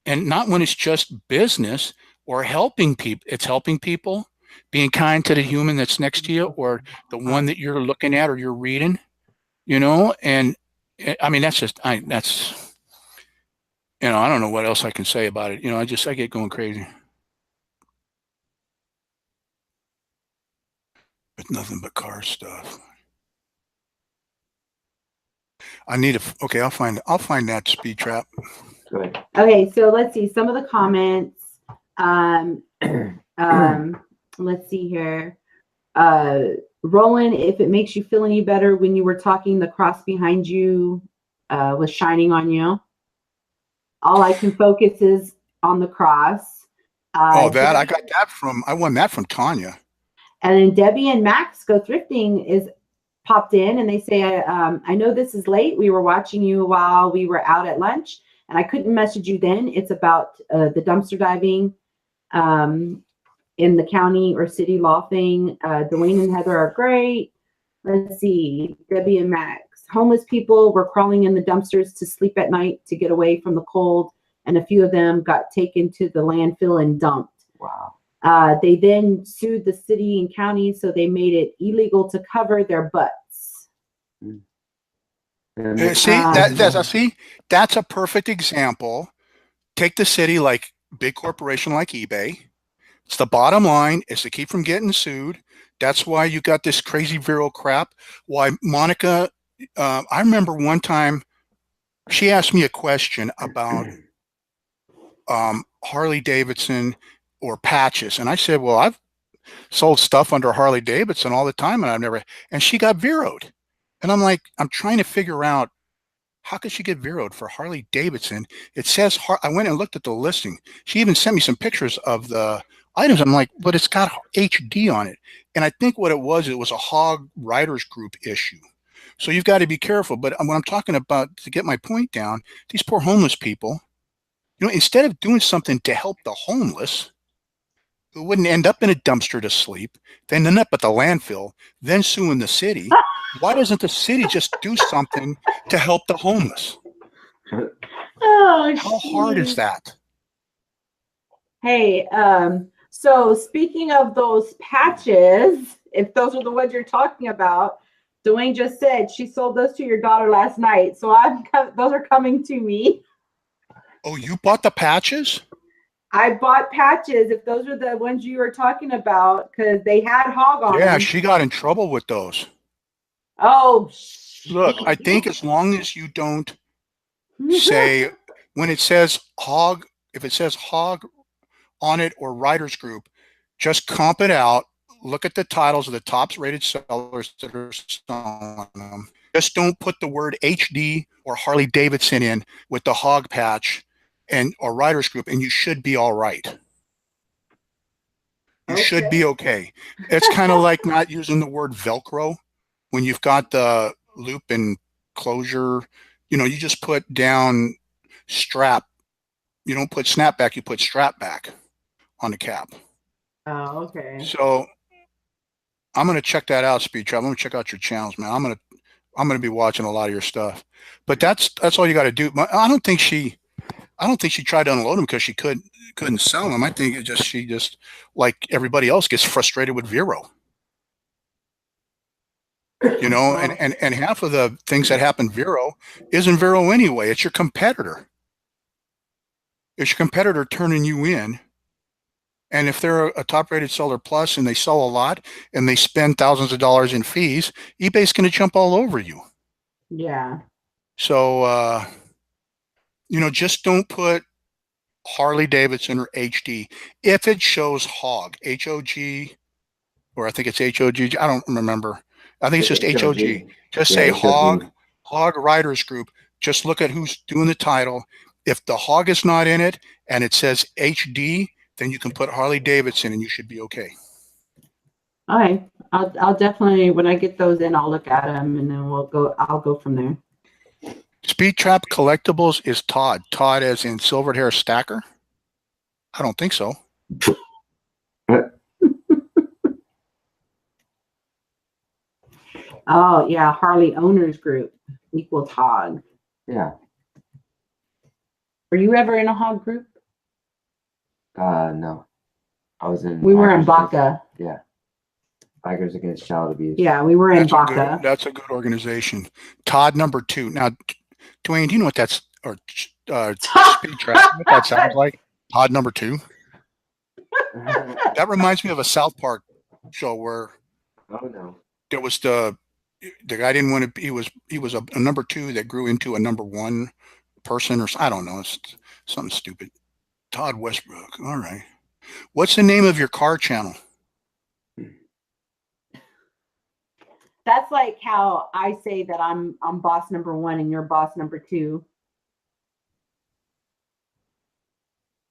and not when it's just business or helping people. It's helping people, being kind to the human that's next to you or the one that you're looking at or you're reading, and I mean, that's I don't know what else I can say about it. I get going crazy. With nothing but car stuff. I need okay, I'll find that speed trap. Okay, so let's see some of the comments. Let's see here. Rollin, if it makes you feel any better, when you were talking, the cross behind you was shining on you. All I can focus is on the cross. I won that from Tanya. And then Debbie and Max Go Thrifting is popped in, and they say, I know this is late. We were watching you while we were out at lunch, and I couldn't message you then. It's about the dumpster diving in the county or city law thing. Dwayne and Heather are great. Let's see, Debbie and Max. Homeless people were crawling in the dumpsters to sleep at night to get away from the cold, and a few of them got taken to the landfill and dumped. Wow. They then sued the city and county, so they made it illegal to cover their butts. See, that's a perfect example. Take the city, like big corporation like eBay. It's the bottom line is to keep from getting sued. That's why you got this crazy viral crap. Why Monica, I remember one time she asked me a question about Harley Davidson or patches. And I said, well, I've sold stuff under Harley Davidson all the time and she got zeroed. And I'm like, I'm trying to figure out how could she get zeroed for Harley Davidson? It says, I went and looked at the listing. She even sent me some pictures of the items. I'm like, but it's got HD on it. And I think what it was a Hog Writers Group issue. So you've got to be careful. But when I'm talking about, to get my point down, these poor homeless people, instead of doing something to help the homeless, who wouldn't end up in a dumpster to sleep, then end up at the landfill, then suing the city. Why doesn't the city just do something to help the homeless? How hard is that? Hey, so speaking of those patches, if those are the ones you're talking about, Dwayne just said she sold those to your daughter last night. So those are coming to me. Oh, you bought the patches? I bought patches, if those are the ones you were talking about, because they had hog on them. Yeah, she got in trouble with those. Oh, look, I think as long as you don't say, when it says hog, if it says hog on it or writers group, just comp it out. Look at the titles of the top rated sellers that are selling them. Just don't put the word HD or Harley Davidson in with the hog patch or writers group, and you should be all right. You should be okay. It's kind of like not using the word Velcro when you've got the loop and closure. You just put down strap. You don't put snapback, you put strap back on the cap. Oh, okay. So I'm going to check that out, Speed Trap. I'm going to check out your channels, man. I'm going to be watching a lot of your stuff. But that's all you got to do. I don't think she tried to unload them because she couldn't sell them. I think she just like everybody else gets frustrated with Vero. You know, and half of the things that happen Vero isn't Vero anyway. It's your competitor. It's your competitor turning you in. And if they're a top-rated seller plus and they sell a lot and they spend thousands of dollars in fees, eBay's going to jump all over you. Yeah. So, you know, just don't put Harley Davidson or HD. If it shows HOG, H-O-G, or I think it's H-O-G, I don't remember. I think it's just H-O-G. Just say HOG Writers Group. Just look at who's doing the title. If the HOG is not in it and it says HD, then you can put Harley Davidson and you should be okay. All right. I'll definitely, when I get those in, I'll look at them and then I'll go from there. Speed Trap Collectibles is Todd. Todd as in Silvered Hair Stacker? I don't think so. Oh, yeah. Harley Owners Group equals HOG. Yeah. Were you ever in a HOG group? No. I was in. We were in Baca. Yeah. Bikers Against Child Abuse. Yeah, we were in Baca. That's a good organization. Todd number 2. Now, Dwayne, do you know what that's, or Speed Trap, what that sounds like? Todd number 2. That reminds me of a South Park show where there was the guy didn't want to. He was a number 2 that grew into a number 1 person, or I don't know. It's something stupid. Todd Westbrook. All right. What's the name of your car channel? That's like how I say that I'm boss number 1 and you're boss number 2.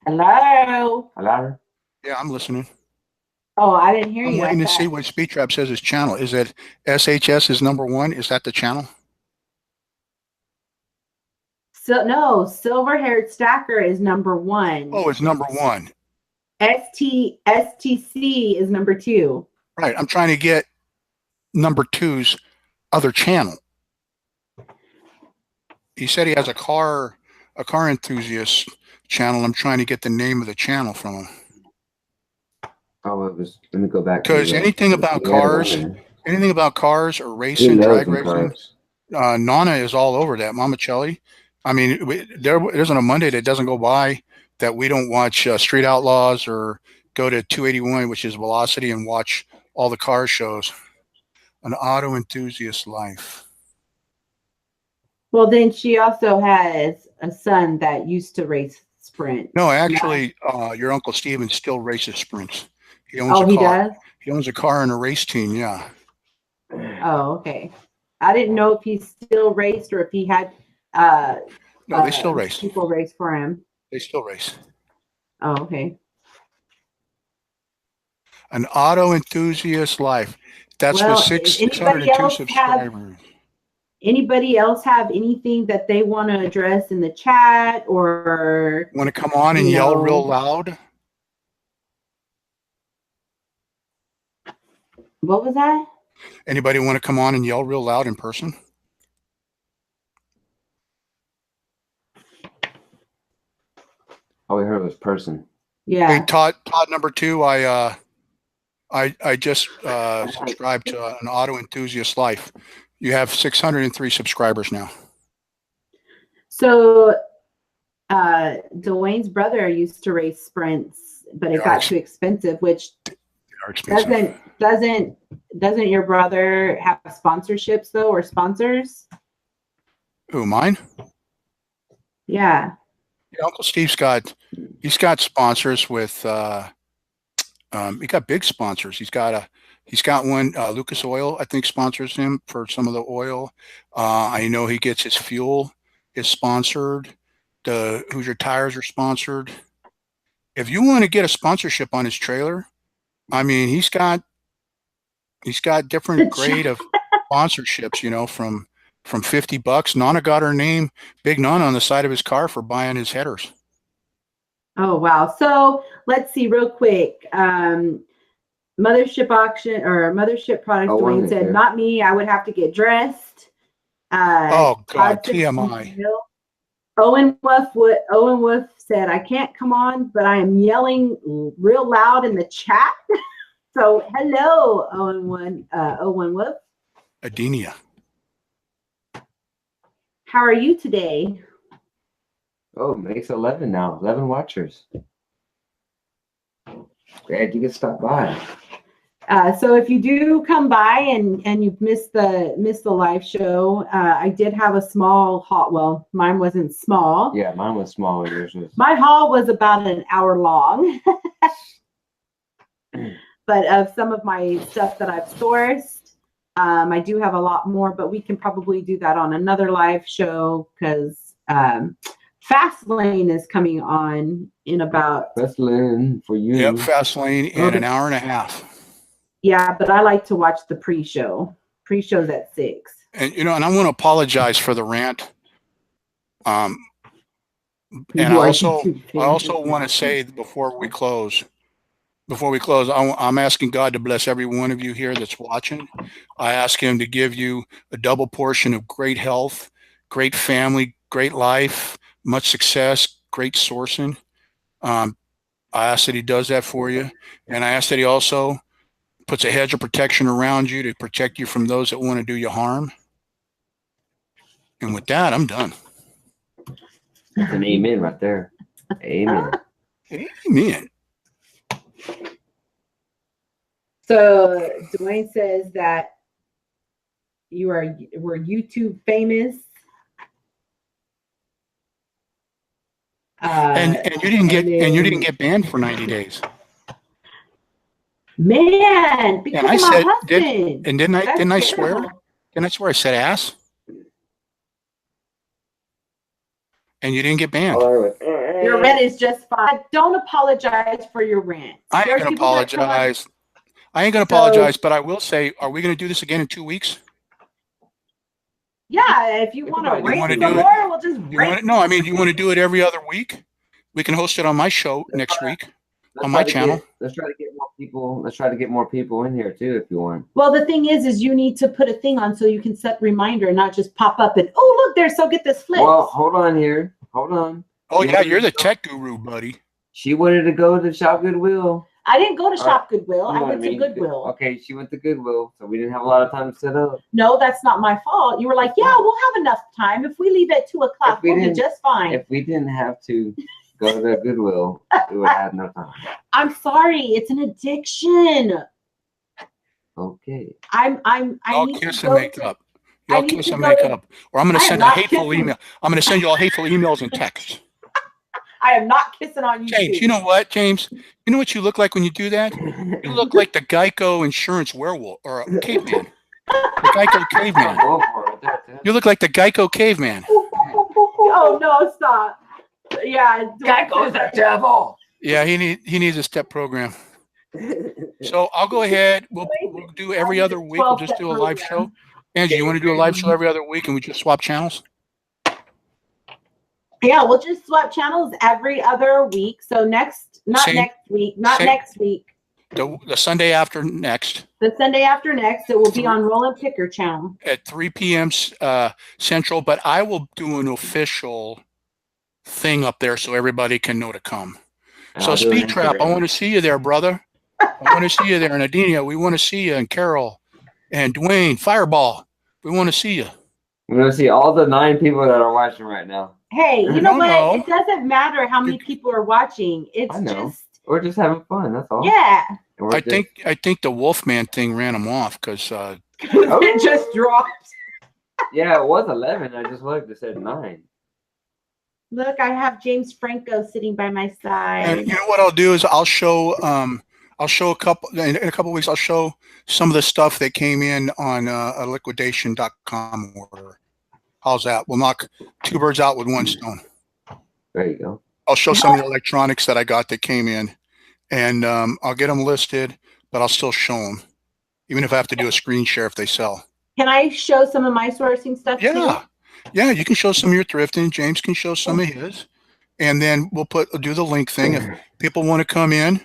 Hello. Hello. Yeah, I'm listening. Oh, I didn't hear you. I'm waiting to see what Speed Trap says his channel. Is it SHS is number 1? Is that the channel? So no, Silver Haired Stacker is number 1. Oh, it's number 1. STC is number 2. Right. I'm trying to get number 2's other channel. He said he has a car enthusiast channel. I'm trying to get the name of the channel from him. Oh, it was. Let me go back. Because anything about cars or racing, drag racing, Nana is all over that. Mama Chelly. I mean, there isn't a Monday that doesn't go by that we don't watch Street Outlaws or go to 281, which is Velocity, and watch all the car shows. An auto enthusiast life. Well, then she also has a son that used to race sprint. No, actually, your Uncle Steven still races sprints. He owns a car. Does? He owns a car and a race team, yeah. Oh, okay. I didn't know if he still raced or if he had no, they still race. People race for him. They still race. Oh, okay. An auto enthusiast life. That's with 602 subscribers. Anybody else have anything that they want to address in the chat or want to come on and yell real loud? What was that? Anybody want to come on and yell real loud in person? All we heard was person. Yeah. Hey, Todd number 2, I just subscribed to an auto enthusiast life. You have 603 subscribers now. So Dwayne's brother used to race sprints, but it got too expensive, which doesn't your brother have sponsorships though, or sponsors? Who, mine? Yeah. Uncle Steve's got sponsors with he got big sponsors. He's got one, Lucas Oil, I think, sponsors him for some of the oil. I know he gets his fuel is sponsored. The Hoosier Tires are sponsored. If you want to get a sponsorship on his trailer, I mean, he's got different grade of sponsorships, you know, from $50. Nana got her name, Big Nana, on the side of his car for buying his headers. Oh, wow. So let's see real quick. Mothership auction or Mothership products. Dwayne said, not me. I would have to get dressed. Oh, God, TMI. Owen Wolf said, I can't come on, but I am yelling real loud in the chat. So hello, Owen Wolf. Adenia. How are you today? Oh, makes 11 now. 11 watchers. Glad you could stop by. So if you do come by and you've missed the live show, I did have a small haul. Well, mine wasn't small. Yeah, mine was small. Yours was. My haul was about an hour long. But of some of my stuff that I've sourced, I do have a lot more, but we can probably do that on another live show because Fastlane is coming on in about. Fastlane for you. Yep, Fastlane in an hour and a half. Yeah, but I like to watch the pre-show. Pre-show's at 6. And and I want to apologize for the rant. And I also want to say before we close, I'm asking God to bless every one of you here that's watching. I ask Him to give you a double portion of great health, great family, great life, much success, great sourcing. I ask that He does that for you, and I ask that He also puts a hedge of protection around you to protect you from those that want to do you harm. And with that, I'm done. That's an amen right there. Amen. Amen. So Dwayne says that were YouTube famous. And you didn't get banned for 90 days. Man, because And I of my said, husband. didn't I swear? Terrible. Didn't I swear I said ass? And you didn't get banned. Your rent is just fine. Don't apologize for your rent. I ain't gonna apologize. But I will say, are we gonna do this again in 2 weeks? Yeah, if you want to Everybody rate wanna some more, we'll just rate. No, I mean, you want to do it every other week? We can host it on my show next week on my channel. Let's try to get more people. Let's try to get more people in here too, if you want. Well, the thing is you need to put a thing on so you can set reminder and not just pop up and, oh, look, there's SoGitThis Flips. Well, hold on here. Hold on. Oh yeah, you're the tech guru, buddy. She wanted to go to Shop Goodwill. I didn't go to Shop Goodwill. I went to Goodwill. Okay, she went to Goodwill, so we didn't have a lot of time to set up. No, that's not my fault. You were like, yeah, we'll have enough time. If we leave at 2 o'clock, we'll be just fine. If we didn't have to go to Goodwill, we would have no time. I'm sorry. It's an addiction. Okay. Y'all kiss and make up. Y'all kiss and make up. Or I'm going to send a hateful email. I'm going to send you all hateful emails and texts. I am not kissing on you. James, you know what, James? You know what you look like when you do that? You look like the Geico insurance werewolf or a caveman. The Geico caveman. You look like the Geico caveman. Oh, no, stop. Yeah. Geico's the devil. Yeah, he needs a step program. So I'll go ahead. We'll do every other week. We'll just do a live show. Angie, you want to do a live show every other week and we just swap channels? Yeah, we'll just swap channels every other week. So next week. The Sunday after next. The Sunday after next, it will be on Rollin Picker channel. At 3 p.m. Central, but I will do an official thing up there so everybody can know to come. So Speed Trap, I want to see you there, brother. I want to see you there. And Adenia, we want to see you. And Carol and Dwayne, Fireball, we want to see you. We want to see all the 9 people that are watching right now. Hey, you know what? It doesn't matter how many people are watching. It's just we're just having fun. That's all. Yeah. I think the Wolfman thing ran them off because it just dropped. Yeah, it was 11. I just looked. It said 9. Look, I have James Franco sitting by my side. And you know what I'll do is I'll show a couple in a couple of weeks. I'll show some of the stuff that came in on a liquidation.com order. How's that? We'll knock 2 birds out with 1 stone. There you go. I'll show some of the electronics that I got that came in, and I'll get them listed, but I'll still show them, even if I have to do a screen share if they sell. Can I show some of my sourcing stuff too? Yeah, you can show some of your thrifting. James can show some of his, and then we'll do the link thing. If people want to come in,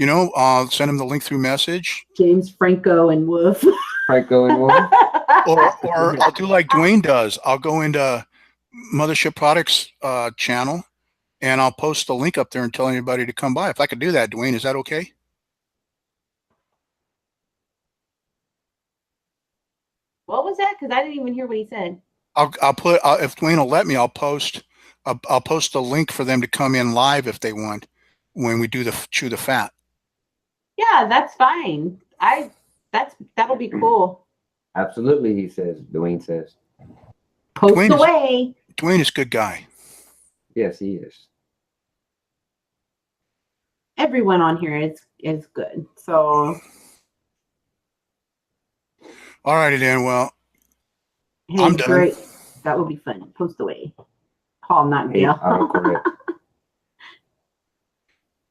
I'll send them the link through message. James Franco and Wolf. Franco and Wolf. Or I'll do like Dwayne does. I'll go into Mothership Products channel, and I'll post the link up there and tell anybody to come by. If I could do that, Dwayne, is that okay? What was that? Because I didn't even hear what he said. I'll put if Dwayne will let me, I'll post a link for them to come in live if they want when we do the chew the fat. Yeah, that's fine. That'll be cool. Absolutely, he says. Dwayne says. Post Dwayne is- away. Dwayne is a good guy. Yes, he is. Everyone on here is good. So All righty then. Well, hey, I'm done. great. That will be fun. Post away. Paul, not Hate Gail. autocorrect.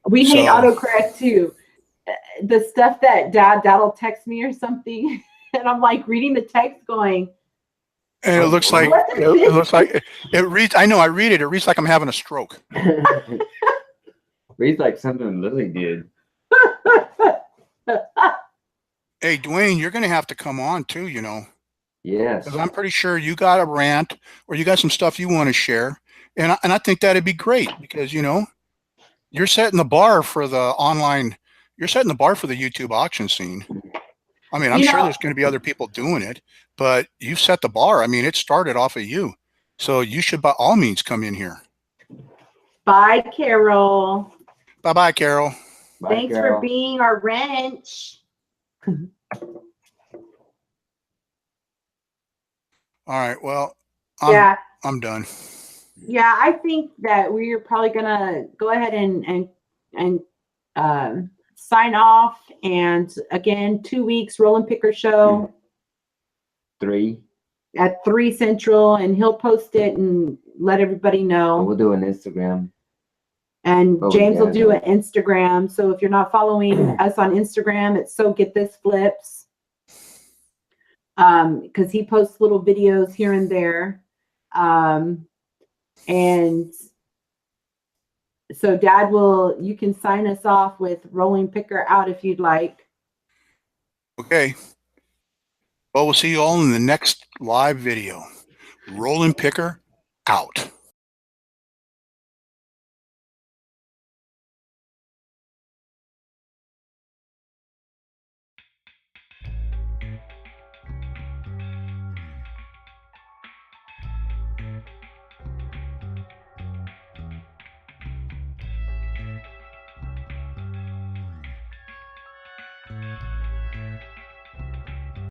We hate So- autocorrect too. The stuff that dad'll text me or something, and I'm like reading the text going, And it looks like What is it looks like it reads. I know. I read it. It reads like I'm having a stroke. Reads like something Lily did. Hey, Dwayne, you're going to have to come on too. You know, Yes. because I'm pretty sure you got a rant or you got some stuff you want to share, and I think that'd be great because you know you're setting the bar for the online. You're setting the bar for the YouTube auction scene. I mean, I'm You sure know- there's going to be other people doing it, but you set the bar. I mean, it started off of you, so you should by all means come in here. bye, Carol. Bye, bye, Carol. Bye, Thanks Carol. for being our wrench. All right. Well, Yeah. I'm done. Yeah, I think that we're probably gonna go ahead and sign off. And again, 2 weeks, Rollin Picker Show 3. at 3 Central, and he'll post it and let everybody know. We'll do an Instagram. And Oh, James will yeah, do no. an Instagram. So if you're not following us on Instagram, it's SoGitThis Flips. Because he posts little videos here and there. And so Dad you can sign us off with Rolling Picker out if you'd like. Okay. Well, we'll see you all in the next live video. Rollin Picker out.